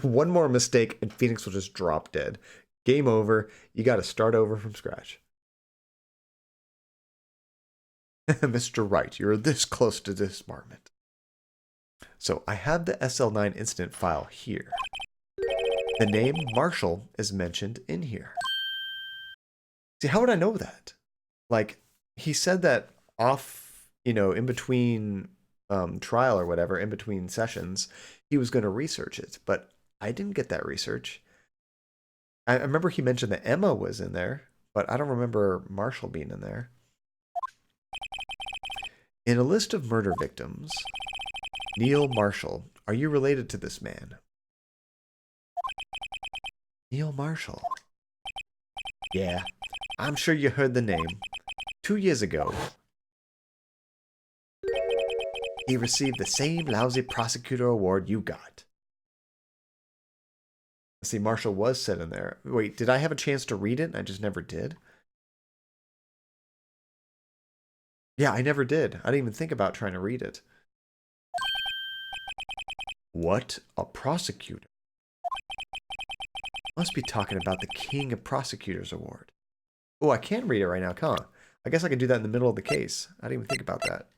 One more mistake and Phoenix will just drop dead. Game over. You got to start over from scratch. Mr. Wright, you're this close to disbarment. So I have the SL9 incident file here. The name Marshall is mentioned in here. See, how would I know that? Like, he said that off, you know, in between trial or whatever, in between sessions, he was going to research it, but I didn't get that research. I remember he mentioned that Emma was in there, but I don't remember Marshall being in there. In a list of murder victims, Neil Marshall. Are you related to this man? Neil Marshall. Yeah, I'm sure you heard the name. 2 years ago, he received the same lousy prosecutor award you got. Let's see, Marshall was said in there. Wait, did I have a chance to read it? I just never did. Yeah, I never did. I didn't even think about trying to read it. What? A prosecutor? Must be talking about the King of Prosecutors Award. Oh, I can read it right now, huh? I guess I could do that in the middle of the case. I didn't even think about that.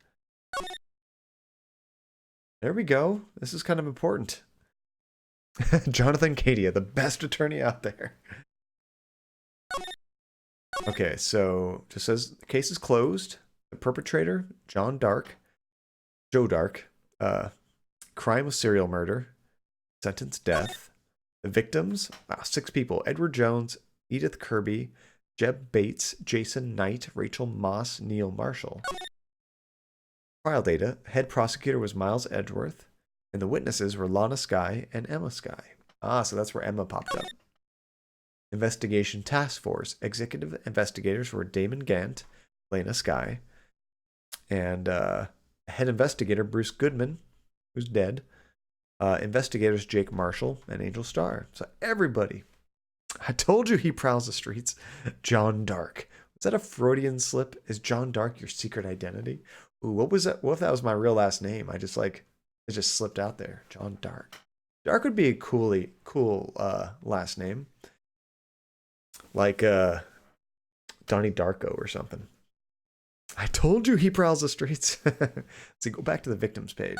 There we go. This is kind of important. Jonathan Cadia, the best attorney out there. Okay, so just says the case is closed. The perpetrator, Joe Dark. Crime of serial murder. Sentence death. The victims, 6 people. Edward Jones, Edith Kirby, Jeb Bates, Jason Knight, Rachel Moss, Neil Marshall. Trial data, head prosecutor was Miles Edgeworth, and the witnesses were Lana Skye and Emma Skye. Ah, so that's where Emma popped up. Investigation Task Force, executive investigators were Damon Gant, Lana Skye, and head investigator Bruce Goodman, who's dead. Investigators Jake Marshall and Angel Starr. So everybody. I told you he prowls the streets. John Dark. Was that a Freudian slip? Is John Dark your secret identity? Ooh, what was that? What if that was my real last name? It just slipped out there. John Dark. Dark would be a cool last name. Like Donnie Darko or something. I told you he prowls the streets. So go back to the victims page.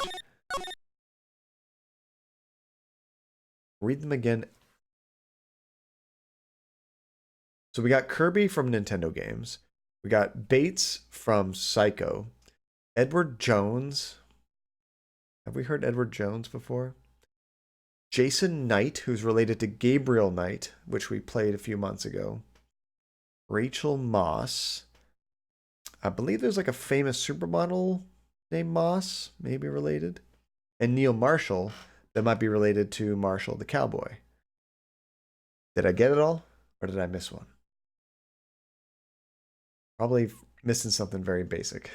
Read them again. So we got Kirby from Nintendo games. We got Bates from Psycho. Edward Jones. Have we heard Edward Jones before? Jason Knight, who's related to Gabriel Knight, which we played a few months ago. Rachel Moss. I believe there's like a famous supermodel named Moss, maybe related. And Neil Marshall, that might be related to Marshall the Cowboy. Did I get it all? Or did I miss one? Probably missing something very basic.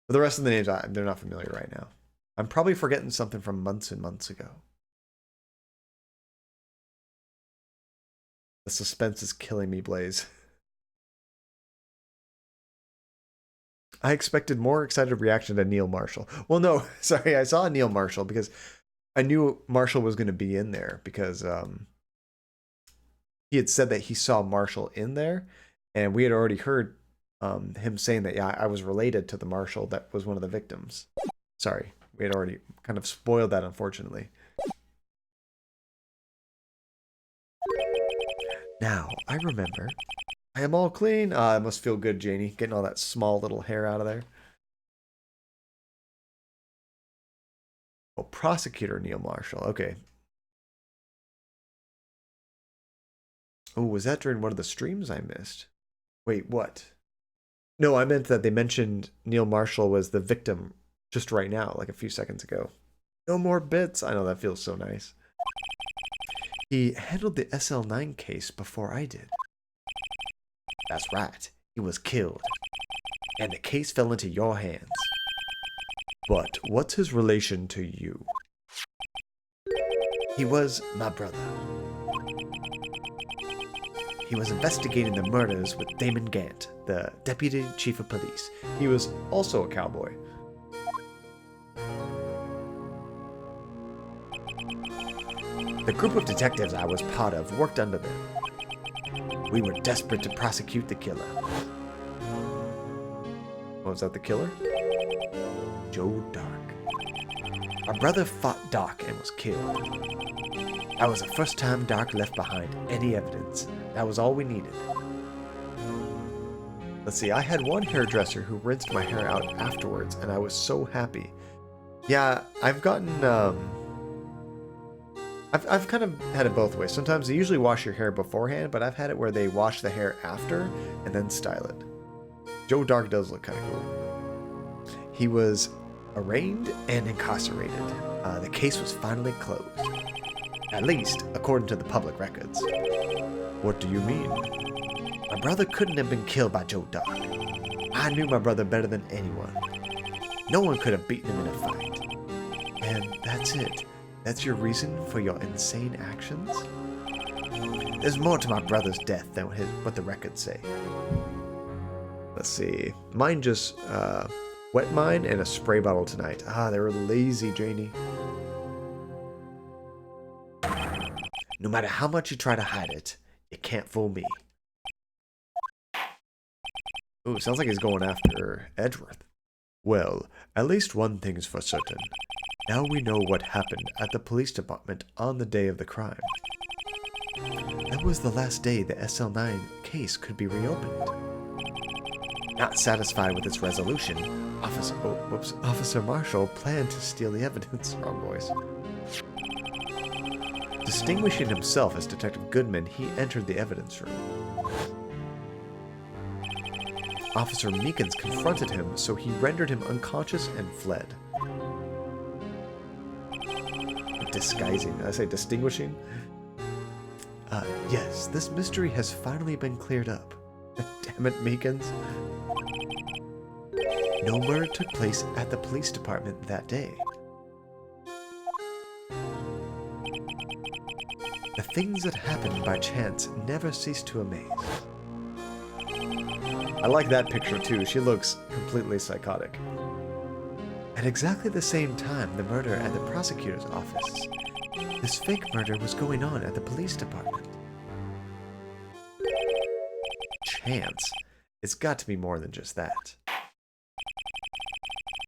But the rest of the names, they're not familiar right now. I'm probably forgetting something from months and months ago. The suspense is killing me, Blaze. I expected more excited reaction to Neil Marshall. Well, no, sorry, I saw Neil Marshall because I knew Marshall was going to be in there because he had said that he saw Marshall in there, and we had already heard him saying that, yeah, I was related to the Marshall that was one of the victims. Sorry, we had already kind of spoiled that, unfortunately. Now, I remember. I am all clean. It must feel good, Janie, getting all that small little hair out of there. Oh, prosecutor Neil Marshall. Okay. Oh, was that during one of the streams I missed? Wait, what? No, I meant that they mentioned Neil Marshall was the victim just right now, like a few seconds ago. No more bits. I know, that feels so nice. He handled the SL9 case before I did. That's right. He was killed. And the case fell into your hands. But what's his relation to you? He was my brother. He was investigating the murders with Damon Gant, the deputy chief of police. He was also a cowboy. The group of detectives I was part of worked under them. We were desperate to prosecute the killer. Was that the killer? Joe Dark. Our brother fought Dark and was killed. That was the first time Dark left behind any evidence. That was all we needed. Let's see, I had one hairdresser who rinsed my hair out afterwards, and I was so happy. Yeah, I've gotten I've kind of had it both ways. Sometimes they usually wash your hair beforehand, but I've had it where they wash the hair after and then style it. Joe Dark does look kind of cool. He was arraigned and incarcerated. The case was finally closed. At least, according to the public records. What do you mean? My brother couldn't have been killed by Joe Dark. I knew my brother better than anyone. No one could have beaten him in a fight. And that's it. That's your reason for your insane actions? There's more to my brother's death than what the records say. Let's see. Mine just wet mine and a spray bottle tonight. Ah, they were lazy, Janie. No matter how much you try to hide it, you can't fool me. Ooh, sounds like he's going after Edgeworth. Well, at least one thing's for certain. Now we know what happened at the police department on the day of the crime. That was the last day the SL9 case could be reopened. Not satisfied with its resolution, Officer Marshall planned to steal the evidence. Wrong voice. Distinguishing himself as Detective Goodman, he entered the evidence room. Officer Meekins confronted him, so he rendered him unconscious and fled. Disguising, did I say distinguishing? Yes, this mystery has finally been cleared up. Damn it, Meekins. No murder took place at the police department that day. The things that happened by chance never cease to amaze. I like that picture too. She looks completely psychotic. At exactly the same time the murder at the prosecutor's office, this fake murder was going on at the police department. Chance? It's got to be more than just that.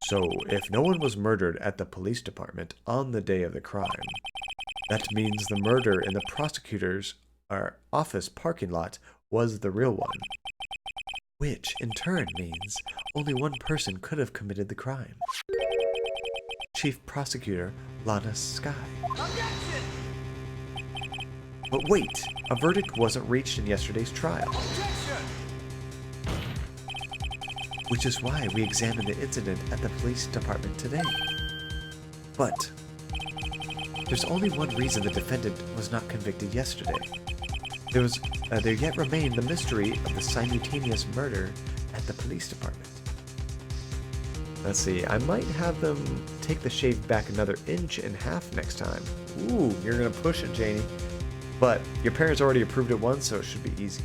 So, if no one was murdered at the police department on the day of the crime, that means the murder in the prosecutor's office parking lot was the real one. Which, in turn, means only one person could have committed the crime. Chief Prosecutor Lana Sky. Objection! But wait, a verdict wasn't reached in yesterday's trial. Objection! Which is why we examined the incident at the police department today. But there's only one reason the defendant was not convicted yesterday. There yet remained the mystery of the simultaneous murder at the police department. Let's see, I might have them take the shave back another inch and a half next time. Ooh, you're gonna push it, Janie. But your parents already approved it once, so it should be easy.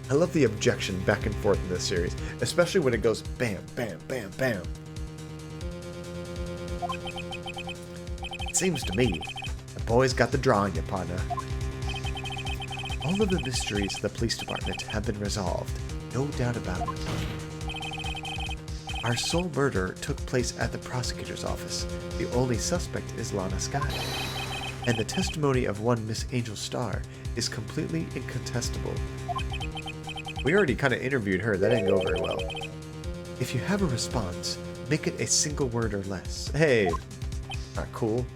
I love the objection back and forth in this series, especially when it goes bam, bam, bam, bam. It seems to me, the boys got the draw on you, partner. All of the mysteries of the police department have been resolved, no doubt about it. Our sole murder took place at the prosecutor's office. The only suspect is Lana Sky. And the testimony of one Miss Angel Starr is completely incontestable. We already kind of interviewed her, that didn't go very well. If you have a response, make it a single word or less. Hey, not cool.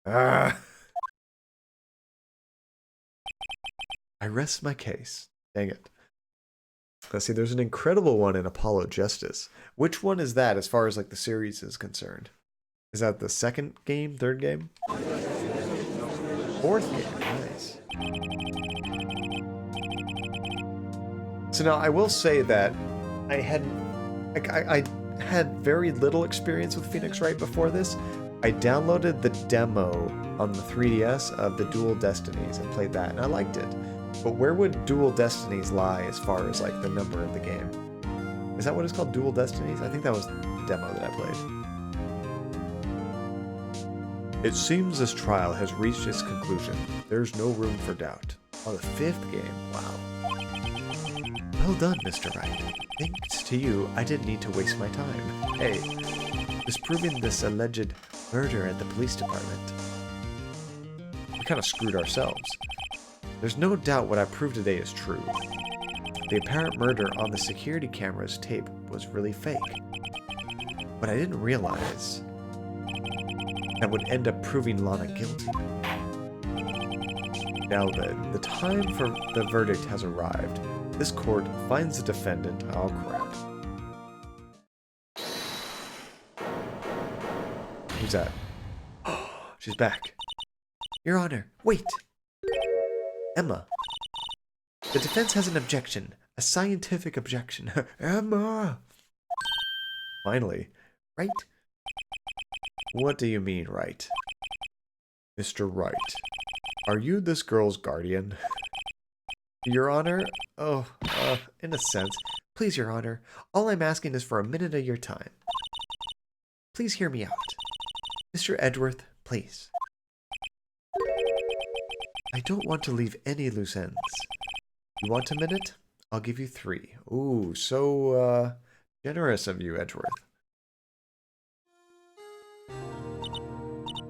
I rest my case. Dang it. Let's see, there's an incredible one in Apollo Justice. Which one is that as far as like the series is concerned? Is that the second game, third game? Fourth game, nice. So now I will say that I had very little experience with Phoenix Wright before this. I downloaded the demo on the 3DS of the Dual Destinies and played that, and I liked it. But where would Dual Destinies lie as far as like the number of the game? Is that what it's called, Dual Destinies? I think that was the demo that I played. It seems this trial has reached its conclusion. There's no room for doubt. Oh, the fifth game. Wow. Well done, Mr. Wright. Thanks to you, I didn't need to waste my time. Hey, disproving this alleged murder at the police department. We kind of screwed ourselves. There's no doubt what I proved today is true. The apparent murder on the security camera's tape was really fake. But I didn't realize that would end up proving Lana guilty. Now then, the time for the verdict has arrived. This court finds the defendant. Oh, crap. Who's that? She's back. Your Honor, wait! Emma. The defense has an objection. A scientific objection. Emma! Finally. Right? What do you mean, Wright? Mr. Wright, are you this girl's guardian? Your Honor? Oh, in a sense. Please, Your Honor, all I'm asking is for a minute of your time. Please hear me out. Mr. Edgeworth, please. I don't want to leave any loose ends. You want a minute? I'll give you 3. Ooh, so, generous of you, Edgeworth.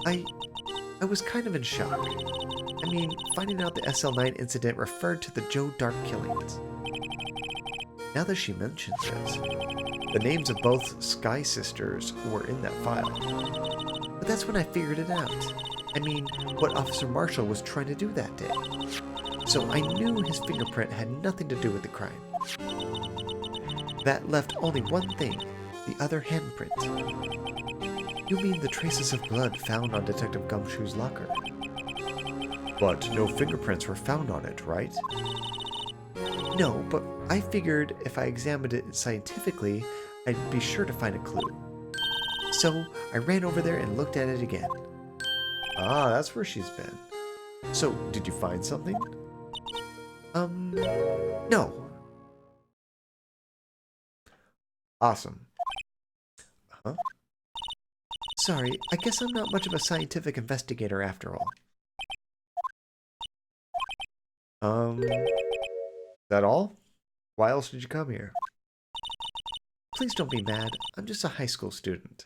I was kind of in shock. I mean, finding out the SL9 incident referred to the Joe Dark killings. Now that she mentions it, the names of both Sky Sisters were in that file. But that's when I figured it out. I mean, what Officer Marshall was trying to do that day. So I knew his fingerprint had nothing to do with the crime. That left only one thing, the other handprint. You mean the traces of blood found on Detective Gumshoe's locker? But no fingerprints were found on it, right? No, but I figured if I examined it scientifically, I'd be sure to find a clue. So I ran over there and looked at it again. Ah, that's where she's been. So, did you find something? No. Awesome. Huh? Sorry, I guess I'm not much of a scientific investigator after all. That all? Why else did you come here? Please don't be mad. I'm just a high school student.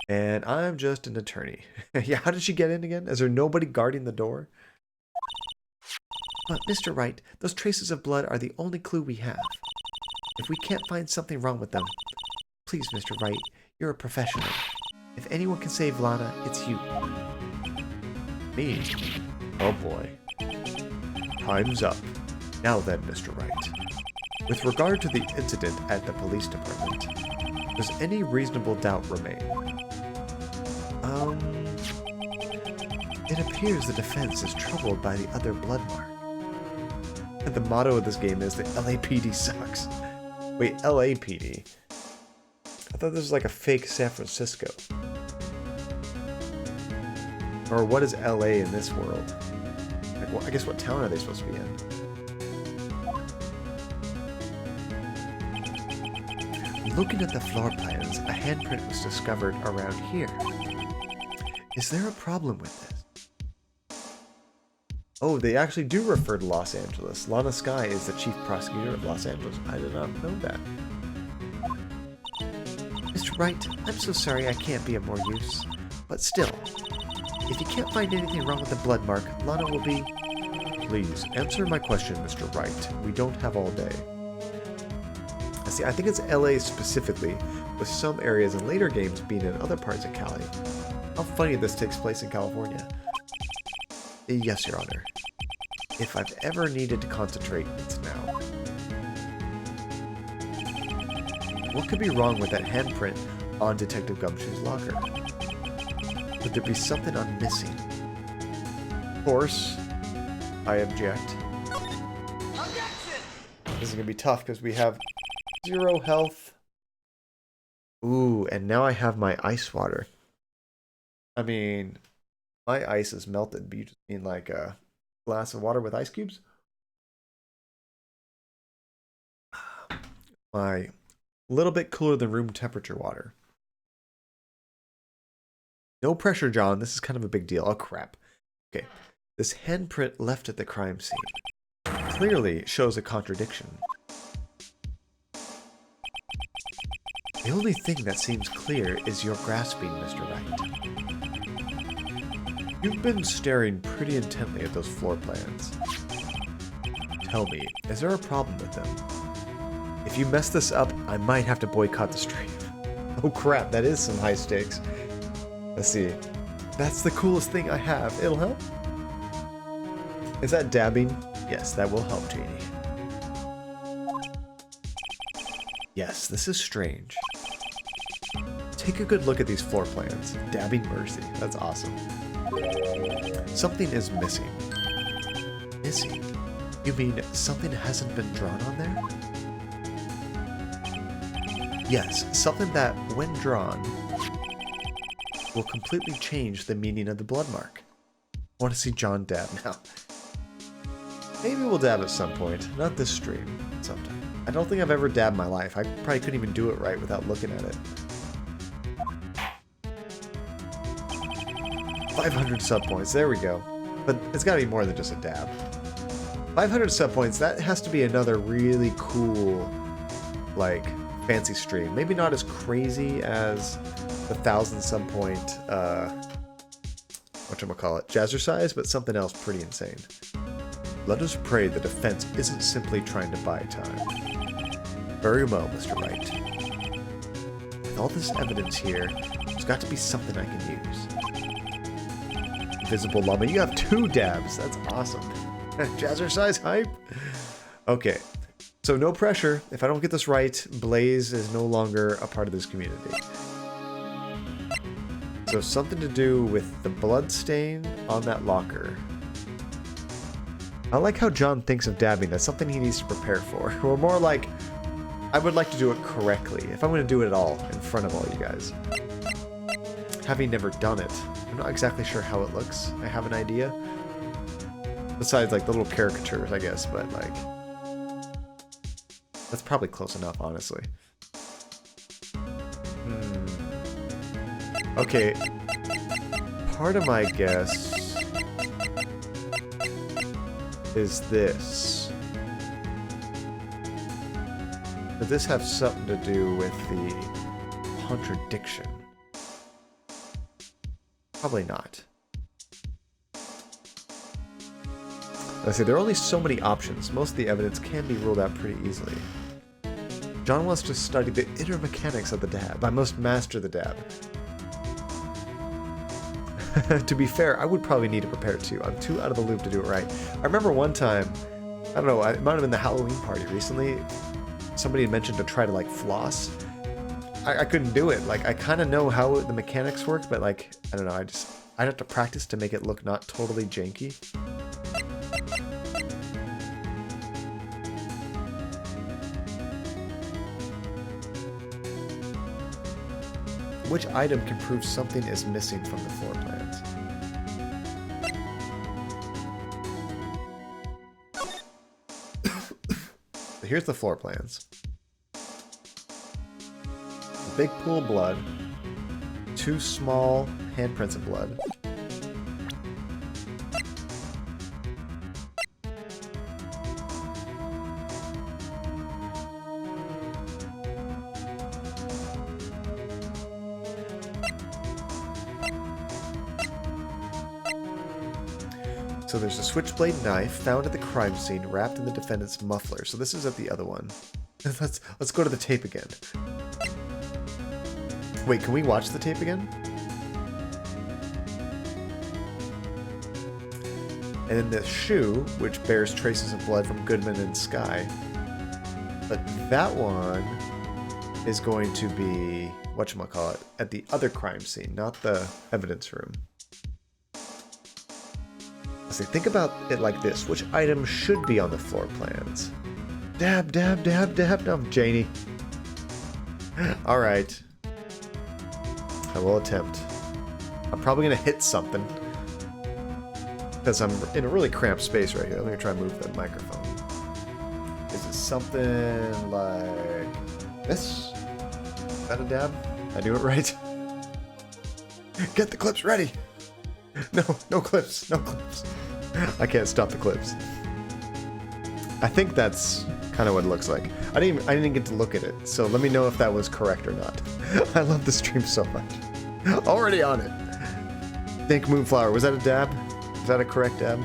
And I'm just an attorney. Yeah, how did she get in again? Is there nobody guarding the door? But, Mr. Wright, those traces of blood are the only clue we have. If we can't find something wrong with them, please, Mr. Wright, you're a professional. If anyone can save Lana, it's you. Me? Oh boy. Time's up. Now then, Mr. Wright. With regard to the incident at the police department, does any reasonable doubt remain? It appears the defense is troubled by the other blood mark. The motto of this game is the LAPD sucks. Wait, LAPD? I thought this was like a fake San Francisco. Or what is LA in this world? Like, well, I guess what town are they supposed to be in? Looking at the floor plans, a handprint was discovered around here. Is there a problem with this? Oh, they actually do refer to Los Angeles. Lana Skye is the chief prosecutor of Los Angeles. I did not know that. Mr. Wright, I'm so sorry I can't be of more use. But still, if you can't find anything wrong with the blood mark, Lana will be... Please, answer my question, Mr. Wright. We don't have all day. See, I think it's LA specifically, with some areas in later games being in other parts of Cali. How funny this takes place in California. Yes, Your Honor. If I've ever needed to concentrate, it's now. What could be wrong with that handprint on Detective Gumshoe's locker? Could there be something I'm missing? Of course, I object. Objection! This is going to be tough because we have 0 health. Ooh, and now I have my ice water. I mean, my ice is melted, but you just mean like a glass of water with ice cubes? My little bit cooler than room temperature water. No pressure, John. This is kind of a big deal. Oh, crap. Okay. This handprint left at the crime scene clearly shows a contradiction. The only thing that seems clear is your grasping, Mr. Wright. You've been staring pretty intently at those floor plans. Tell me, is there a problem with them? If you mess this up, I might have to boycott the stream. Oh crap, that is some high stakes. Let's see. That's the coolest thing I have. It'll help? Is that dabbing? Yes, that will help, Janie. Yes, this is strange. Take a good look at these floor plans. Dabbing Mercy. That's awesome. Something is missing. Missing? You mean something hasn't been drawn on there? Yes, something that, when drawn, will completely change the meaning of the blood mark. I want to see John dab now. Maybe we'll dab at some point. Not this stream. Sometime. I don't think I've ever dabbed in my life. I probably couldn't even do it right without looking at it. 500 sub points. There we go. But it's got to be more than just a dab. 500 sub points. That has to be another really cool, like, fancy stream. Maybe not as crazy as the 1,000 sub point, whatchamacallit, Jazzercise, but something else pretty insane. Let us pray the defense isn't simply trying to buy time. Very well, Mr. Wright. With all this evidence here, there's got to be something I can use. Invisible Llama, you have 2 dabs. That's awesome. Jazzercise hype? Okay. So no pressure. If I don't get this right, Blaze is no longer a part of this community. So something to do with the blood stain on that locker. I like how John thinks of dabbing. That's something he needs to prepare for. Or more like, I would like to do it correctly. If I'm going to do it at all in front of all you guys. Having never done it, I'm not exactly sure how it looks. I have an idea. Besides, like, the little caricatures, I guess, but, like... That's probably close enough, honestly. Okay. Part of my guess... is this. Does this have something to do with the contradiction? Probably not. Let's see, there are only so many options. Most of the evidence can be ruled out pretty easily. John wants to study the inner mechanics of the dab. I must master the dab. To be fair, I would probably need to prepare too. I'm too out of the loop to do it right. I remember one time, I don't know, it might have been the Halloween party recently, somebody had mentioned to try to, like, floss. I couldn't do it. Like, I kind of know how the mechanics work, but, like, I don't know, I'd have to practice to make it look not totally janky. Which item can prove something is missing from the floor plans? So here's the floor plans. A big pool of blood. 2 small handprints of blood. So there's a switchblade knife found at the crime scene wrapped in the defendant's muffler. So this is at the other one. Let's go to the tape again. Wait, can we watch the tape again? And then the shoe, which bears traces of blood from Goodman and Skye. But that one is going to be, whatchamacallit, at the other crime scene, not the evidence room. So think about it like this. Which item should be on the floor plans? Dab, dab, dab, dab. No, Janie. Alright. I will attempt. I'm probably going to hit something. Because I'm in a really cramped space right here. Let me try and move the microphone. Is it something like this? Is that a dab? I do it right? Get the clips ready! No, no clips, no clips. I can't stop the clips. I think that's kind of what it looks like. I didn't get to look at it, so let me know if that was correct or not. I love the stream so much. Already on it. Think Moonflower, was that a dab? Is that a correct dab?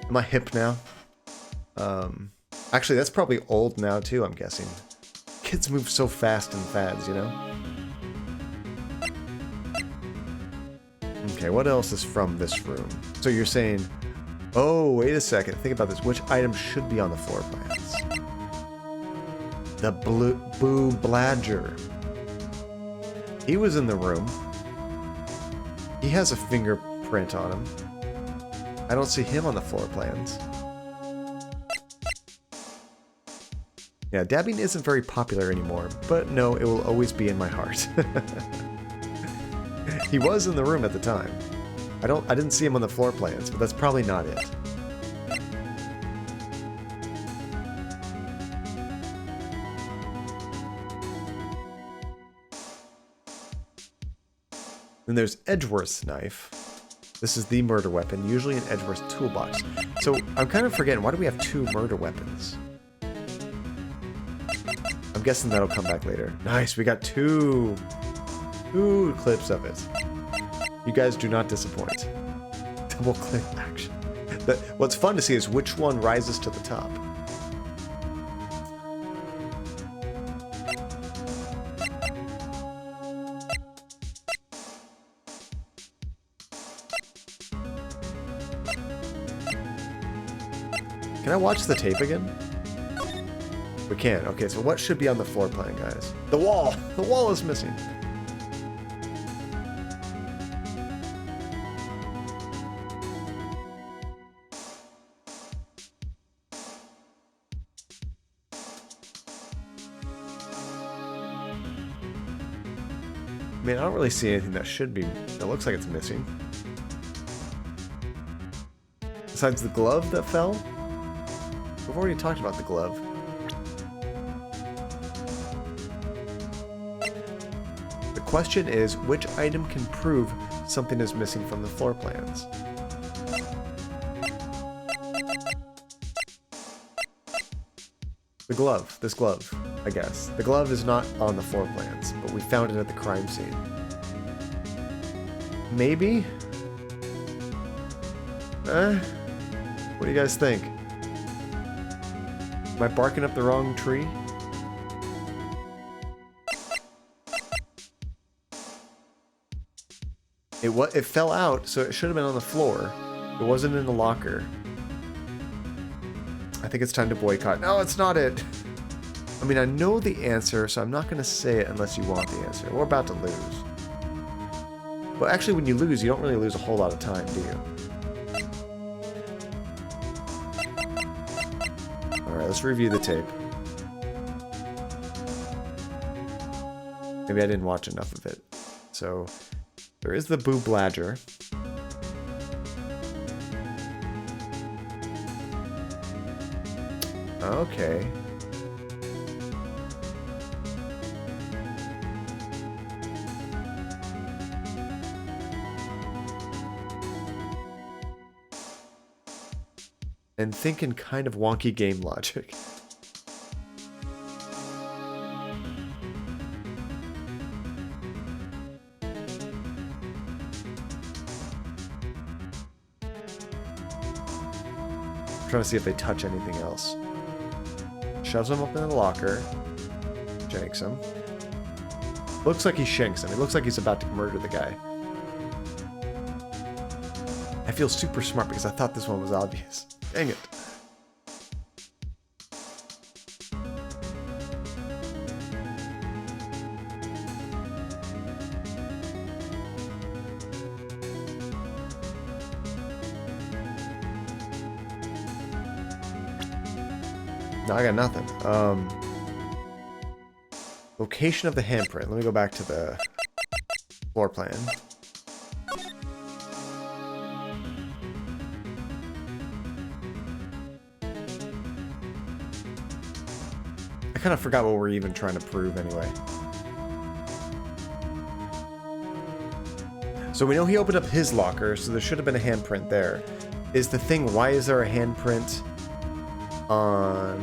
Am I hip now? Actually, that's probably old now too, I'm guessing. Kids move so fast in fads, you know? Okay, what else is from this room? So you're saying, oh, wait a second. Think about this. Which item should be on the floor plans? The Boo Bladger. He was in the room. He has a fingerprint on him. I don't see him on the floor plans. Yeah, dabbing isn't very popular anymore, but no, it will always be in my heart. He was in the room at the time. I didn't see him on the floor plans, but that's probably not it. Then there's Edgeworth's knife. This is the murder weapon, usually in Edgeworth's toolbox. So I'm kind of forgetting, why do we have 2 murder weapons? I'm guessing that'll come back later. Nice, we got two clips of it. You guys do not disappoint. Double click action. What's fun to see is which one rises to the top. Can I watch the tape again? We can. Okay, so what should be on the floor plan, guys? The wall! The wall is missing. I mean, I don't really see anything that should be... That looks like it's missing. Besides the glove that fell? We've already talked about the glove. The question is, which item can prove something is missing from the floor plans? The glove. This glove, I guess. The glove is not on the floor plans, but we found it at the crime scene. Maybe? What do you guys think? Am I barking up the wrong tree? It fell out, so it should have been on the floor. It wasn't in the locker. I think it's time to boycott. No, it's not it. I mean, I know the answer, so I'm not going to say it unless you want the answer. We're about to lose. Well, actually, when you lose, you don't really lose a whole lot of time, do you? Alright, let's review the tape. Maybe I didn't watch enough of it. So, there is the Boo Bladger. Okay. And think in kind of wonky game logic. I'm trying to see if they touch anything else. Shoves him up in the locker. Shanks him. Looks like he shanks him. It looks like he's about to murder the guy. I feel super smart because I thought this one was obvious. Dang it. No, I got nothing. Location of the handprint. Let me go back to the floor plan. I kind of forgot what we're even trying to prove anyway. So we know he opened up his locker, so there should have been a handprint there. Is the thing, why is there a handprint on,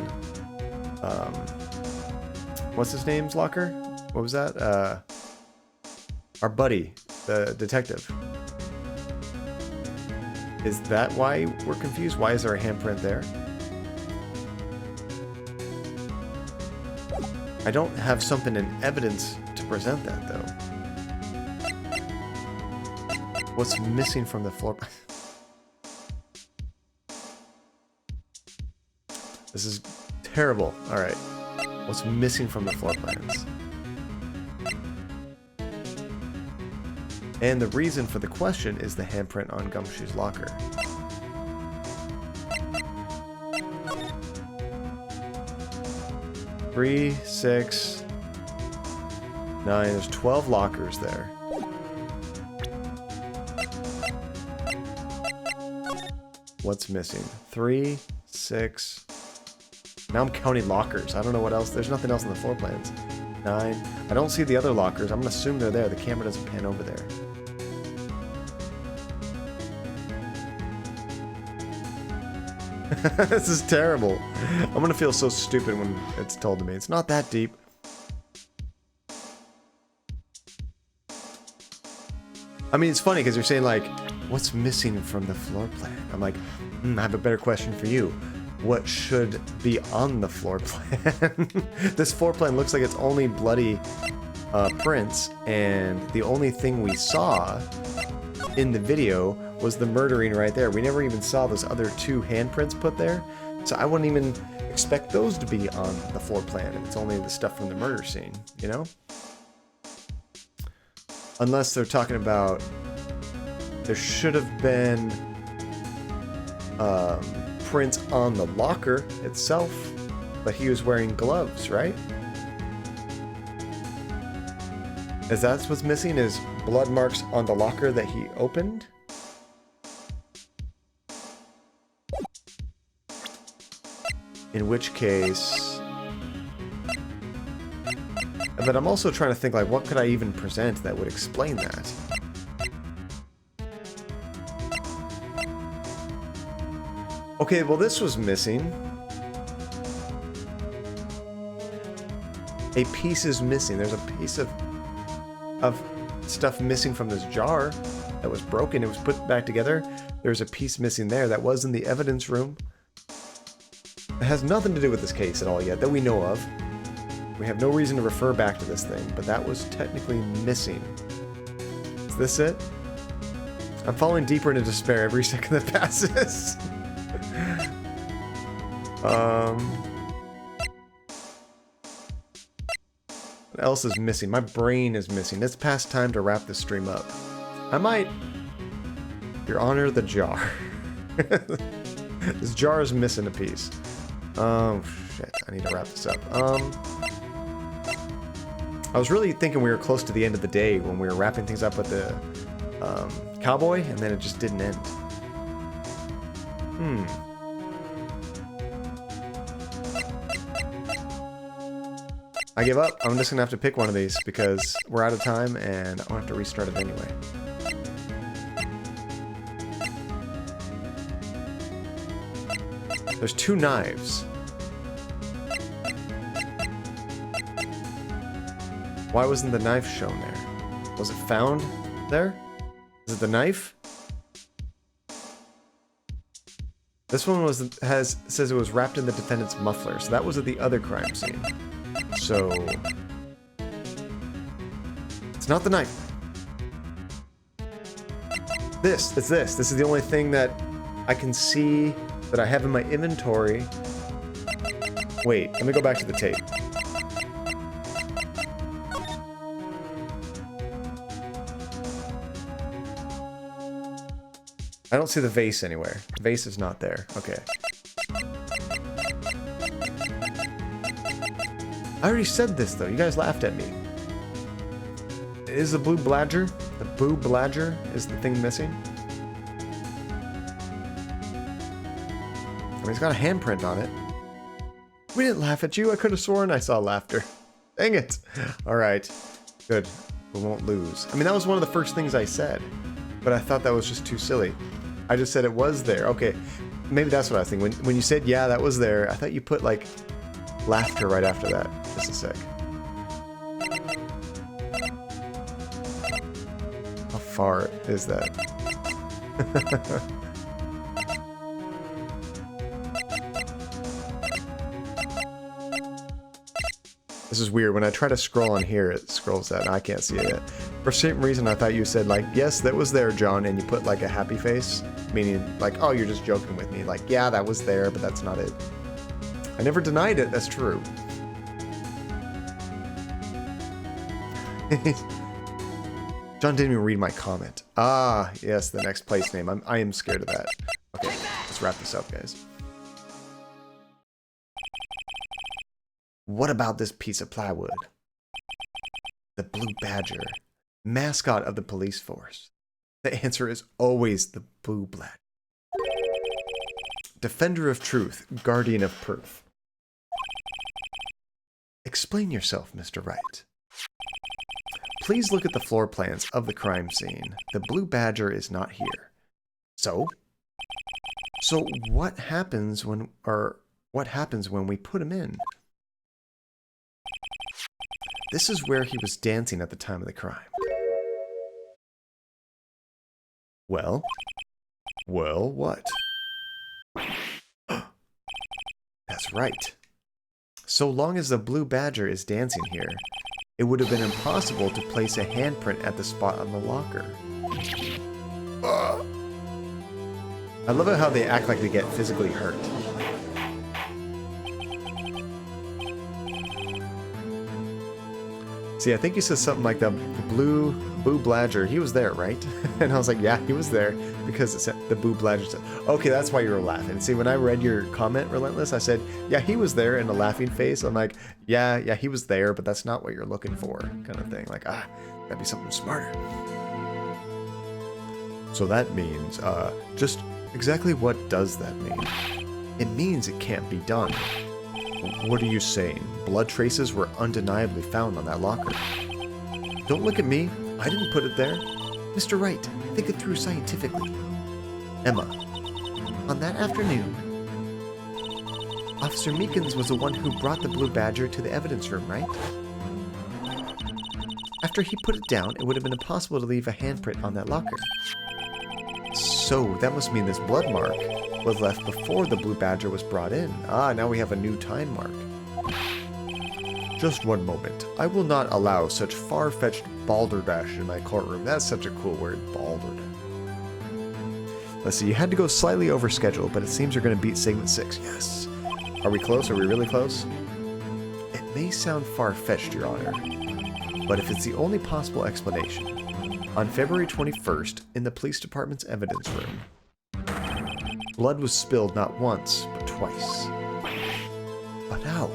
what's his name's locker? What was that? Our buddy, the detective. Is that why we're confused? Why is there a handprint there? I don't have something in evidence to present that, though. What's missing from the floor? This is terrible. All right. What's missing from the floor plans? And the reason for the question is the handprint on Gumshoe's locker. Three, 6, 9. There's 12 lockers there. What's missing? 3, 6. Now I'm counting lockers. I don't know what else. There's nothing else on the floor plans. 9. I don't see the other lockers. I'm going to assume they're there. The camera doesn't pan over there. This is terrible. I'm going to feel so stupid when it's told to me. It's not that deep. I mean, it's funny because you're saying, like, what's missing from the floor plan? I'm like, I have a better question for you. What should be on the floor plan? This floor plan looks like it's only bloody prints, and the only thing we saw in the video was the murdering right there. We never even saw those other 2 handprints put there, so I wouldn't even expect those to be on the floor plan if it's only the stuff from the murder scene, you know? Unless they're talking about there should have been prints on the locker itself, but he was wearing gloves, right? Is that what's missing? Is blood marks on the locker that he opened? In which case... But I'm also trying to think, like, what could I even present that would explain that? Okay, well, this was missing. A piece is missing. There's a piece of stuff missing from this jar that was broken. It was put back together. There's a piece missing there that was in the evidence room. It has nothing to do with this case at all yet that we know of. We have no reason to refer back to this thing, but that was technically missing. Is this it? I'm falling deeper into despair every second that passes. What else is missing? My brain is missing. It's past time to wrap this stream up. I might... Your Honor, the jar. This jar is missing a piece. Oh, shit. I need to wrap this up. I was really thinking we were close to the end of the day when we were wrapping things up with the cowboy, and then it just didn't end. I give up. I'm just gonna have to pick one of these because we're out of time and I'll have to restart it anyway. There's 2 knives. Why wasn't the knife shown there? Was it found there? Is it the knife? This one says it was wrapped in the defendant's muffler, so that was at the other crime scene. So it's not the knife. It's this. This is the only thing that I can see that I have in my inventory. Wait, let me go back to the tape. I don't see the vase anywhere. The vase is not there. Okay. I already said this, though. You guys laughed at me. Is the blue bladger? The blue bladger is the thing missing? I mean, it's got a handprint on it. We didn't laugh at you. I could have sworn I saw laughter. Dang it. All right. Good. We won't lose. I mean, that was one of the first things I said, but I thought that was just too silly. I just said it was there. Okay. Maybe that's what I was thinking. When you said, yeah, that was there, I thought you put, like, laughter right after that. Just a sec. How far is that? This is weird. When I try to scroll on here, it scrolls that. I can't see it yet. For some reason, I thought you said, like, yes, that was there, John, and you put, like, a happy face, meaning, like, oh, you're just joking with me. Like, yeah, that was there, but that's not it. I never denied it. That's true. John didn't even read my comment. Ah, yes, the next place name. I am scared of that. Okay, let's wrap this up, guys. What about this piece of plywood? The Blue Badger, mascot of the police force. The answer is always the Blue Badger. Defender of truth, guardian of proof. Explain yourself, Mr. Wright. Please look at the floor plans of the crime scene. The Blue Badger is not here. So what happens when we put him in? This is where he was dancing at the time of the crime. Well, what? That's right. So long as the Blue Badger is dancing here, it would have been impossible to place a handprint at the spot on the locker. I love it how they act like they get physically hurt. See, I think you said something like the Blue Badger. He was there, right? And I was like, yeah, he was there because it said the Blue Badger said. Okay, that's why you were laughing. See, when I read your comment, Relentless, I said, yeah, he was there in a laughing face. I'm like, yeah, he was there, but that's not what you're looking for, kind of thing. Like, gotta be something smarter. So that means, just exactly what does that mean? It means it can't be done. What are you saying? Blood traces were undeniably found on that locker. Don't look at me. I didn't put it there. Mr. Wright, think it through scientifically. Emma, on that afternoon, Officer Meekins was the one who brought the Blue Badger to the evidence room, right? After he put it down, it would have been impossible to leave a handprint on that locker. So that must mean this blood mark was left before the Blue Badger was brought in. Ah, now we have a new time mark. Just one moment. I will not allow such far-fetched balderdash in my courtroom. That's such a cool word, balderdash. Let's see, you had to go slightly over schedule, but it seems you're going to beat segment 6. Yes. Are we close? Are we really close? It may sound far-fetched, Your Honor, but if it's the only possible explanation, on February 21st, in the police department's evidence room, blood was spilled not once, but twice. But how?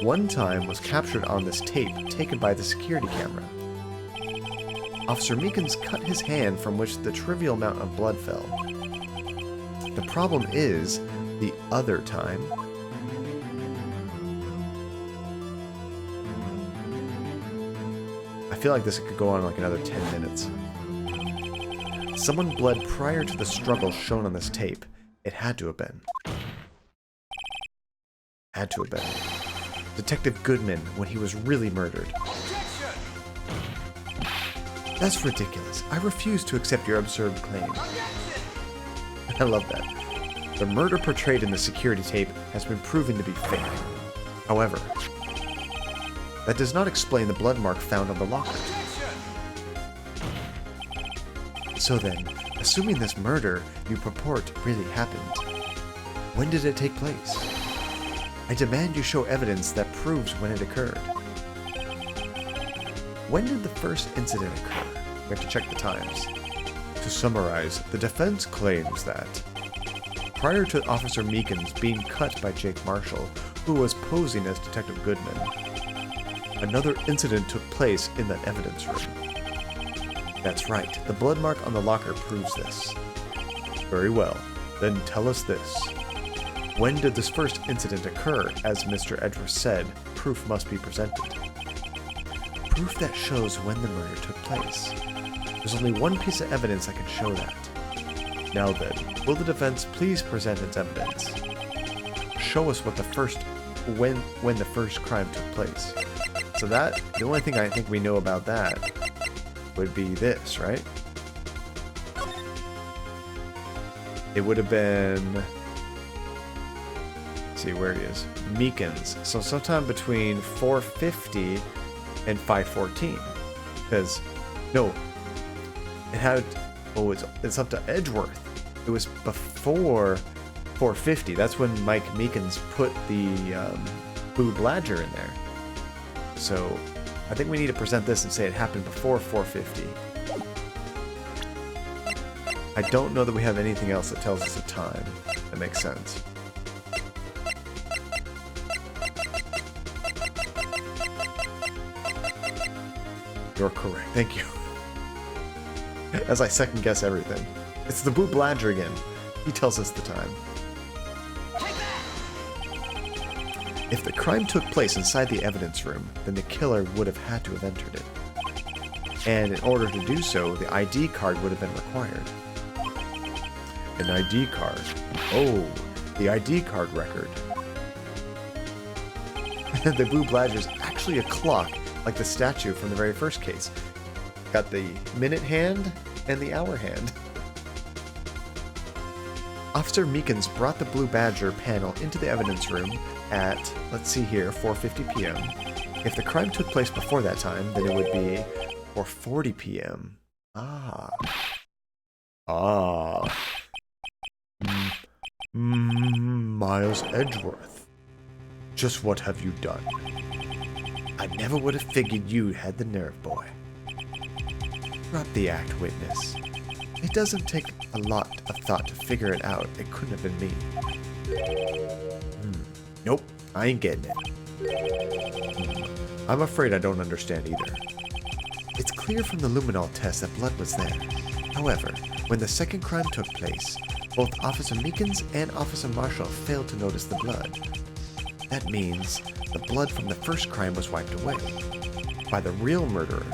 One time was captured on this tape taken by the security camera. Officer Meekins cut his hand from which the trivial amount of blood fell. The problem is, the other time... I feel like this could go on like another 10 minutes. Someone bled prior to the struggle shown on this tape. It had to have been. Had to have been. Detective Goodman, when he was really murdered. That's ridiculous. I refuse to accept your absurd claim. I love that. The murder portrayed in the security tape has been proven to be fake. However, that does not explain the blood mark found on the locker. So then, assuming this murder you purport really happened, when did it take place? I demand you show evidence that proves when it occurred. When did the first incident occur? We have to check the times. To summarize, the defense claims that prior to Officer Meekins being cut by Jake Marshall, who was posing as Detective Goodman, another incident took place in that evidence room. That's right, the blood mark on the locker proves this. Very well, then tell us this. When did this first incident occur? As Mr. Edwards said, proof must be presented. Proof that shows when the murder took place. There's only one piece of evidence that can show that. Now then, will the defense please present its evidence? Show us what the first, when the first crime took place. So that, the only thing I think we know about that would be this, right? It would have been, let's see where he is, Meekins. So sometime between 4:50 and 5:14, because No. It had... Oh, it's up to Edgeworth. It was before 450. That's when Mike Meekins put the Blue Bladger in there. So I think we need to present this and say it happened before 450. I don't know that we have anything else that tells us a time. That makes sense. You're correct. Thank you. As I second guess everything. It's the Blue Bladger again. He tells us the time. If the crime took place inside the evidence room, then the killer would have had to have entered it. And in order to do so, the ID card would have been required. An ID card. Oh, the ID card record. The Blue Bladger is actually a clock, like the statue from the very first case. Got the minute hand and the hour hand. Officer Meekins brought the Blue Badger panel into the evidence room at, let's see here, 4:50 p.m. If the crime took place before that time, then it would be 4:40 p.m. Miles Edgeworth. Just what have you done? I never would have figured you had the nerve, boy. Drop the act, witness. It doesn't take a lot of thought to figure it out. It couldn't have been me. Nope, I ain't getting it. I'm afraid I don't understand either. It's clear from the luminol test that blood was there. However, when the second crime took place, both Officer Meekins and Officer Marshall failed to notice the blood. That means the blood from the first crime was wiped away by the real murderer.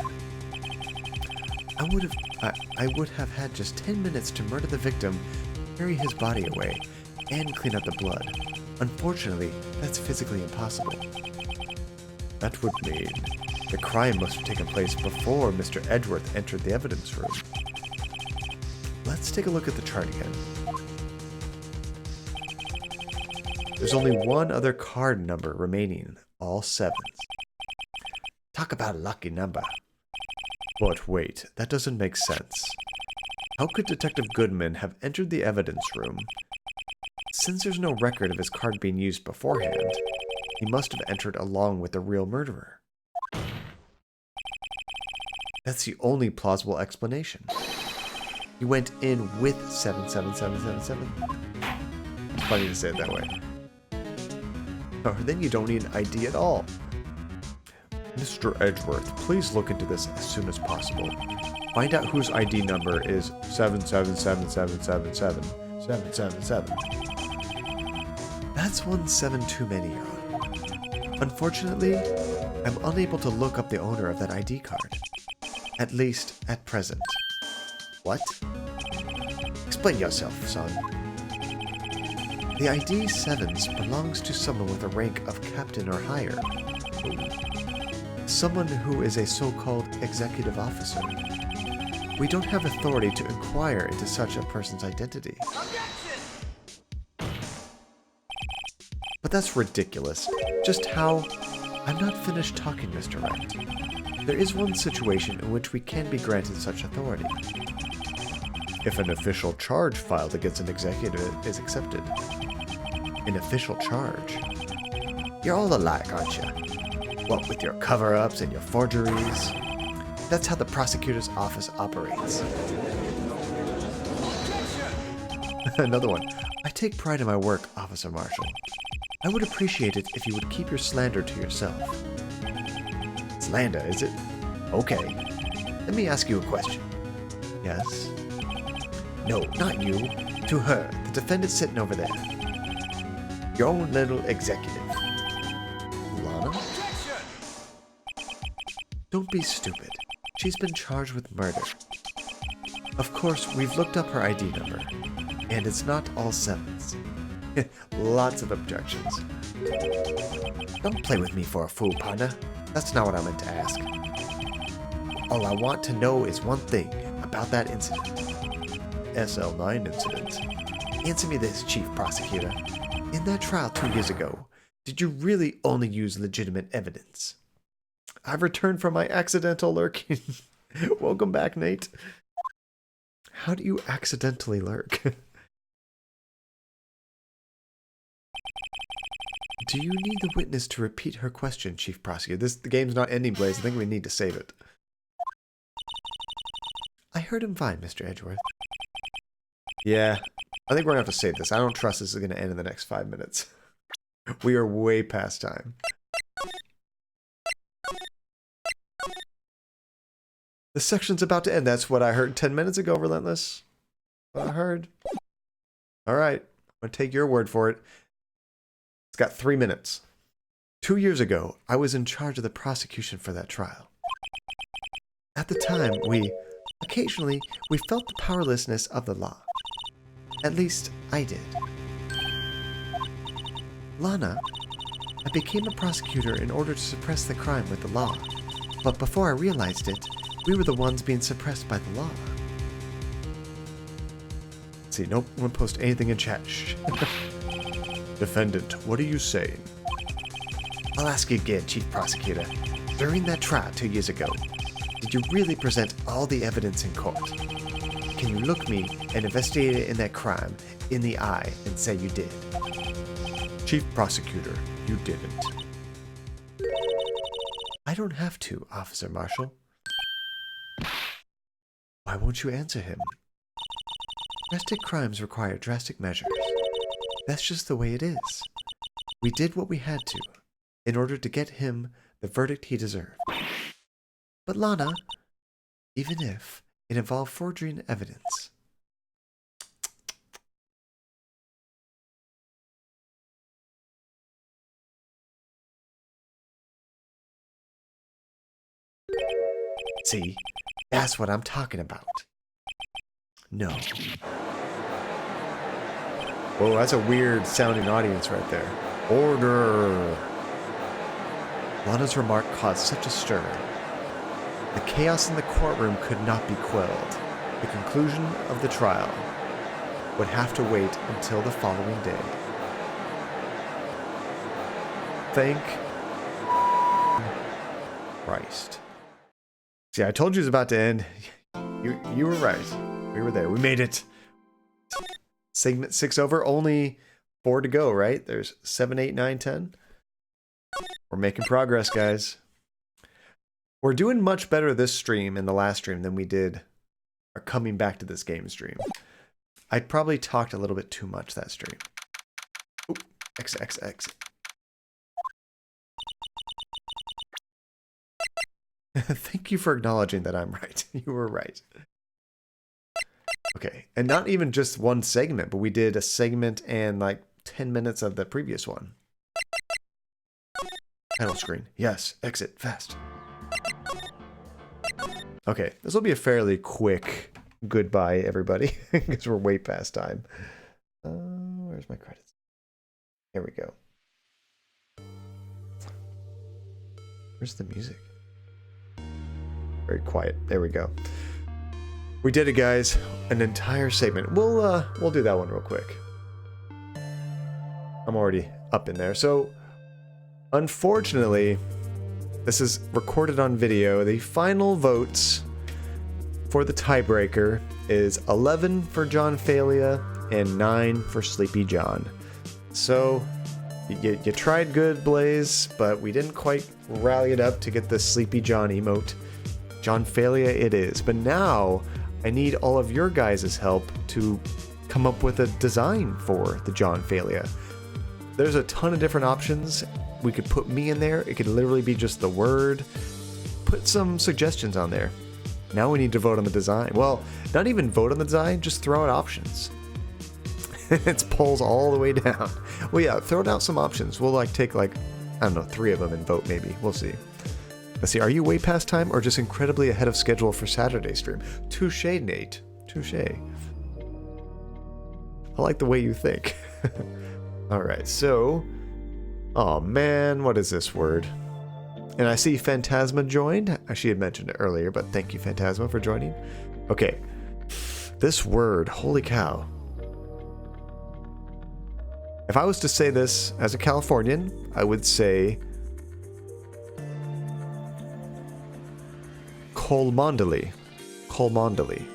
I would have had just 10 minutes to murder the victim, carry his body away, and clean up the blood. Unfortunately, that's physically impossible. That would mean the crime must have taken place before Mr. Edgeworth entered the evidence room. Let's take a look at the chart again. There's only one other card number remaining, all sevens. Talk about a lucky number. But wait, that doesn't make sense. How could Detective Goodman have entered the evidence room? Since there's no record of his card being used beforehand, he must have entered along with the real murderer. That's the only plausible explanation. He went in with 77777. It's funny to say it that way. Or then you don't need an ID at all. Mr. Edgeworth, please look into this as soon as possible. Find out whose ID number is 777777777. That's 1 7 too many, Your Honor. Unfortunately, I'm unable to look up the owner of that ID card. At least, at present. What? Explain yourself, son. The ID 7s belongs to someone with a rank of captain or higher. Someone who is a so-called executive officer. We don't have authority to inquire into such a person's identity. But that's ridiculous. Just how... I'm not finished talking, Mr. Wright. There is one situation in which we can be granted such authority. If an official charge filed against an executive is accepted. An official charge? You're all alike, aren't you? What with your cover-ups and your forgeries? That's how the prosecutor's office operates. Another one. I take pride in my work, Officer Marshall. I would appreciate it if you would keep your slander to yourself. Slander, is it? Okay. Let me ask you a question. Yes? No, not you. To her, the defendant sitting over there. Your own little executive. Lana? Don't be stupid. She's been charged with murder. Of course, we've looked up her ID number, and it's not all sevens. Lots of objections. Don't play with me for a fool, partner. That's not what I meant to ask. All I want to know is one thing about that incident. SL9 incident. Answer me this, Chief Prosecutor. In that trial 2 years ago, did you really only use legitimate evidence? I've returned from my accidental lurking. Welcome back, Nate. How do you accidentally lurk? Do you need the witness to repeat her question, Chief Prosecutor? The game's not ending, Blaze. I think we need to save it. I heard him fine, Mr. Edgeworth. Yeah, I think we're going to have to save this. I don't trust this is going to end in the next 5 minutes. We are way past time. The section's about to end. That's what I heard 10 minutes ago, Relentless. What I heard. All right, I'm going to take your word for it. It's got 3 minutes. 2 years ago, I was in charge of the prosecution for that trial. At the time, occasionally, we felt the powerlessness of the law. At least, I did. Lana, I became a prosecutor in order to suppress the crime with the law. But before I realized it, we were the ones being suppressed by the law. Let's see, no one post anything in chat. Shh. Defendant, what are you saying? I'll ask you again, Chief Prosecutor. During that trial 2 years ago, did you really present all the evidence in court? Can you look me, an investigator in that crime, in the eye and say you did? Chief Prosecutor, you didn't. I don't have to, Officer Marshall. Why won't you answer him? Drastic crimes require drastic measures. That's just the way it is. We did what we had to, in order to get him the verdict he deserved. But Lana, even if it involved forging evidence. See, that's what I'm talking about. No. Whoa, that's a weird sounding audience right there. Order! Lana's remark caused such a stir. The chaos in the courtroom could not be quelled. The conclusion of the trial would have to wait until the following day. Thank Christ. See, I told you it was about to end. You were right. We were there. We made it. Segment 6 over. Only 4 to go, right? There's 7, 8, 9, 10. We're making progress, guys. We're doing much better this stream and the last stream than we did our coming back to this game stream. I probably talked a little bit too much that stream. Oop, XXX. Thank you for acknowledging that I'm right. You were right. Okay, and not even just one segment, but we did a segment and like 10 minutes of the previous one. Title screen. Yes, exit, fast. Okay, this will be a fairly quick goodbye, everybody, because we're way past time. Where's my credits? Here we go. Where's the music? Very quiet. There we go. We did it, guys. An entire segment. We'll do that one real quick. I'm already up in there. So, unfortunately, this is recorded on video. The final votes for the tiebreaker is 11 for John Failure and 9 for Sleepy John. So, you tried good, Blaze, but we didn't quite rally it up to get the Sleepy John emote. John Failure it is. But now, I need all of your guys' help to come up with a design for the John Failure. There's a ton of different options. We could put me in there. It could literally be just the word. Put some suggestions on there. Now we need to vote on the design. Well, not even vote on the design, just throw out options. It's polls all the way down. Well, yeah, throw out some options. We'll take I don't know, 3 of them and vote maybe. We'll see. Let's see, are you way past time or just incredibly ahead of schedule for Saturday stream? Touche, Nate. Touche. I like the way you think. Alright, so... Oh man, what is this word? And I see Phantasma joined. She had mentioned it earlier, but thank you, Phantasma, for joining. Okay. This word, holy cow. If I was to say this as a Californian, I would say... Colmondely. Colmondely.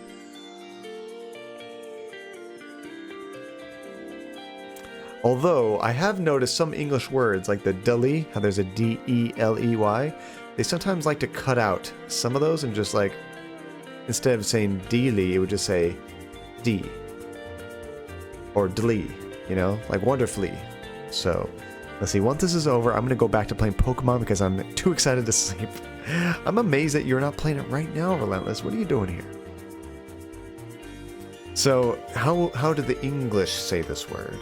Although, I have noticed some English words, like the deli, how there's a D-E-L-E-Y, they sometimes like to cut out some of those and just like, instead of saying deely, it would just say D. Or dlee, you know, like wonderfully. So, let's see, once this is over, I'm going to go back to playing Pokemon because I'm too excited to sleep. I'm amazed that you're not playing it right now, Relentless. What are you doing here? So, how did the English say this word?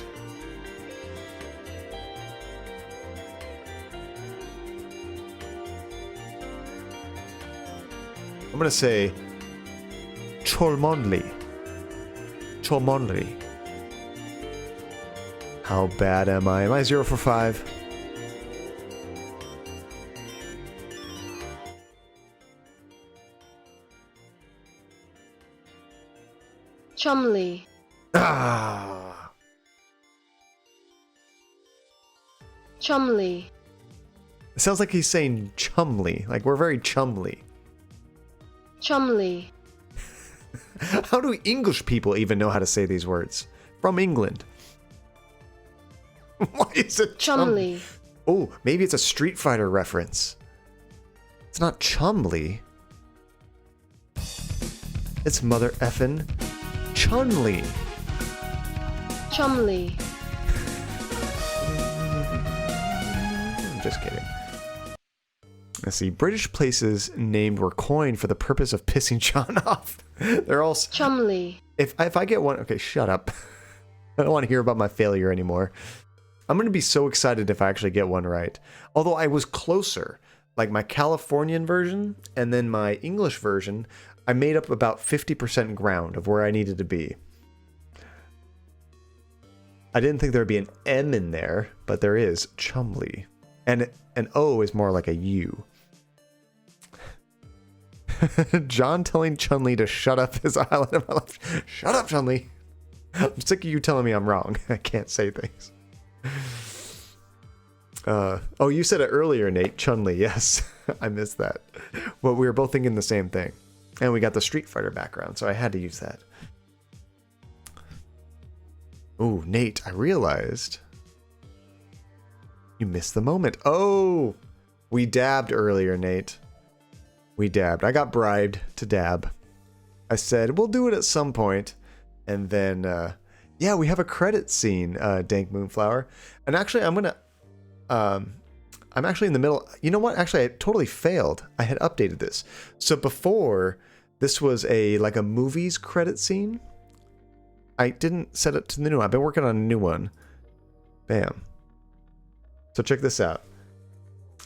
I'm going to say Cholmondeley. Cholmondeley. How bad am I? Am I 0 for 5? Chumley. Ah. Chumley. It sounds like he's saying chumly. Like we're very chumly. Chumley. How do English people even know how to say these words? From England. Why is it Chumley? Oh, maybe it's a Street Fighter reference. It's not Chumley. It's mother effin' Chun-Li. Chumley. I'm just kidding. Let's see. British places named were coined for the purpose of pissing John off. They're all... Chumley. If I get one... Okay, shut up. I don't want to hear about my failure anymore. I'm going to be so excited if I actually get one right. Although I was closer. Like my Californian version and then my English version, I made up about 50% ground of where I needed to be. I didn't think there would be an M in there, but there is. Chumley. And an O is more like a U. John telling Chun-Li to shut up his highlight of my life. Shut up, Chun-Li. I'm sick of you telling me I'm wrong. I can't say things. Oh, you said it earlier, Nate. Chun-Li, yes. I missed that. Well, we were both thinking the same thing. And we got the Street Fighter background, so I had to use that. Ooh, Nate, I realized you missed the moment. Oh, we dabbed earlier, Nate. We dabbed. I got bribed to dab. I said, we'll do it at some point. And then, yeah, we have a credit scene, Dank Moonflower. And actually, I'm actually in the middle. You know what? Actually, I totally failed. I had updated this. So before, this was like a movies credit scene. I didn't set it to the new one. I've been working on a new one. Bam. So check this out.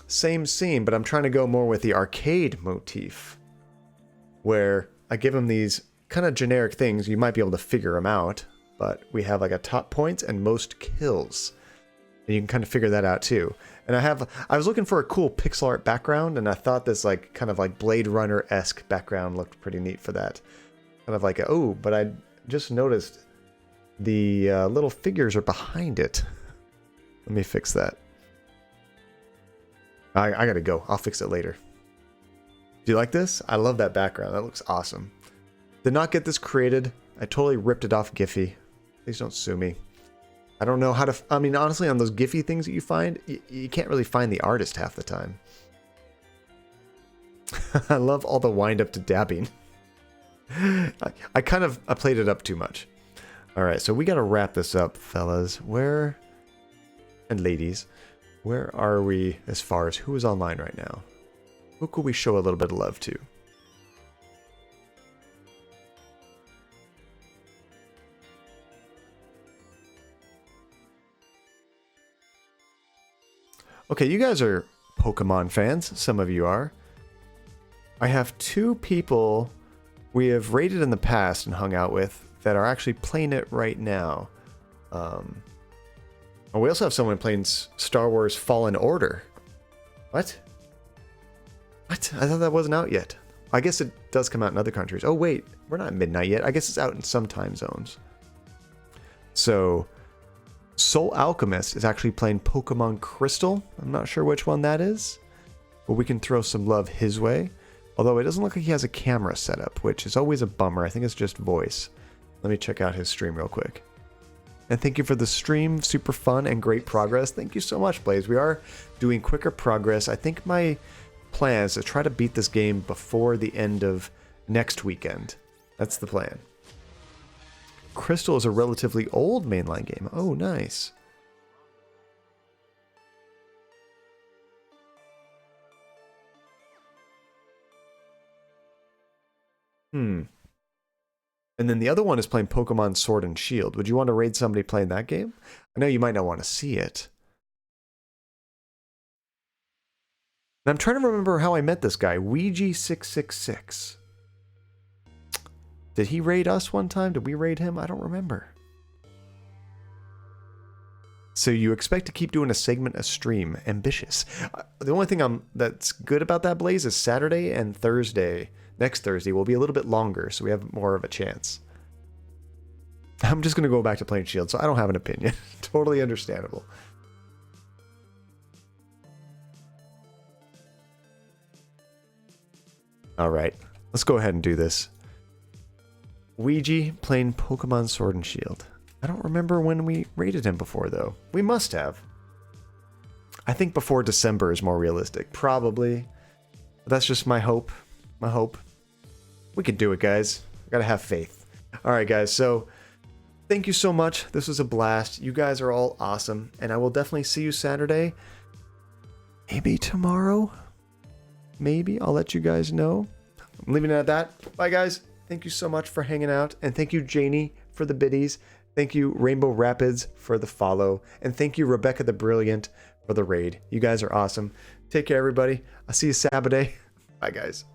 Same scene, but I'm trying to go more with the arcade motif. Where I give them these kind of generic things. You might be able to figure them out. But we have like a top points and most kills. And you can kind of figure that out too. And I was looking for a cool pixel art background, and I thought this like kind of like Blade Runner-esque background looked pretty neat for that. Kind of like but I just noticed the little figures are behind it. Let me fix that. I gotta go. I'll fix it later. Do you like this? I love that background. That looks awesome. Did not get this created. I totally ripped it off Giphy. Please don't sue me. I don't know how to... I mean, honestly, on those Giphy things that you find, you can't really find the artist half the time. I love all the wind-up to dabbing. I played it up too much. Alright, so we gotta wrap this up, fellas. And ladies, where are we as far as who is online right now? Who could we show a little bit of love to? Okay, you guys are Pokemon fans. Some of you are. I have 2 people we have rated in the past and hung out with that are actually playing it right now. We also have someone playing Star Wars Fallen Order. What? What? I thought that wasn't out yet. I guess it does come out in other countries. Oh wait, we're not at midnight yet. I guess it's out in some time zones. So... Soul Alchemist is actually playing Pokemon Crystal. I'm not sure which one that is, but we can throw some love his way. Although it doesn't look like he has a camera set up, which is always a bummer. I think it's just voice. Let me check out his stream real quick. And thank you for the stream. Super fun and great progress. Thank you so much, Blaze. We are doing quicker progress. I think my plan is to try to beat this game before the end of next weekend. That's the plan. Crystal is a relatively old mainline game. Oh, nice. And then the other one is playing Pokemon Sword and Shield. Would you want to raid somebody playing that game? I know you might not want to see it. And I'm trying to remember how I met this guy. Ouija666. Did he raid us one time? Did we raid him? I don't remember. So you expect to keep doing a segment a stream. Ambitious. The only thing that's good about that, Blaze, is Saturday and Thursday. Next Thursday will be a little bit longer, so we have more of a chance. I'm just going to go back to playing Shield, so I don't have an opinion. Totally understandable. Alright, let's go ahead and do this. Ouija playing Pokemon Sword and Shield. I don't remember when we rated him before, though. We must have. I think before December is more realistic. Probably. But that's just my hope. My hope. We can do it, guys. Gotta have faith. Alright, guys, so thank you so much. This was a blast. You guys are all awesome. And I will definitely see you Saturday. Maybe tomorrow? Maybe. I'll let you guys know. I'm leaving it at that. Bye, guys. Thank you so much for hanging out. And thank you, Janie, for the biddies. Thank you, Rainbow Rapids, for the follow. And thank you, Rebecca the Brilliant, for the raid. You guys are awesome. Take care, everybody. I'll see you Saturday. Bye, guys.